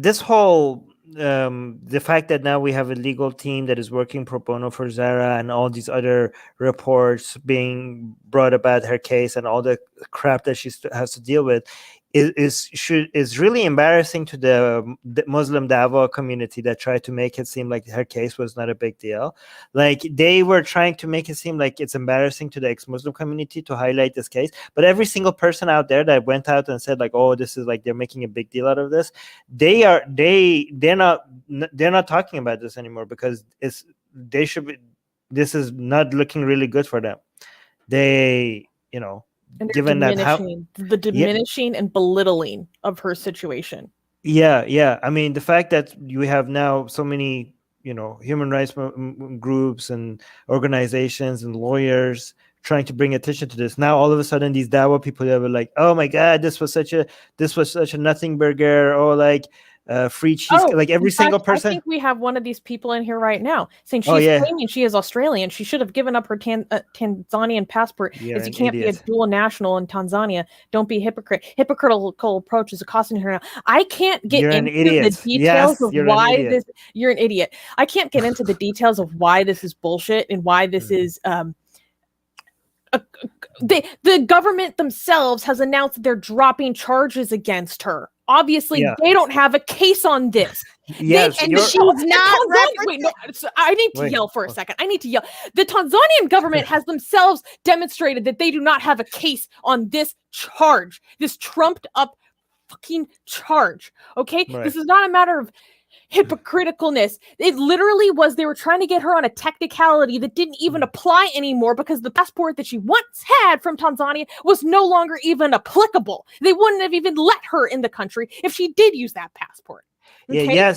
this whole the fact that now we have a legal team that is working pro bono for Zara and all these other reports being brought about her case and all the crap that she has to deal with is really embarrassing to the Muslim Dawa community that tried to make it seem like her case was not a big deal. Like they were trying to make it seem like it's embarrassing to the ex-Muslim community to highlight this case, but every single person out there that went out and said like, oh, this is like they're making a big deal out of this, they're not talking about this anymore because this is not looking really good for them. They, and given that the diminishing and belittling of her situation. Yeah. I mean, the fact that you have now so many, human rights groups and organizations and lawyers trying to bring attention to this. Now, all of a sudden, these Dawa people that were like, "Oh my God, this was such a nothing burger," or like free cheese. Like every single person. I think we have one of these people in here right now saying she's claiming she is Australian. She should have given up her Tanzanian passport, as you can't be a dual national in Tanzania. Don't be hypocrite. Hypocritical approach is costing her now. I can't get into the details of why this. You're an idiot. I can't get into the details of why this is bullshit and why this is. The government themselves has announced that they're dropping charges against her. Obviously, they don't have a case on this. Yes, she's not. Wait, no, I need to yell for a second. I need to yell. The Tanzanian government has themselves demonstrated that they do not have a case on this charge, this trumped up fucking charge. Okay, this is not a matter of hypocriticalness. It literally was they were trying to get her on a technicality that didn't even apply anymore because the passport that she once had from Tanzania was no longer even applicable. They wouldn't have even let her in the country if she did use that passport. Okay?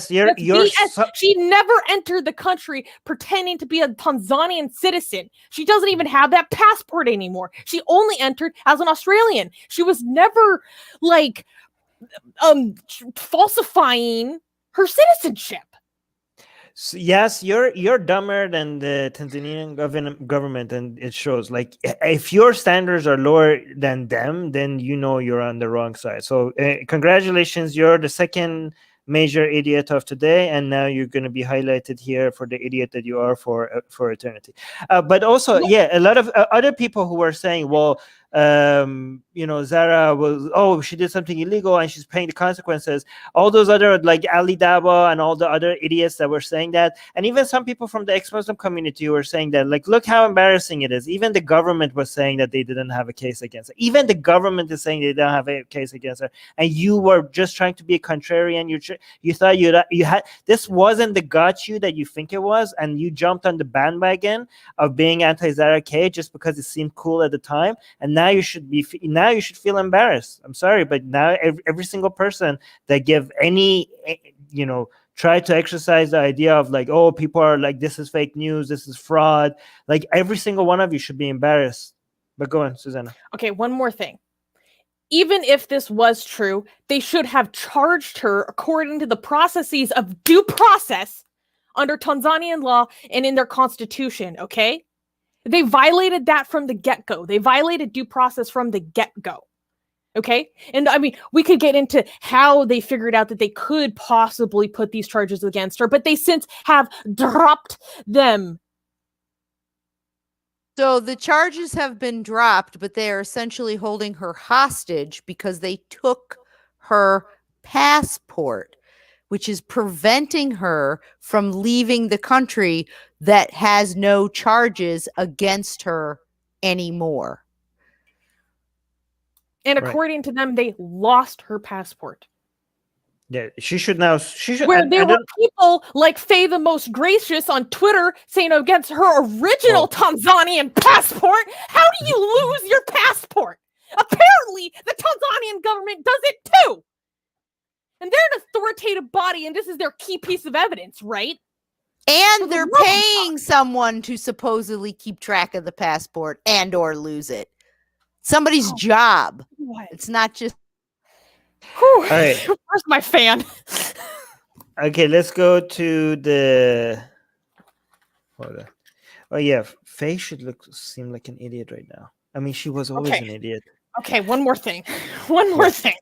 She never entered the country pretending to be a Tanzanian citizen. She doesn't even have that passport anymore. She only entered as an Australian. She was never like falsifying her citizenship. So, yes, you're dumber than the Tanzanian government, and it shows. Like if your standards are lower than them, then you're on the wrong side. So congratulations, you're the second major idiot of today, and now you're going to be highlighted here for the idiot that you are for eternity. But also, yeah, a lot of other people who were saying, well, Zara she did something illegal and she's paying the consequences. All those other like Ali Daba and all the other idiots that were saying that, and even some people from the ex-Muslim community were saying that, like, look how embarrassing it is. Even the government was saying that they didn't have a case against her. Even the government is saying they don't have a case against her, and you were just trying to be a contrarian. You thought you had this wasn't the got you that you think it was, and you jumped on the bandwagon of being anti-Zara K just because it seemed cool at the time, and now you should feel embarrassed. I'm sorry, but now every single person that give any try to exercise the idea of like, oh, people are like, this is fake news, this is fraud, like every single one of you should be embarrassed. But go on, Susanna. Okay, one more thing. Even if this was true, they should have charged her according to the processes of due process under Tanzanian law and in their constitution, okay? They violated that from the get-go. They violated due process from the get-go, okay? And I mean, we could get into how they figured out that they could possibly put these charges against her, but they since have dropped them. So the charges have been dropped, but they are essentially holding her hostage because they took her passport, which is preventing her from leaving the country that has no charges against her anymore. And according to them, they lost her passport. Yeah, she should. Where there were people like Faye the Most Gracious on Twitter saying against her original Tanzanian passport, how do you lose your passport? Apparently, the Tanzanian government does it too. And they're an authoritative body, and this is their key piece of evidence, right? And they're paying someone to supposedly keep track of the passport and or lose it. Somebody's job. What? It's not just... All right. Where's my fan? Okay, let's go to the... Hold on. Oh, yeah. Faye should seem like an idiot right now. I mean, she was always an idiot. Okay, one more thing. Okay.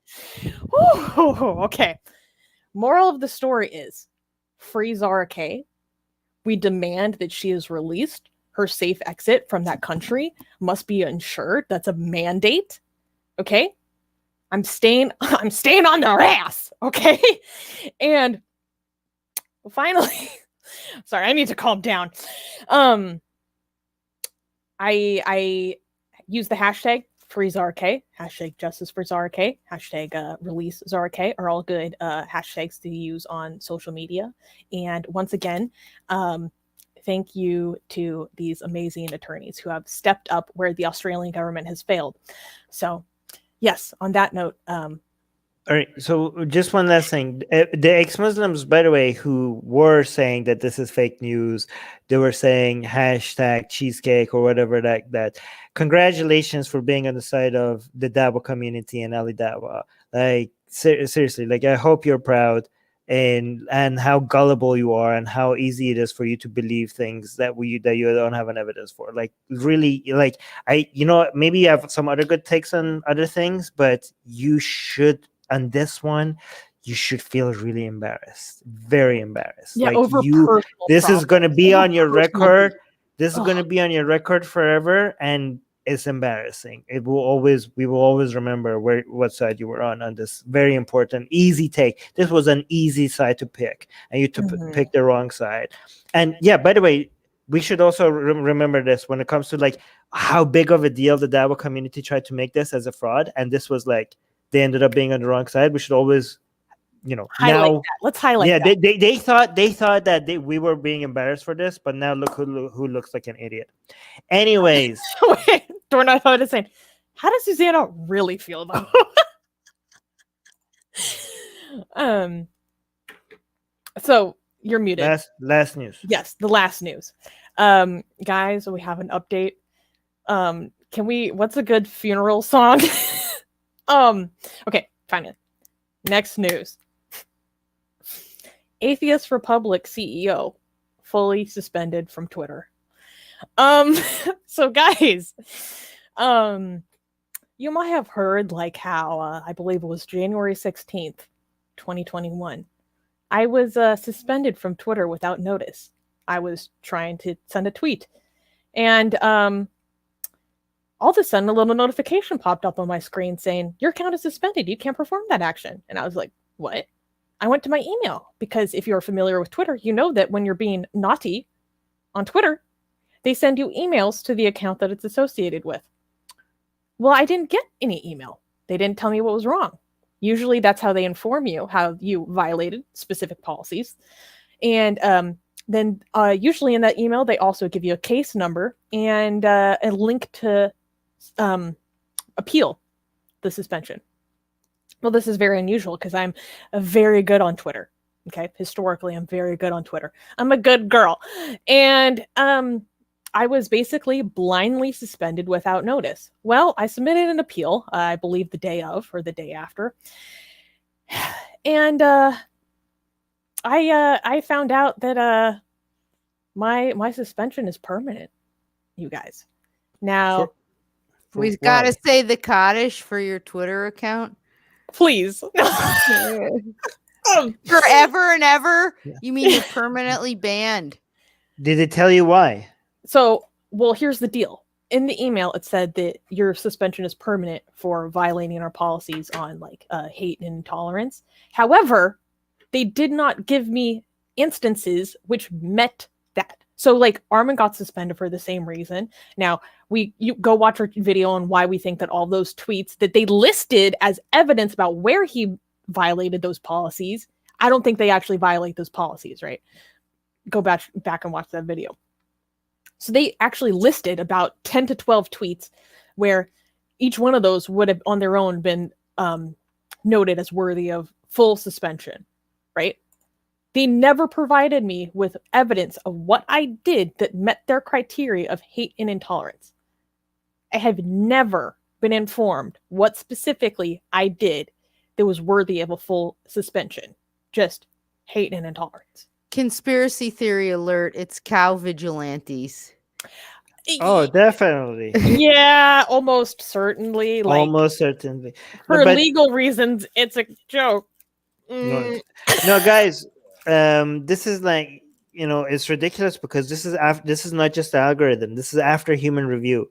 Moral of the story is, free Zara K. We demand that she is released. Her safe exit from that country must be ensured. That's a mandate. Okay? I'm staying on their ass. Okay? And finally, sorry, I need to calm down. I use the hashtag free Zara K, hashtag justice for Zara K, hashtag release Zara K are all good hashtags to use on social media. And once again, thank you to these amazing attorneys who have stepped up where the Australian government has failed. So yes, on that note. All right, so just one last thing. The ex-Muslims, by the way, who were saying that this is fake news, they were saying hashtag cheesecake or whatever that congratulations for being on the side of the Dawa community and Ali Dawa. Like, seriously, like, I hope you're proud and how gullible you are and how easy it is for you to believe things that you don't have an evidence for. Like, really, like, maybe you have some other good takes on other things, but you should... on this one, you should feel really embarrassed, very embarrassed. Yeah, like this is going to be on your record. This is going to be on your record forever, and it's embarrassing. We will always remember what side you were on this very important, easy take. This was an easy side to pick, and you pick the wrong side. And yeah, by the way, we should also remember this when it comes to like how big of a deal the Dawa community tried to make this as a fraud, and this was like, they ended up being on the wrong side. We should always, highlight that. Let's highlight that. Yeah, they thought that we were being embarrassed for this, but now look who looks like an idiot. Anyways, wait, we're not saying, how does Susanna really feel about? So you're muted. Last news. Yes, the last news. Guys, we have an update. What's a good funeral song? Okay, finally. Next news. Atheist Republic CEO fully suspended from Twitter. So guys, you might have heard like how I believe it was January 16th, 2021, I was suspended from Twitter without notice. I was trying to send a tweet, and all of a sudden, a little notification popped up on my screen saying, your account is suspended. You can't perform that action. And I was like, what? I went to my email, because if you're familiar with Twitter, you know that when you're being naughty on Twitter, they send you emails to the account that it's associated with. Well, I didn't get any email. They didn't tell me what was wrong. Usually that's how they inform you how you violated specific policies. And then usually in that email, they also give you a case number and a link to appeal the suspension. Well, this is very unusual because I'm very good on Twitter. Okay, historically, I'm very good on Twitter. I'm a good girl. And I was basically blindly suspended without notice. Well, I submitted an appeal, I believe the day of or the day after. And I found out that my suspension is permanent, you guys. Now, we've got to say the Kaddish for your Twitter account. Please. Forever and ever? You mean you're permanently banned? Did it tell you why? So, well, here's the deal. In the email, it said that your suspension is permanent for violating our policies on like hate and intolerance. However, they did not give me instances which met that. So like Armin got suspended for the same reason. Now you go watch our video on why we think that all those tweets that they listed as evidence about where he violated those policies. I don't think they actually violate those policies, right? Go back and watch that video. So they actually listed about 10 to 12 tweets where each one of those would have on their own been noted as worthy of full suspension, right? They never provided me with evidence of what I did that met their criteria of hate and intolerance. I have never been informed what specifically I did that was worthy of a full suspension. Just hate and intolerance. Conspiracy theory alert. It's cow vigilantes. Oh, definitely. Yeah, almost certainly. Like, almost certainly. For legal reasons, it's a joke. No, guys, this is like, it's ridiculous because this is not just the algorithm. This is after human review.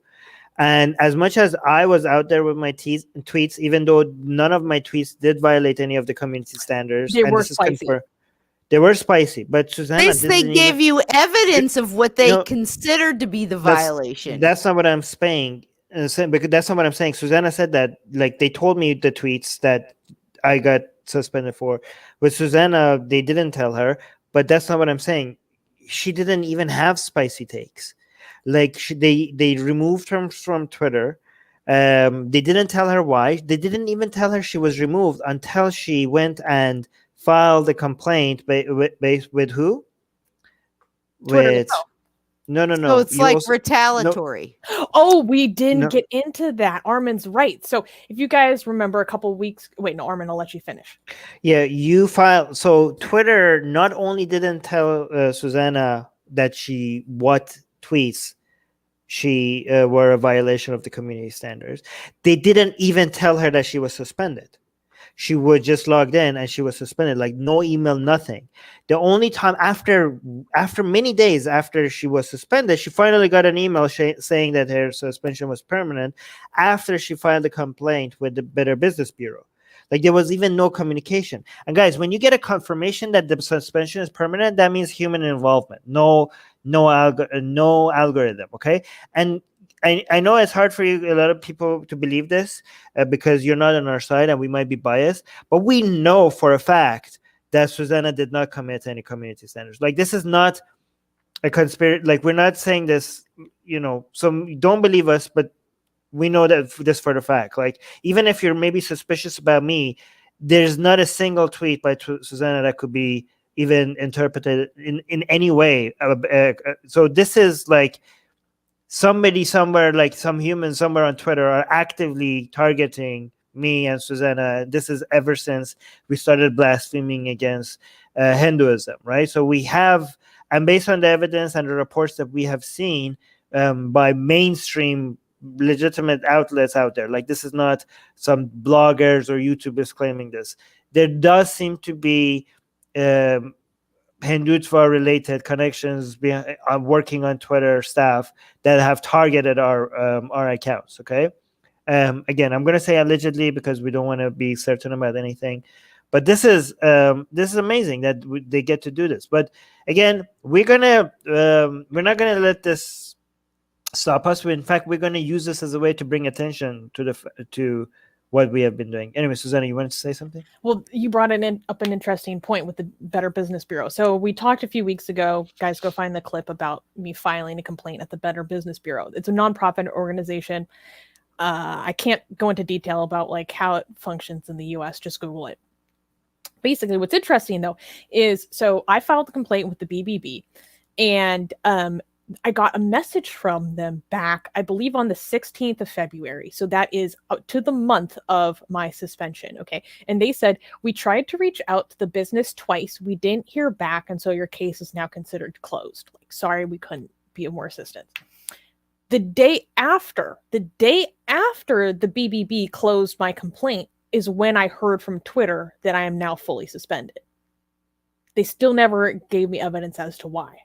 And as much as I was out there with my tweets, even though none of my tweets did violate any of the community standards, they were spicy. They were spicy, but Susanna, at least they gave you evidence of what they considered to be the violation. That's not what I'm saying. Because that's not what I'm saying. Susanna said that, like, they told me the tweets that I got suspended for. With Susanna, they didn't tell her, but that's not what I'm saying. She didn't even have spicy takes. Like, they removed her from Twitter. They didn't tell her why. They didn't even tell her she was removed until she went and filed a complaint with who? Twitter with no. So it's like retaliatory. No. Oh, we didn't get into that. Armin's right. So if you guys remember a couple weeks, wait, no, Armin, I'll let you finish. Yeah, you filed. So Twitter not only didn't tell Susanna that what tweets she were a violation of the community standards, they didn't even tell her that she was suspended. She would just logged in and she was suspended, like no email, nothing. The only time after many days after she was suspended, she finally got an email saying that her suspension was permanent after she filed a complaint with the Better Business Bureau. Like, there was even no communication. And guys, when you get a confirmation that the suspension is permanent, that means human involvement. No algorithm. Okay. And I know it's hard for you, a lot of people, to believe this because you're not on our side and we might be biased, but we know for a fact that Susanna did not commit any community standards. Like, this is not a conspiracy. Like, we're not saying this, so don't believe us, but we know that this for the fact. Like, even if you're maybe suspicious about me, there's not a single tweet by Susanna that could be even interpreted in any way. So this is like, somebody somewhere, like some human somewhere on Twitter, are actively targeting me and Susanna. This is ever since we started blaspheming against Hinduism, right? So we have, and based on the evidence and the reports that we have seen by mainstream legitimate outlets out there, like, this is not some bloggers or YouTubers claiming this. There does seem to be Hindutva related connections working on Twitter staff that have targeted our accounts. Okay. Again, I'm going to say allegedly because we don't want to be certain about anything, but this is amazing that they get to do this. But again, we're not going to let this stop us. In fact, we're going to use this as a way to bring attention to what we have been doing. Anyway, Susanna, you wanted to say something? Well, you brought up an interesting point with the Better Business Bureau. So we talked a few weeks ago, guys, go find the clip about me filing a complaint at the Better Business Bureau. It's a nonprofit organization. I can't go into detail about like how it functions in the US, just Google it. Basically, what's interesting though is, so I filed the complaint with the BBB, and I got a message from them back, I believe on the 16th of February. So that is up to the month of my suspension. Okay. And they said, we tried to reach out to the business twice. We didn't hear back. And so your case is now considered closed. Like, sorry, we couldn't be of more assistance. The day after the BBB closed my complaint is when I heard from Twitter that I am now fully suspended. They still never gave me evidence as to why.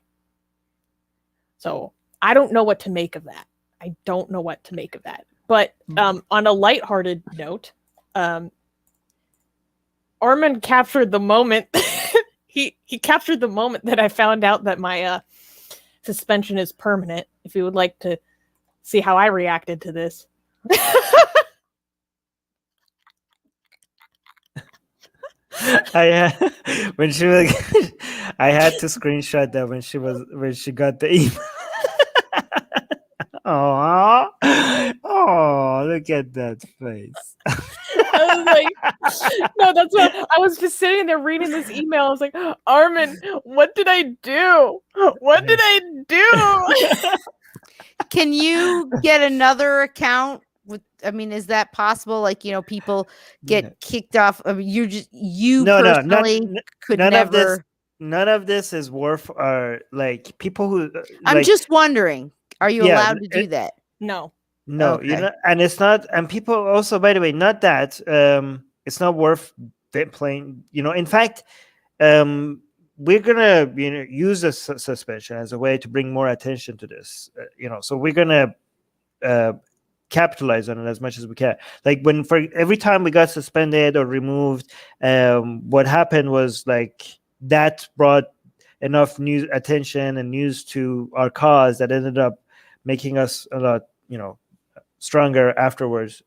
So I don't know what to make of that. But on a lighthearted note, Armin captured the moment. he captured the moment that I found out that my suspension is permanent. If you would like to see how I reacted to this. I had to screenshot that when she got the email. Oh, look at that face. I was like, no, that's what I was just sitting there reading this email. I was like, Armin, what did I do? What did I do? Can you get another account? Is that possible? Like, people get kicked off. I mean, you personally could never. None of this is worth like people who. I'm just wondering, are you allowed to do that? No. Okay. And it's not. And people also, by the way, not that it's not worth playing. In fact, we're gonna use this suspension as a way to bring more attention to this. So we're gonna capitalize on it as much as we can. Like for every time we got suspended or removed, what happened was like that brought enough news attention and news to our cause that ended up making us a lot stronger afterwards,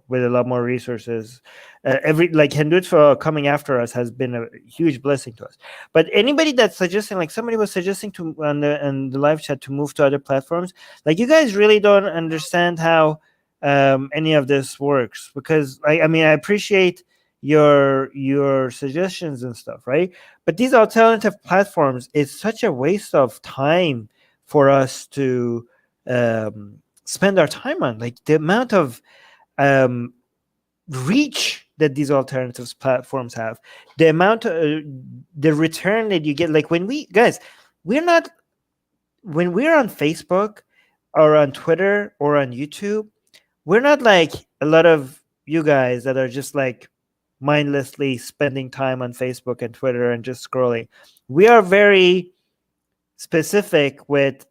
with a lot more resources. Hindutva coming after us has been a huge blessing to us. But anybody that's suggesting, like somebody was suggesting on the live chat to move to other platforms, like you guys really don't understand how any of this works, because I appreciate your suggestions and stuff, right? But these alternative platforms is such a waste of time for us to spend our time on. Like the amount of reach that these alternatives platforms have, the amount of the return that you get. Like when we're on Facebook or on Twitter or on YouTube, we're not like a lot of you guys that are just like mindlessly spending time on Facebook and Twitter and just scrolling. We are very specific with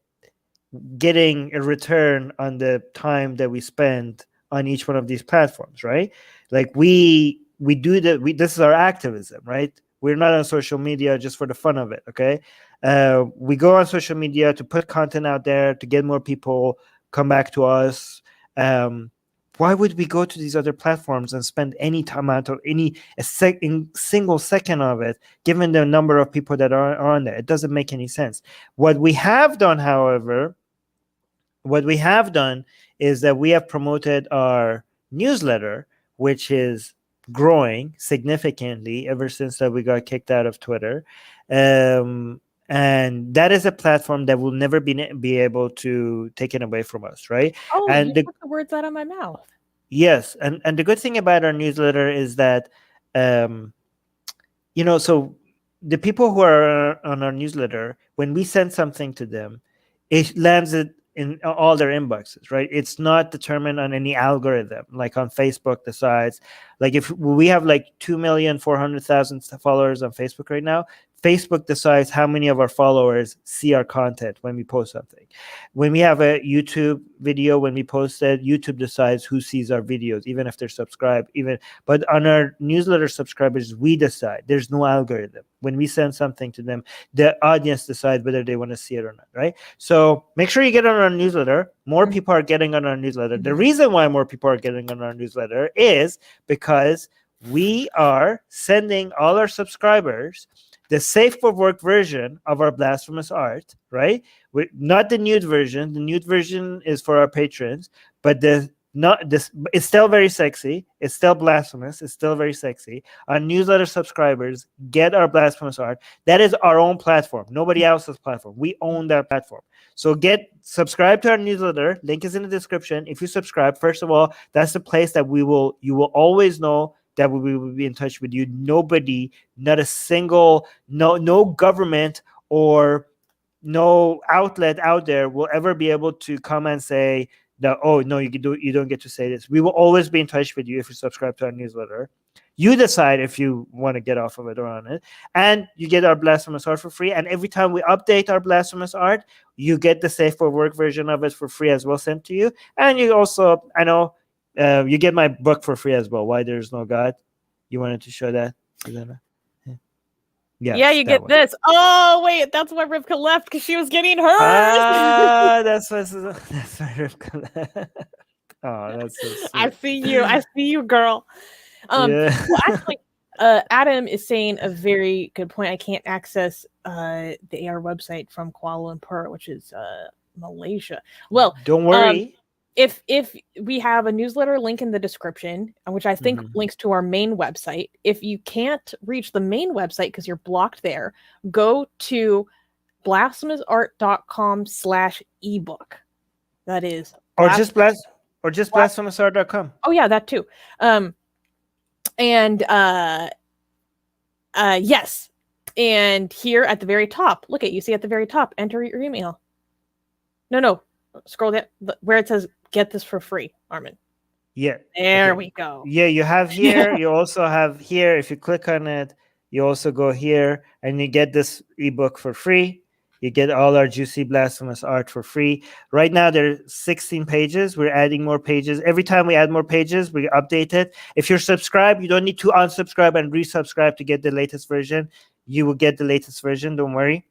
getting a return on the time that we spend on each one of these platforms, right? Like we do that. This is our activism, right? We're not on social media just for the fun of it. Okay. We go on social media to put content out there to get more people come back to us. Why would we go to these other platforms and spend any time out of single second of it, given the number of people that are on there? It doesn't make any sense. What we have done, however, is that we have promoted our newsletter, which is growing significantly ever since that we got kicked out of Twitter. And that is a platform that will never be able to take it away from us, right? Oh, and you took the words out of my mouth. Yes, and the good thing about our newsletter is that, so the people who are on our newsletter, when we send something to them, it lands in all their inboxes, right? It's not determined on any algorithm, like on Facebook decides. Like if we have like 2,400,000 followers on Facebook right now, Facebook decides how many of our followers see our content when we post something. When we have a YouTube video, when we post it, YouTube decides who sees our videos, even if they're subscribed. But on our newsletter subscribers, we decide. There's no algorithm. When we send something to them, the audience decides whether they want to see it or not, right? So make sure you get on our newsletter. More people are getting on our newsletter. The reason why more people are getting on our newsletter is because we are sending all our subscribers the safe for work version of our blasphemous art, right? Not the nude version. The nude version is for our patrons, but it's still very sexy. It's still blasphemous. It's still very sexy. Our newsletter subscribers get our blasphemous art. That is our own platform. Nobody else's platform. We own that platform. So subscribe to our newsletter. Link is in the description. If you subscribe, first of all, that's the place that you will always know that we will be in touch with you. Nobody, not a single, no government or no outlet out there will ever be able to come and say that, oh, no, you don't get to say this. We will always be in touch with you if you subscribe to our newsletter. You decide if you want to get off of it or on it. And you get our blasphemous art for free. And every time we update our blasphemous art, you get the safe for work version of it for free as well sent to you. And you also, you get my book for free as well. Why There's No God. You wanted to show that, Susanna? Yeah, you get this. Oh, wait, that's why Rivka left, because she was getting hers. That's why Rivka left. Oh, that's so sweet. I see you, girl. Well, actually, Adam is saying a very good point. I can't access the AR website from Kuala Lumpur, which is Malaysia. Well, don't worry. If we have a newsletter link in the description, which I think links to our main website. If you can't reach the main website because you're blocked there, go to blasphemousart.com/ebook. That is, or just blasphemousart.com. Oh yeah, that too. Yes, and here at the very top, you see at the very top, enter your email. No, scroll down where it says get this for free, Armin. Yeah. There we go. Yeah, you have here. You also have here. If you click on it, you also go here and you get this ebook for free. You get all our juicy blasphemous art for free. Right now, there are 16 pages. We're adding more pages. Every time we add more pages, we update it. If you're subscribed, you don't need to unsubscribe and resubscribe to get the latest version. You will get the latest version. Don't worry.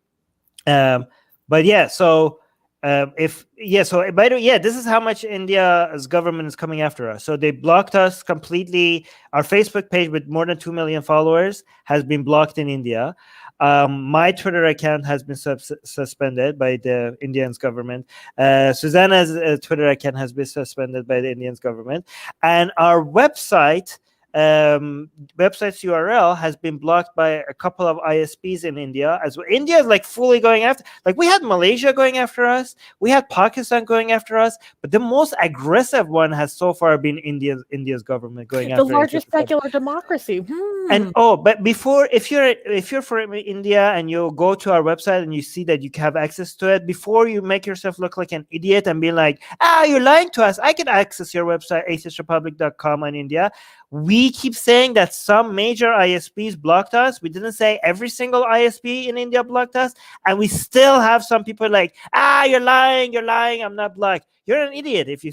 But yeah, so by the way, this is how much India's government is coming after us. So they blocked us completely. Our Facebook page with more than 2 million followers has been blocked in India. My Twitter account has been suspended by the Indian government. Susanna's Twitter account has been suspended by the Indian government. And our website's URL has been blocked by a couple of ISPs in India as well. India is like fully going after, like we had Malaysia going after us, we had Pakistan going after us, but the most aggressive one has so far been India's government going after the largest secular democracy. And but before, if you're from India and you go to our website and you see that you have access to it, before you make yourself look like an idiot and be like, you're lying to us, I can access your website, atheistrepublic.com in India. We keep saying that some major ISPs blocked us. We didn't say every single ISP in India blocked us, and we still have some people like, you're lying, I'm not blocked. You're an idiot if you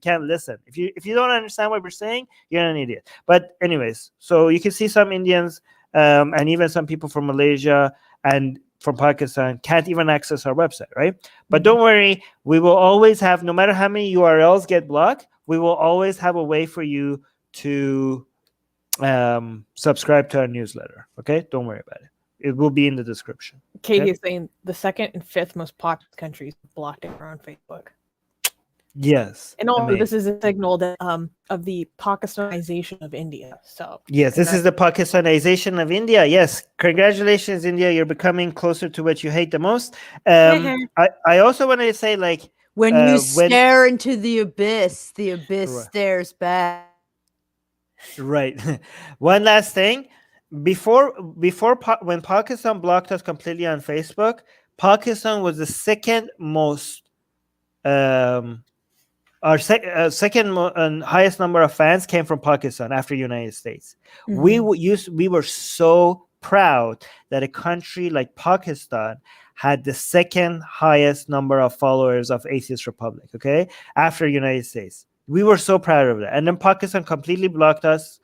can't listen. If you don't understand what we're saying, you're an idiot. But anyways, so you can see some Indians and even some people from Malaysia and from Pakistan can't even access our website, right? But don't worry, we will always have, no matter how many URLs get blocked, we will always have a way for you to subscribe to our newsletter. Okay, don't worry about it. It will be in the description. Katie is saying the second and fifth most populous countries blocked it on Facebook. Yes, and this is a signal that of the Pakistanization of India. So yes, this is the Pakistanization of India. Yes, congratulations, India. You're becoming closer to what you hate the most. I also want to say, like, when you stare into the abyss stares back. Right. One last thing. When Pakistan blocked us completely on Facebook, Pakistan was the second most our second highest number of fans came from Pakistan after United States. We were so proud that a country like Pakistan had the second highest number of followers of Atheist Republic, okay, after United States. We were so proud of that. And then Pakistan completely blocked us,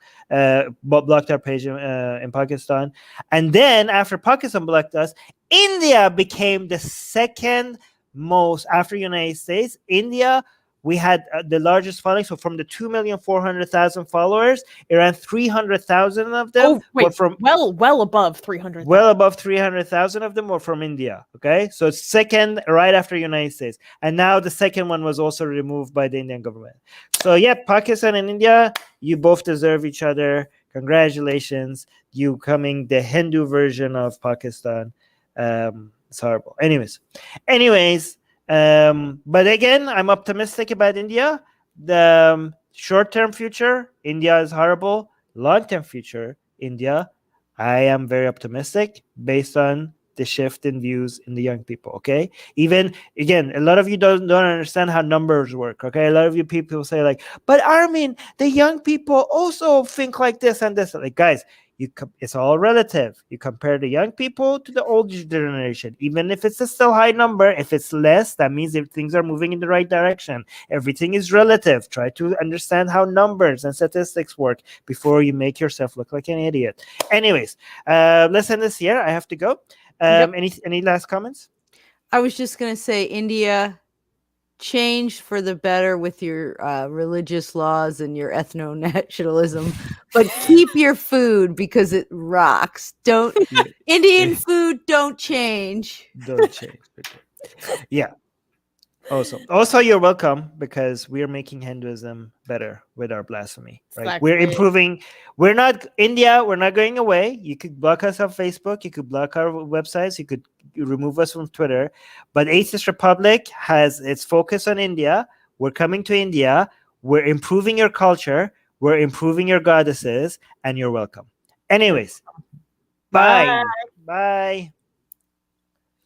blocked our page in Pakistan. And then after Pakistan blocked us, India became the second most after United States. India, we had the largest following. So from the 2,400,000 followers, around 300,000 of them were from well above 300,000. Well above 300,000 of them were from India. Okay, so it's second right after United States, and now the second one was also removed by the Indian government. So yeah, Pakistan and India, you both deserve each other. Congratulations, you coming the Hindu version of Pakistan. It's horrible. Anyways. But again, I'm optimistic about India. The short-term future, India is horrible. Long-term future, India, I am very optimistic based on the shift in views in the young people. Okay, even again, a lot of you don't understand how numbers work. Okay, a lot of you people say like, but Armin, the young people also think like this and this. Like, guys, it's all relative. You compare the young people to the older generation. Even if it's a still high number, if it's less, that means if things are moving in the right direction. Everything is relative. Try to understand how numbers and statistics work before you make yourself look like an idiot. Anyways, let's end this here. I have to go. Any last comments? I was just going to say, India, change for the better with your religious laws and your ethno-nationalism, but keep your food because it rocks. Don't Indian food, don't change. Don't change. Yeah. Also, you're welcome, because we are making Hinduism better with our blasphemy. Right? Exactly. We're improving. We're not India. We're not going away. You could block us on Facebook. You could block our websites. You could remove us from Twitter. But Atheist Republic has its focus on India. We're coming to India. We're improving your culture. We're improving your goddesses, and you're welcome. Anyways, bye. Bye.